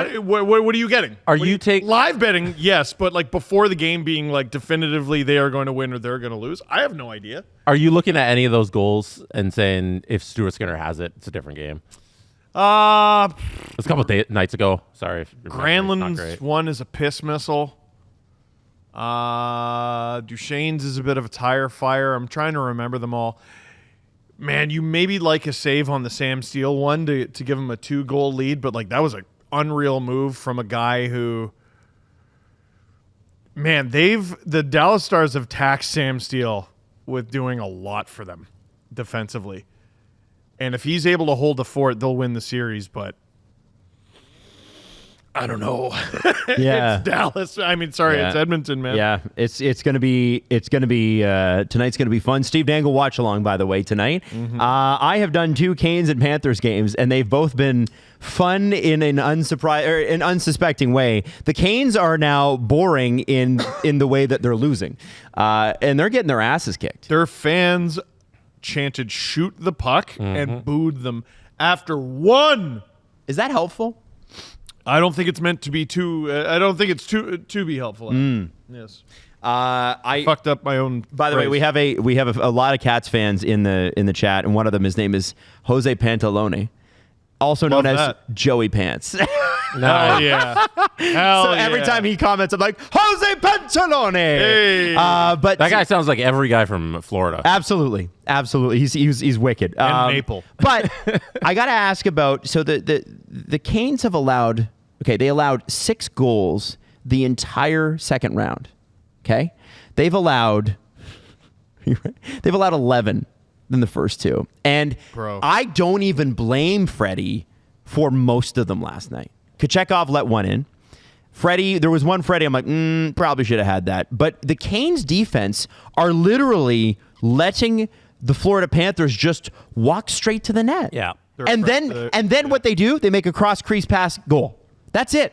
What are you getting? Live betting? Yes, but before the game being definitively they are going to win or they're going to lose. I have no idea. Are you looking at any of those goals and saying if Stuart Skinner has it, it's a different game? It was a couple of nights ago. Sorry. If Granlund's one is a piss missile. Duchesne's is a bit of a tire fire. I'm trying to remember them all. Man, you maybe like a save on the Sam Steele one to give him a 2-goal lead, but that was an unreal move from a guy who, man, the Dallas Stars have taxed Sam Steele with doing a lot for them defensively. And if he's able to hold the fort, they'll win the series, but I don't know. Yeah. It's Dallas. I mean, sorry, Yeah. it's Edmonton, man. Yeah, it's gonna be tonight's gonna be fun. Steve Dangle watch along, by the way, tonight. I have done 2 Canes and Panthers games, and they've both been fun in an unsuspecting way. The Canes are now boring in the way that they're losing, and they're getting their asses kicked. Their fans chanted "shoot the puck" and booed them after one. Is that helpful? I don't think it's meant to be too. I don't think it's to be helpful. Yes. I Fucked up my own. By the way, we have a lot of Cats fans in the chat, and one of them, his name is Jose Pantalone, also known Love as that. Joey Pants. Hell yeah. Hell So every yeah. time he comments, I'm like, Jose Pantalone. Hey. But That guy sounds like every guy from Florida. absolutely, he's wicked. And Maple. But I got to ask about the Canes have allowed. Okay, they allowed 6 goals the entire second round. Okay, they've allowed 11 in the first 2, and Bro. I don't even blame Freddie for most of them last night. Kochetkov let one in. Freddie, there was one Freddie, I'm like, probably should have had that. But the Canes defense are literally letting the Florida Panthers just walk straight to the net. Yeah. And then what they do, they make a cross crease pass goal. That's it.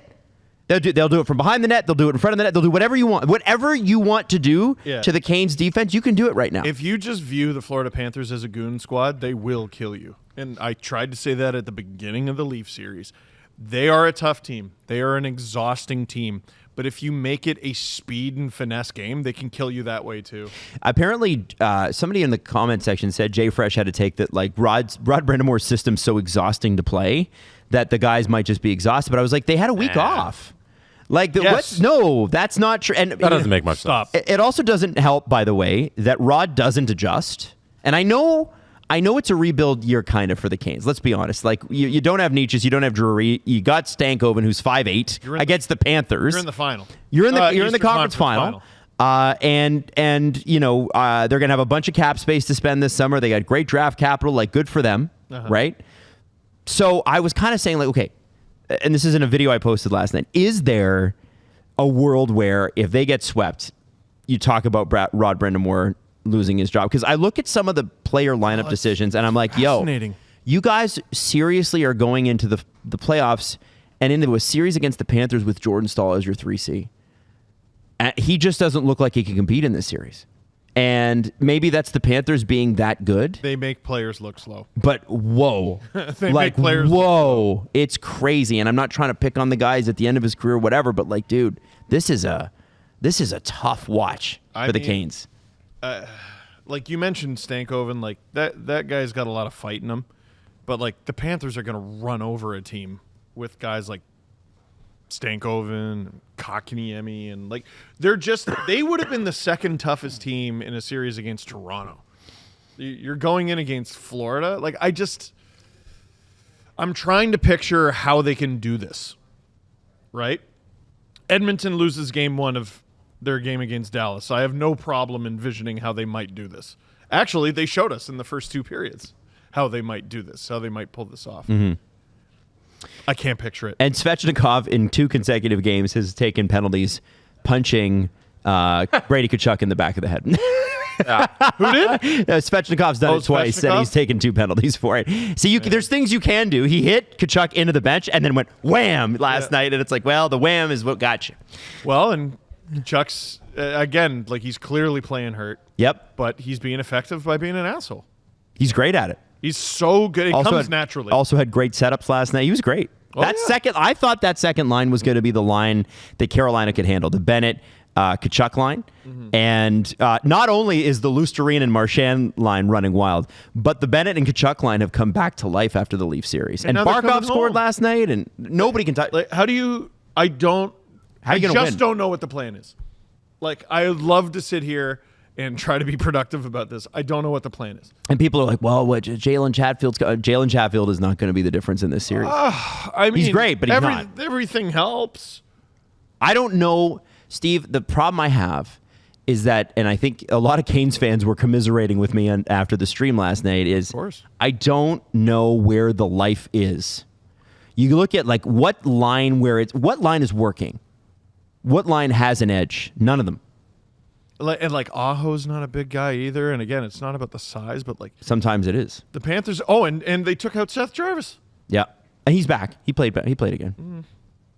They'll do it from behind the net. They'll do it in front of the net. They'll do whatever you want. Whatever you want to do to the Canes defense, you can do it right now. If you just view the Florida Panthers as a goon squad, they will kill you. And I tried to say that at the beginning of the Leaf series. They are a tough team. They are an exhausting team. But if you make it a speed and finesse game, they can kill you that way too. Apparently, somebody in the comment section said Jay Fresh had to take that, like, Rod Brendamore's system's so exhausting to play that the guys might just be exhausted. But I was like, they had a week off. Like, Yes. no, that's not true. And That doesn't make much sense. It also doesn't help, by the way, that Rod doesn't adjust. And I know it's a rebuild year kind of for the Canes. Let's be honest. Like, you don't have Nietzsche, you don't have Drury, you got Stankoven, who's 5'8", against the Panthers. You're in the final. You're in the Eastern conference final. And you know, they're gonna have a bunch of cap space to spend this summer. They got great draft capital. Like, good for them, right? So I was kind of saying, like, okay, and this is in a video I posted last night. Is there a world where if they get swept, you talk about Rod Brind'Amour losing his job? Because I look at some of the player lineup decisions and I'm like, fascinating. yo, you guys seriously are going into the playoffs and into a series against the Panthers with Jordan Staal as your 3C. He just doesn't look like he can compete in this series. And maybe that's the Panthers being that good. They make players look slow. But whoa, They make players whoa, it's crazy. And I'm not trying to pick on the guys at the end of his career, whatever. But like, dude, this is a tough watch for the Canes. Like you mentioned, Stankoven, like that guy's got a lot of fight in him. But like the Panthers are going to run over a team with guys like Stankoven, Kotkaniemi, and like they would have been the second toughest team in a series against Toronto. You're going in against Florida. Like I'm trying to picture how they can do this. Right? Edmonton loses game 1 of their game against Dallas. I have no problem envisioning how they might do this. Actually, they showed us in the first 2 periods how they might do this, how they might pull this off. Mm-hmm. I can't picture it. And Svechnikov in 2 consecutive games has taken penalties punching Brady Tkachuk in the back of the head. Who did? Svechnikov's done it twice, and he's taken 2 penalties for it. See, there's things you can do. He hit Tkachuk into the bench and then went wham last night, and it's like, well, the wham is what got you. Well, and Chuck's, again, like he's clearly playing hurt. Yep. But he's being effective by being an asshole. He's great at it. He's so good. It comes naturally. Also had great setups last night. He was great. I thought that second line was going to be the line that Carolina could handle, the Bennett, Tkachuk line. Mm-hmm. And not only is the Lusterine and Marchand line running wild, but the Bennett and Tkachuk line have come back to life after the Leaf series. And Barkov scored last night, and nobody can touch. Like, I just don't know what the plan is. Like, I would love to sit here and try to be productive about this. I don't know what the plan is. And people are like, well, what Jalen Chatfield is not going to be the difference in this series. I mean, he's great, but he's not. Everything helps. I don't know, Steve. The problem I have is that, and I think a lot of Canes fans were commiserating with me after the stream last night, is I don't know where the life is. You look at like what line is working. What line has an edge? None of them. And like Aho's not a big guy either. And again, it's not about the size, but like sometimes it is. The Panthers. Oh, and they took out Seth Jarvis. Yeah, and he's back. He played again.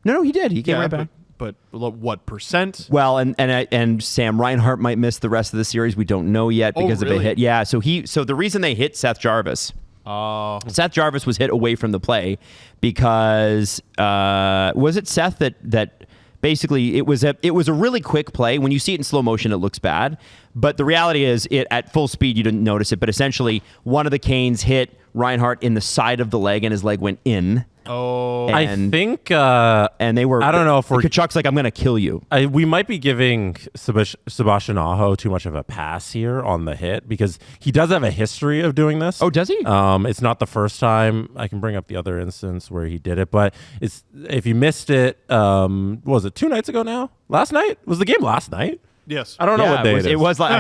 No, he did. He came right back. But what percent? Well, and Sam Reinhart might miss the rest of the series. We don't know yet because of a hit. Yeah. So the reason they hit Seth Jarvis. Seth Jarvis was hit away from the play because was it Seth that basically it was a really quick play. When you see it in slow motion, it looks bad. But the reality is, at full speed, you didn't notice it. But essentially, one of the Canes hit Reinhart in the side of the leg, and his leg went in. Oh, I think, and they were. I don't know if Tkachuk's like, I'm going to kill you. We might be giving Sebastian Aho too much of a pass here on the hit because he does have a history of doing this. Oh, does he? It's not the first time. I can bring up the other instance where he did it, but if you missed it, what was it 2 nights ago now? Last night? Was the game last night? Yes. I don't know what day it is. It was like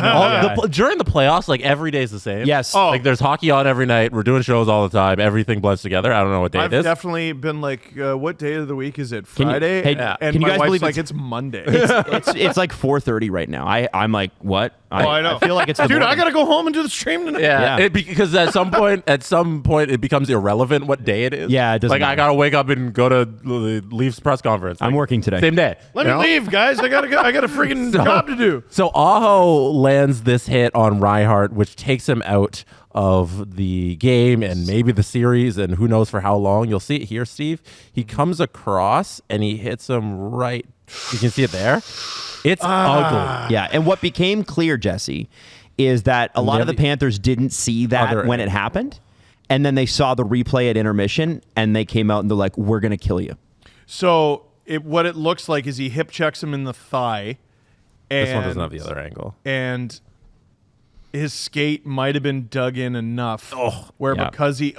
during the playoffs, like every day is the same. Yes. Like there's hockey on every night. We're doing shows all the time. Everything blends together. I don't know what day it is. I've definitely been like, what day of the week is it? Can you- Friday? hey, and can you my guys wife's believe like, it's Monday. it's like 4:30 right now. I'm like, what? I know. I feel like it's the Dude, morning. I got to go home and do the stream tonight. Yeah. Because at some point, it becomes irrelevant what day it is. Yeah, it doesn't Like I matter. gotta wake up and go to the Leafs press conference. I'm working today. Same day. Let me leave, guys. I got a freaking job to do. So Aho lands this hit on Reinhart, which takes him out of the game and maybe the series, and who knows for how long. You'll see it here, Steve. He comes across and he hits him right You can see it there. It's ugly. Yeah, and what became clear, Jesse, is that a lot of the Panthers didn't see that when it happened, and then they saw the replay at intermission, and they came out and they're like, "We're gonna kill you." So what it looks like is he hip checks him in the thigh. And, This one doesn't have the other angle. And his skate might have been dug in enough because he...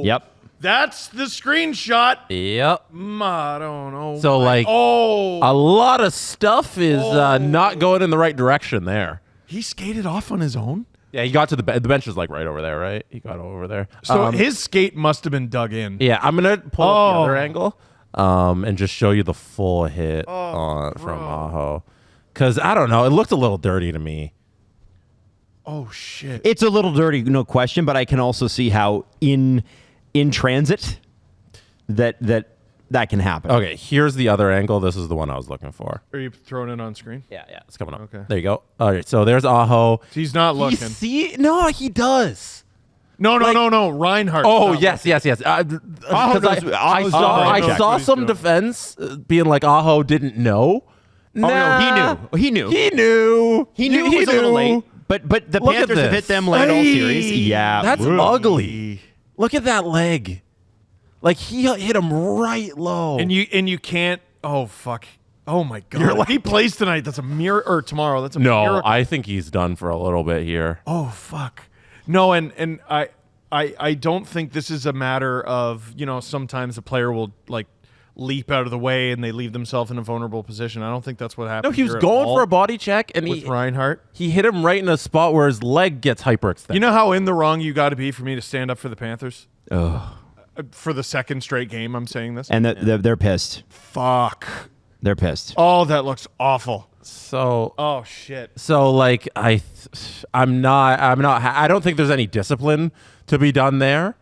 Yep. That's the screenshot. Yep. I don't know. So, a lot of stuff is not going in the right direction there. He skated off on his own? Yeah, he got to the bench is right over there, right? He got over there. So his skate must have been dug in. Yeah, I'm going to pull up the other angle and just show you the full hit from Aho. Because, I don't know, it looked a little dirty to me. Oh, shit. It's a little dirty, no question, but I can also see how in transit that can happen. Okay, here's the other angle. This is the one I was looking for. Are you throwing it on screen? Yeah, it's coming up. Okay. There you go. All right, so there's Aho. He's not looking. No, he does. No. Reinhardt. Oh, yes. I saw some defense being like Aho didn't know. No, he knew. He knew It was a little late. But the Look at Panthers have this. hit them late all series. Yeah. That's ugly. Look at that leg. Like he hit him right low. And you can't. Oh fuck. Oh my god. He plays tonight. That's a miracle. Or tomorrow. That's a miracle. I think he's done for a little bit here. Oh fuck. No, and I don't think this is a matter of, sometimes a player will leap out of the way and they leave themselves in a vulnerable position. I don't think that's what happened. No, he was going for a body check and with Reinhardt. He hit him right in a spot where his leg gets hyperextended. You know how in the wrong you got to be for me to stand up for the Panthers? Ugh. For the second straight game, I'm saying this. And they're pissed. Fuck. They're pissed. Oh, that looks awful. So. Oh shit. So I don't think there's any discipline to be done there.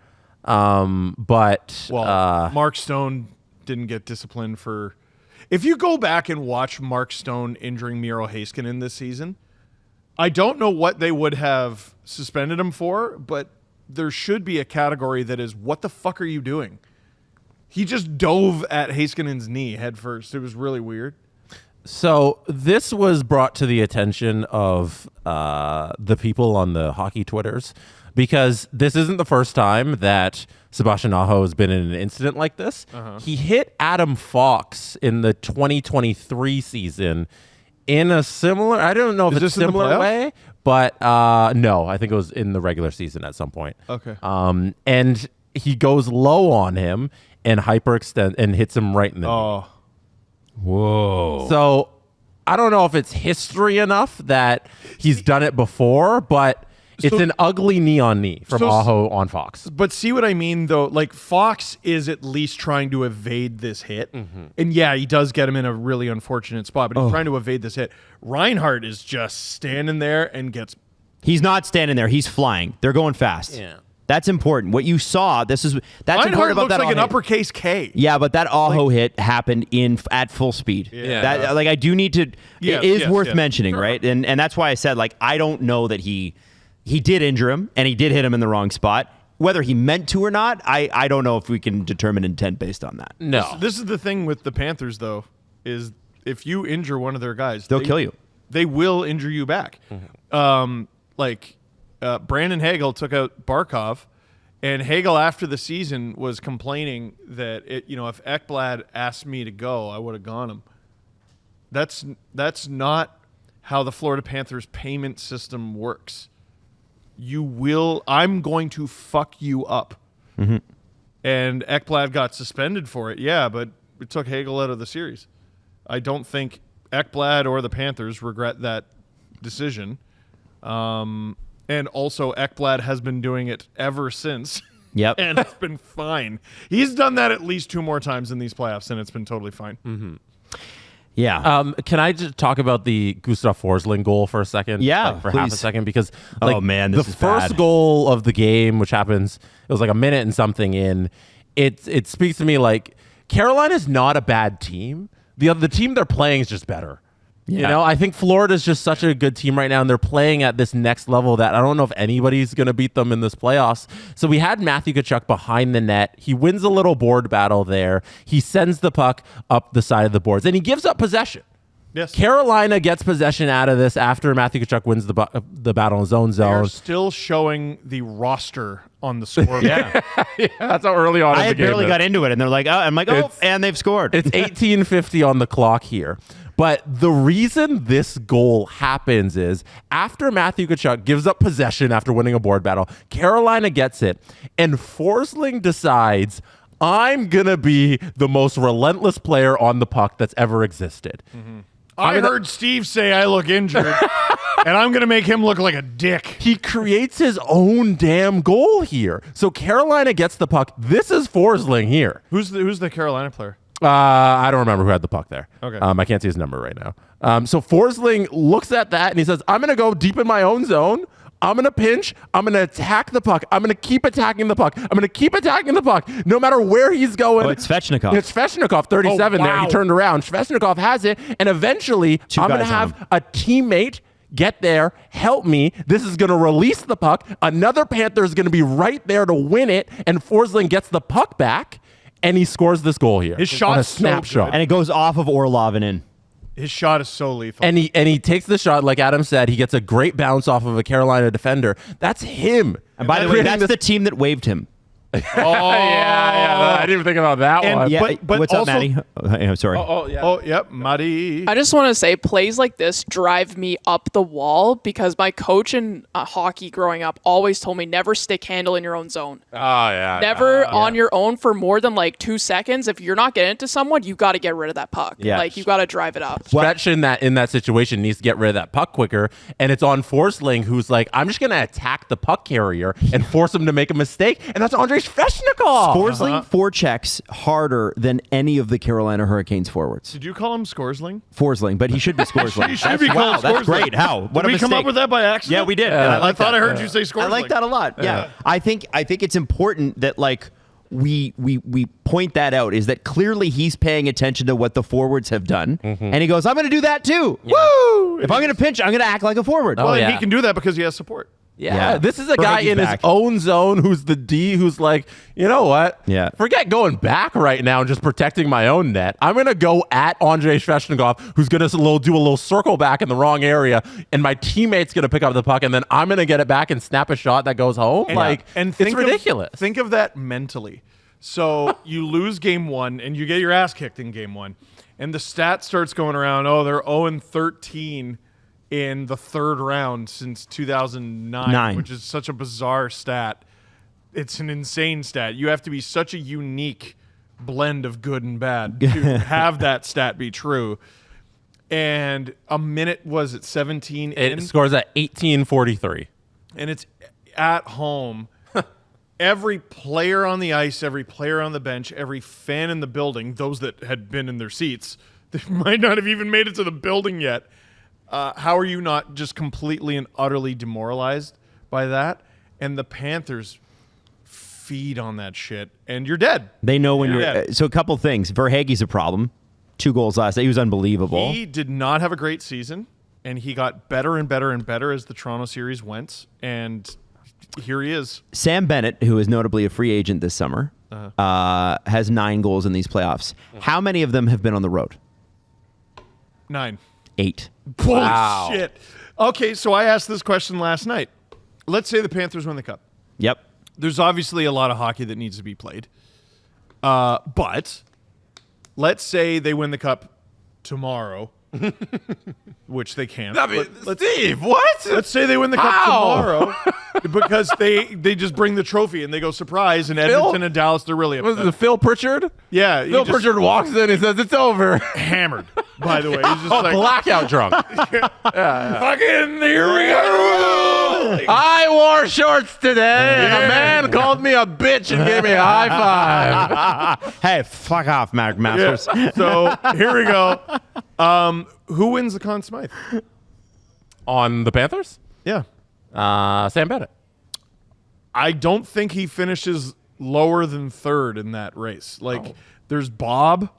But Mark Stone didn't get disciplined for. If you go back and watch Mark Stone injuring Miro Heiskanen this season, I don't know what they would have suspended him for, but there should be a category that is, what the fuck are you doing? He just dove at Heiskanen's knee head first. It was really weird. So this was brought to the attention of the people on the hockey Twitters, because this isn't the first time that Sebastian Aho has been in an incident like this. He hit Adam Fox in the 2023 season in a similar, I don't know if it's similar way, but no, I think it was in the regular season at some point. Okay. And he goes low on him and hyperextend and hits him right in the knee. Whoa. So I don't know if it's history enough that he's done it before, but it's an ugly knee on knee from Aho on Fox. But see what I mean, though? Fox is at least trying to evade this hit. Mm-hmm. And yeah, he does get him in a really unfortunate spot, but he's trying to evade this hit. Reinhardt is just standing there and gets... He's not standing there. He's flying. They're going fast. Yeah. That's important. What you saw, that's Reinhardt important about looks that like an hit. uppercase K. Yeah, but that Aho hit happened at full speed. Yeah. I do need to. Yes, it is yes, worth yes. mentioning, right? And that's why I said I don't know that he did injure him and he did hit him in the wrong spot. Whether he meant to or not, I don't know if we can determine intent based on that. No. This is the thing with the Panthers, though, is if you injure one of their guys, They'll kill you. They will injure you back. Mm-hmm. Brandon Hagel took out Barkov. And Hagel, after the season, was complaining that if Ekblad asked me to go, I would have gone him. That's not how the Florida Panthers payment system works. I'm going to fuck you up. Mm-hmm. And Ekblad got suspended for it, yeah, but it took Hagel out of the series. I don't think Ekblad or the Panthers regret that decision. And also, Ekblad has been doing it ever since. Yep. And it's been fine. He's done that at least 2 more times in these playoffs, and it's been totally fine. Mm-hmm. Yeah. Can I just talk about the Gustav Forsling goal for a second? Yeah, for please. half a second, because man, this the is first bad. goal of the game, which happens, it was a minute and something in. It speaks to me Carolina's not a bad team. The team they're playing is just better. You know, I think Florida's just such a good team right now, and they're playing at this next level that I don't know if anybody's going to beat them in this playoffs. So we had Matthew Tkachuk behind the net. He wins a little board battle there. He sends the puck up the side of the boards, and he gives up possession. Yes. Carolina gets possession out of this after Matthew Tkachuk wins the battle in his own zone. They're still showing the roster on the scoreboard. Yeah, that's how early on in I the game. barely got into it, and they're like, oh, I'm like, oh, It's- and they've scored. It's 18:50 on the clock here. But the reason this goal happens is after Matthew Tkachuk gives up possession after winning a board battle, Carolina gets it, and Forsling decides, I'm going to be the most relentless player on the puck that's ever existed. I heard Steve say I look injured, and I'm going to make him look like a dick. He creates his own damn goal here. So Carolina gets the puck. This is Forsling here. Who's the Carolina player? I don't remember who had the puck there. Okay. I can't see his number right now. So Forsling looks at that and he says, I'm going to go deep in my own zone. I'm going to pinch. I'm going to attack the puck. I'm going to keep attacking the puck. I'm going to keep attacking the puck no matter where he's going. Oh, it's Svechnikov. It's Svechnikov, 37 Oh, there. wow. He turned around. Svechnikov has it. And eventually, Two I'm going to guys on have a teammate get there, help me. This is going to release the puck. Another Panther is going to be right there to win it. And Forsling gets the puck back. And he scores this goal here. His on a shot's so snapshot. and it goes off of Orlov and in. His shot is so lethal. And he takes the shot, like Adam said. He gets a great bounce off of a Carolina defender. That's him. And by the way, that's the team that waived him. I didn't even think about that And one. Yeah, but what's also- up, Maddie? Oh, sorry. Oh, yep, Muddy. I just want to say plays like this drive me up the wall because my coach in hockey growing up always told me never stick handle in your own zone. Oh, yeah. Never on your own for more than like 2 seconds. If you're not getting it to someone, you got to get rid of that puck. Yeah. Like you got to drive it up. Stretch in that situation needs to get rid of that puck quicker, and it's on Forsling, who's like, I'm just gonna attack the puck carrier and force him to make a mistake, and that's Andrei Svechnikov. Forsling forechecks harder than any of the Carolina Hurricanes forwards. Did you call him Scoresling? Forsling, but he should be Scoresling. He should be called That's Scoresling. great. How? What Did a we come up mistake. with that by accident? Yeah, we did. I thought I heard you say Scoresling. I like that a lot. Yeah. I think it's important that like we point that out is that clearly he's paying attention to what the forwards have done. And he goes, I'm going to do that too. Woo! If I'm going to pinch, I'm going to act like a forward. Well, yeah. he can do that because he has support. Yeah, this is a Berkey's guy in his back. own zone who's the D, who's like, you know what? Yeah. Forget going back right now and just protecting my own net. I'm going to go at Andrei Svechnikov, who's going to do a little circle back in the wrong area, and my teammate's going to pick up the puck, and then I'm going to get it back and snap a shot that goes home. And it's ridiculous. Think of that mentally. So you lose game one, and you get your ass kicked in game one, and the stat starts going around. Oh, they're 0-13 in the third round since 2009, which is such a bizarre stat. It's an insane stat. You have to be such a unique blend of good and bad to have that stat be true. And a minute was it 17 It in? scores at 18:43. And it's at home. Every player on the ice, every player on the bench, every fan in the building, those that had been in their seats, they might not have even made it to the building yet. How are you not just completely and utterly demoralized by that? And the Panthers feed on that shit, and you're dead. They know when you're. dead. So a couple things. Verhaeghe's a problem. 2 goals last night. He was unbelievable. He did not have a great season, and he got better and better and better as the Toronto series went, and here he is. Sam Bennett, who is notably a free agent this summer, has 9 goals in these playoffs. How many of them have been on the road? 9. 8. Holy shit. Okay, so I asked this question last night. Let's say the Panthers win the Cup. Yep. There's obviously a lot of hockey that needs to be played. But let's say they win the Cup tomorrow, which they can't. Steve, what? Let's say they win the Cup How? tomorrow because they just bring the trophy and they go surprise, and Edmonton and Dallas, they're really Was upset. it Phil Pritchard? Yeah. Phil Pritchard walks in and says, it's over. hammered, by the way. He's just like, Blackout drunk. fucking here we go. I wore shorts today, and a man called me a bitch and gave me a high five. Hey, fuck off, Mark Masters. So here we go. Who wins the Conn Smythe? On the Panthers? Yeah. Sam Bennett. I don't think he finishes lower than third in that race. Like, there's Bob.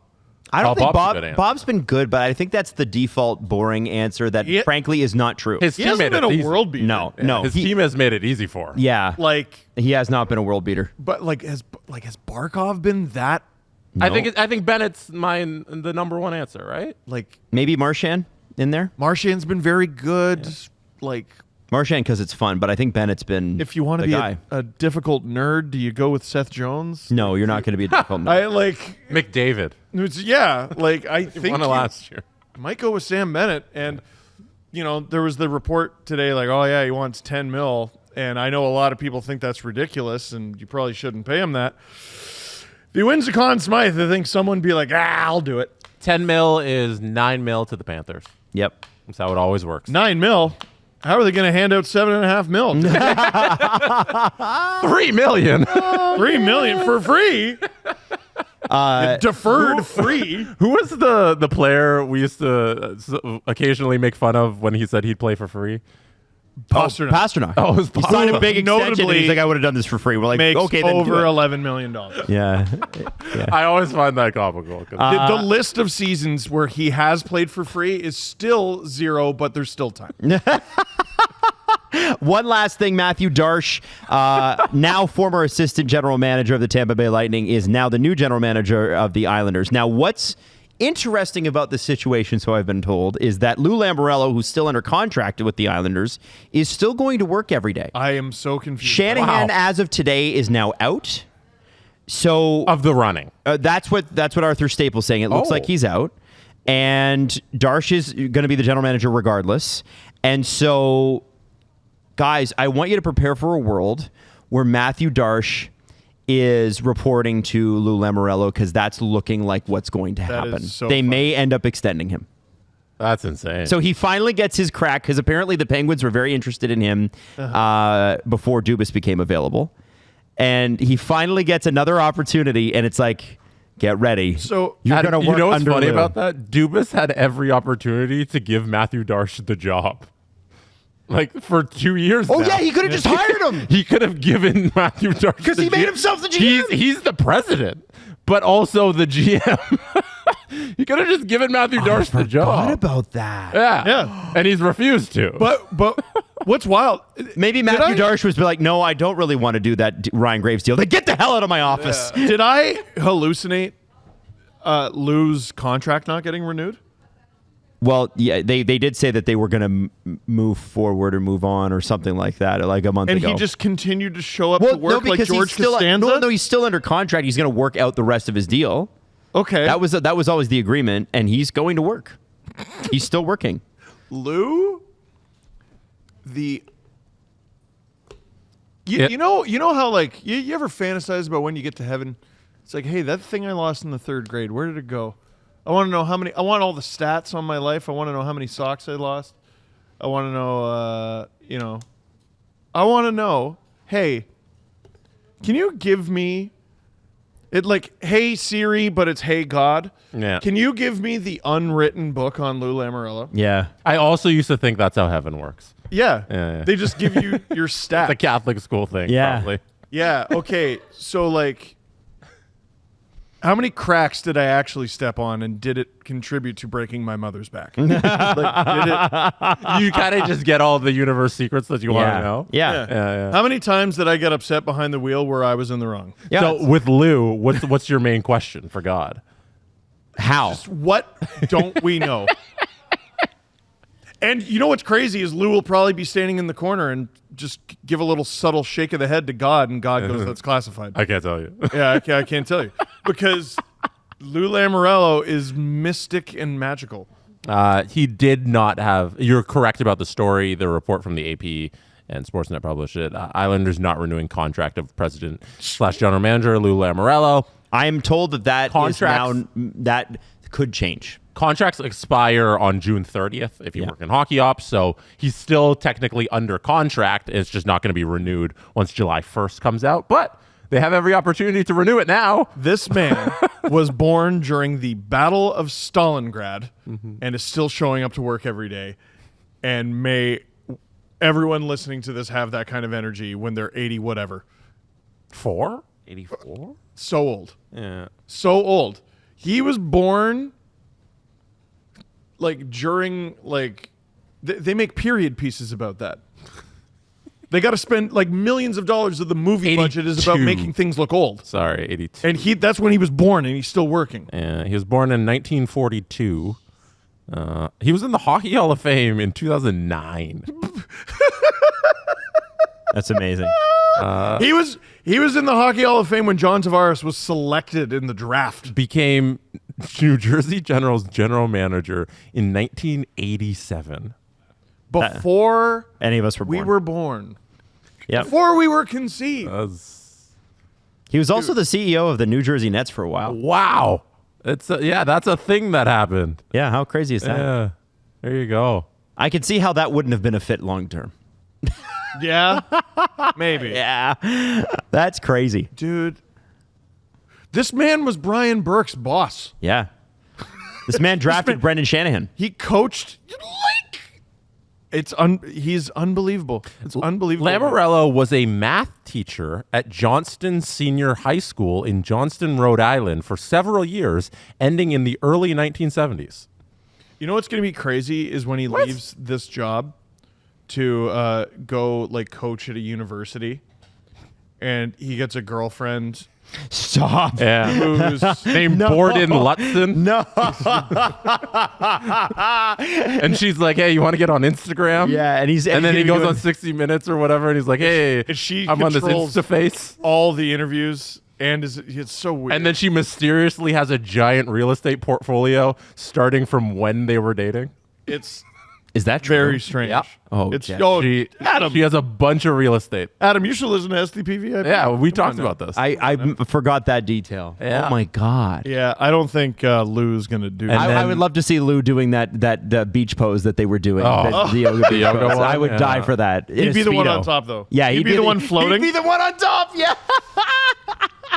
I don't think Bob's a good answer. Bob's been good, but I think that's the default boring answer that Yeah. frankly is not true. His He team hasn't made been it a easy. world beater. no. His team has made it easy for him. Yeah. Like, He has not been a world beater. but like has Barkov been that? I think Bennett's the number one answer, right? Like, Maybe Marchand in there? Marchand's been very good. Like, Marchand because it's fun, but I think Bennett's been if you want to the be guy. a difficult nerd, do you go with Seth Jones? No, you're not going to be a difficult I like. McDavid. Like I think Won it you last year. might go with Sam Bennett, and there was the report today, like, oh yeah, he wants $10 million, and I know a lot of people think that's ridiculous, and you probably shouldn't pay him that. If he wins the Conn Smythe, I think someone would be like, I'll do it. 10 mil is 9 mil to the Panthers. Yep. That's how it always works. $9 million. How are they going to hand out $7.5 million? $3 million. $3 million for free. Deferred free. Who was the player we used to occasionally make fun of when he said he'd play for free? Pasternak. Oh, it was He signed a big extension. And notably he's like, I would have done this for free. We're like, Makes okay, then over do it. $11 million. Yeah. I always find that comical. The list of seasons where he has played for free is still 0, but there's still time. One last thing, Matthew Darsh, now former assistant general manager of the Tampa Bay Lightning, is now the new general manager of the Islanders. Now, what's interesting about this situation, so I've been told, is that Lou Lamoriello, who's still under contract with the Islanders, is still going to work every day. I am so confused. Shanahan, as of today, is now out. So Of the running. that's what Arthur Staple's saying. It looks like he's out, and Darsh is going to be the general manager regardless. And so, guys, I want you to prepare for a world where Matthew Darsh is reporting to Lou Lamoriello, because that's looking like what's going to That is happen. so They funny. may end up extending him. That's insane. So he finally gets his crack, because apparently the Penguins were very interested in him before Dubas became available. And he finally gets another opportunity, and it's like, get ready. So you're going to work you know what's under funny Lou. about that? Dubas had every opportunity to give Matthew Darsh the job. Like, for 2 years Oh, now. yeah, he could have just hired him. He could have given Matthew Darsh Because he made himself the GM. He's the president, but also the GM. He could have just given Matthew Darsh the job. What about that? Yeah. And he's refused to. But what's wild? Maybe Matthew Darsh was like, no, I don't really want to do that Ryan Graves deal. Then get the hell out of my office. Did I hallucinate Lou's contract not getting renewed? Well, yeah, they did say that they were going to move forward or move on or something like that, like a month And ago. he just continued to show up to work like George he's still, Costanza? No, he's still under contract. He's going to work out the rest of his deal. Okay. That was always the agreement, and he's going to work. He's still working. Lou, Yeah. you know how, like, you ever fantasize about when you get to heaven? It's like, hey, that thing I lost in the 3rd grade, where did it go? I want to know I want all the stats on my life. I want to know how many socks I lost. I want to know, I want to know, hey, can you give me it, like, hey Siri, but it's hey God? Yeah. Can you give me the unwritten book on Lou Lamoriello? Yeah. I also used to think that's how heaven works. Yeah. Yeah. They just give you your stats. The Catholic school thing, Yeah. probably. Yeah. Okay. So, like, how many cracks did I actually step on, and did it contribute to breaking my mother's back? Like, did it? You kind of just get all the universe secrets that you want to know. Yeah. Yeah. How many times did I get upset behind the wheel where I was in the wrong? Yeah. So with Lou, what's your main question for God? How? What don't we know? And you know what's crazy is Lou will probably be standing in the corner and just give a little subtle shake of the head to God, and God goes, "That's classified." I can't tell you. Yeah, I can't tell you, because Lou Lamoriello is mystic and magical. He did not have. You're correct about the story. The report from the AP and Sportsnet published it. Islanders not renewing contract of president / general manager Lou Lamoriello. I am told that is Contracts- now that could change. Contracts expire on June 30th if you work in hockey ops. So he's still technically under contract. It's just not going to be renewed once July 1st comes out. But they have every opportunity to renew it now. This man was born during the Battle of Stalingrad and is still showing up to work every day. And may everyone listening to this have that kind of energy when they're 80 whatever. 84? So old. Yeah. So old. He was born like during like they make period pieces about that. They got to spend like millions of dollars of the movie budget is about 82. making things look old. Sorry, 82. And that's when he was born, and he's still working. He was born in 1942. He was in the Hockey Hall of Fame in 2009. That's amazing. He was in the Hockey Hall of Fame when John Tavares was selected in the draft. Became New Jersey General's general manager in 1987. Before Any of us were born. we were born. Yep. Before we were conceived. He was also the CEO of the New Jersey Nets for a while. Wow. That's a thing that happened. Yeah, how crazy is that? Yeah. There you go. I could see how that wouldn't have been a fit long term. Yeah, maybe. Yeah, that's crazy. Dude, this man was Brian Burke's boss. Yeah. This man drafted Brendan Shanahan. He coached he's unbelievable. It's unbelievable. Lamoriello was a math teacher at Johnston Senior High School in Johnston, Rhode Island for several years, ending in the early 1970s. You know what's going to be crazy is when he leaves this job to go like coach at a university, and he gets a girlfriend. Stop. Yeah. Who's Named Borden Lutzen. No. And she's like, hey, you want to get on Instagram? Yeah, and then he goes doing- on 60 Minutes or whatever, and he's like, hey, and she I'm on this controls Instaface. all the interviews, and it's so weird. And then she mysteriously has a giant real estate portfolio starting from when they were dating. it's Is that true? very strange. Yeah. Oh, it's yeah. Adam. She has a bunch of real estate. Adam, you should listen to SDPVIP. Yeah, we Come talked on now. about this. I forgot that detail. Yeah. Oh my god. Yeah, I don't think Lou's gonna do And that. I then- would love to see Lou doing that beach pose that they were doing. Oh. The yoga beach yoga pose. one? I would Yeah. die for that. He'd be the one on top, though. Yeah, he'd be the one floating. He'd be the one on top. Yeah.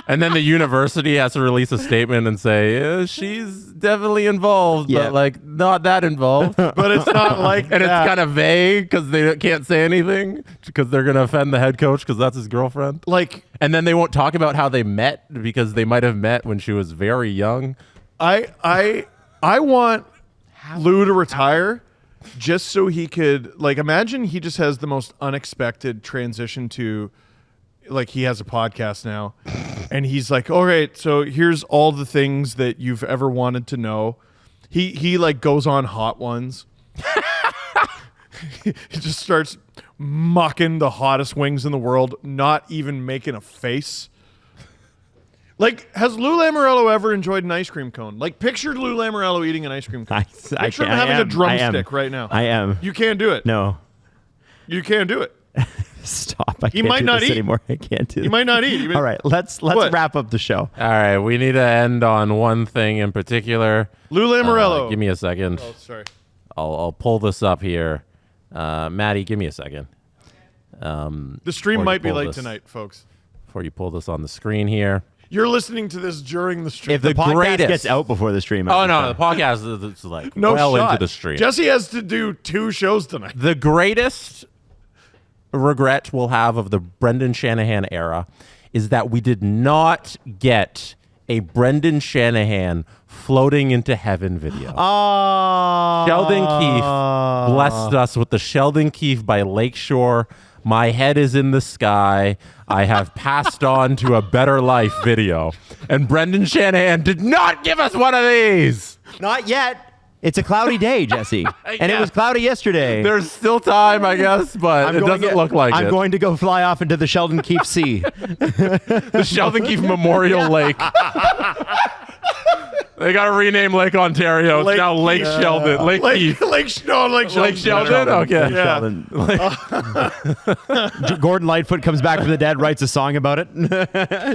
And then the university has to release a statement and say, she's definitely involved, Yeah. but like not that involved. But it's not like And that. it's kind of vague because they can't say anything because they're going to offend the head coach because that's his girlfriend. like And then they won't talk about how they met because they might have met when she was very young. I want Lou to retire just so he could like imagine he just has the most unexpected transition to like he has a podcast now and he's like, all right, so here's all the things that you've ever wanted to know. He like goes on Hot Ones. He just starts mocking the hottest wings in the world, not even making a face. Like, has Lou Lamoriello ever enjoyed an ice cream cone? Like, picture Lou Lamoriello eating an ice cream cone. Picture him having a drumstick right now. I am. You can't do it. No. You can't do it. Stop. I can't might do not this eat. anymore. I can't do He this. might not eat. All right, let's What? wrap up the show. All right, we need to end on one thing in particular. Lou Lamoriello. Give me a second. Oh, sorry. I'll pull this up here. Maddie, give me a second. The stream Before you might be pull late this. tonight, folks. Before you pull this on the screen here. You're listening to this during the stream. If the The podcast greatest. gets out before the stream, Oh, no, the podcast is like no well shot. into the stream. Jesse has to do 2 shows tonight. The greatest regret we'll have of the Brendan Shanahan era is that we did not get a Brendan Shanahan floating into heaven video. Sheldon Keefe blessed us with the Sheldon Keefe by Lakeshore. My head is in the sky. I have passed on to a better life video. And Brendan Shanahan did not give us one of these. Not yet. It's a cloudy day, Jesse, and it was cloudy yesterday. There's still time, I guess, but it doesn't look like I'm it. going to go fly off into the Sheldon Keefe Sea. The Sheldon Keefe Memorial Lake. They got to rename Lake Ontario. It's now Lake Sheldon. Lake Keefe. Lake Sheldon. Lake Sheldon? Okay. Yeah. Sheldon. Gordon Lightfoot comes back from the dead, writes a song about it.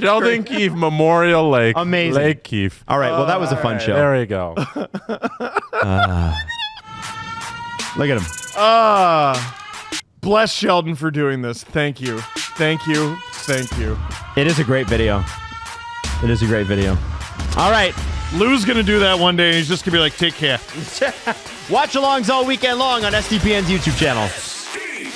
Sheldon Keefe Memorial Lake. Amazing. Lake Keefe. All right, well, that was a fun show. There we go. Look at him. Bless Sheldon for doing this. Thank you. Thank you. Thank you. It is a great video. It is a great video. All right. Lou's going to do that one day, and he's just going to be like, take care. Watch alongs all weekend long on SDPN's YouTube channel. Steve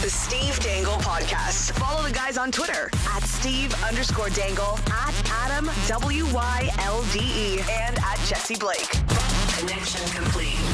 The Steve Dangle Podcast. Follow the guys on Twitter at Steve_Dangle, at Adam WYLDE, and at Jesse Blake. Connection complete.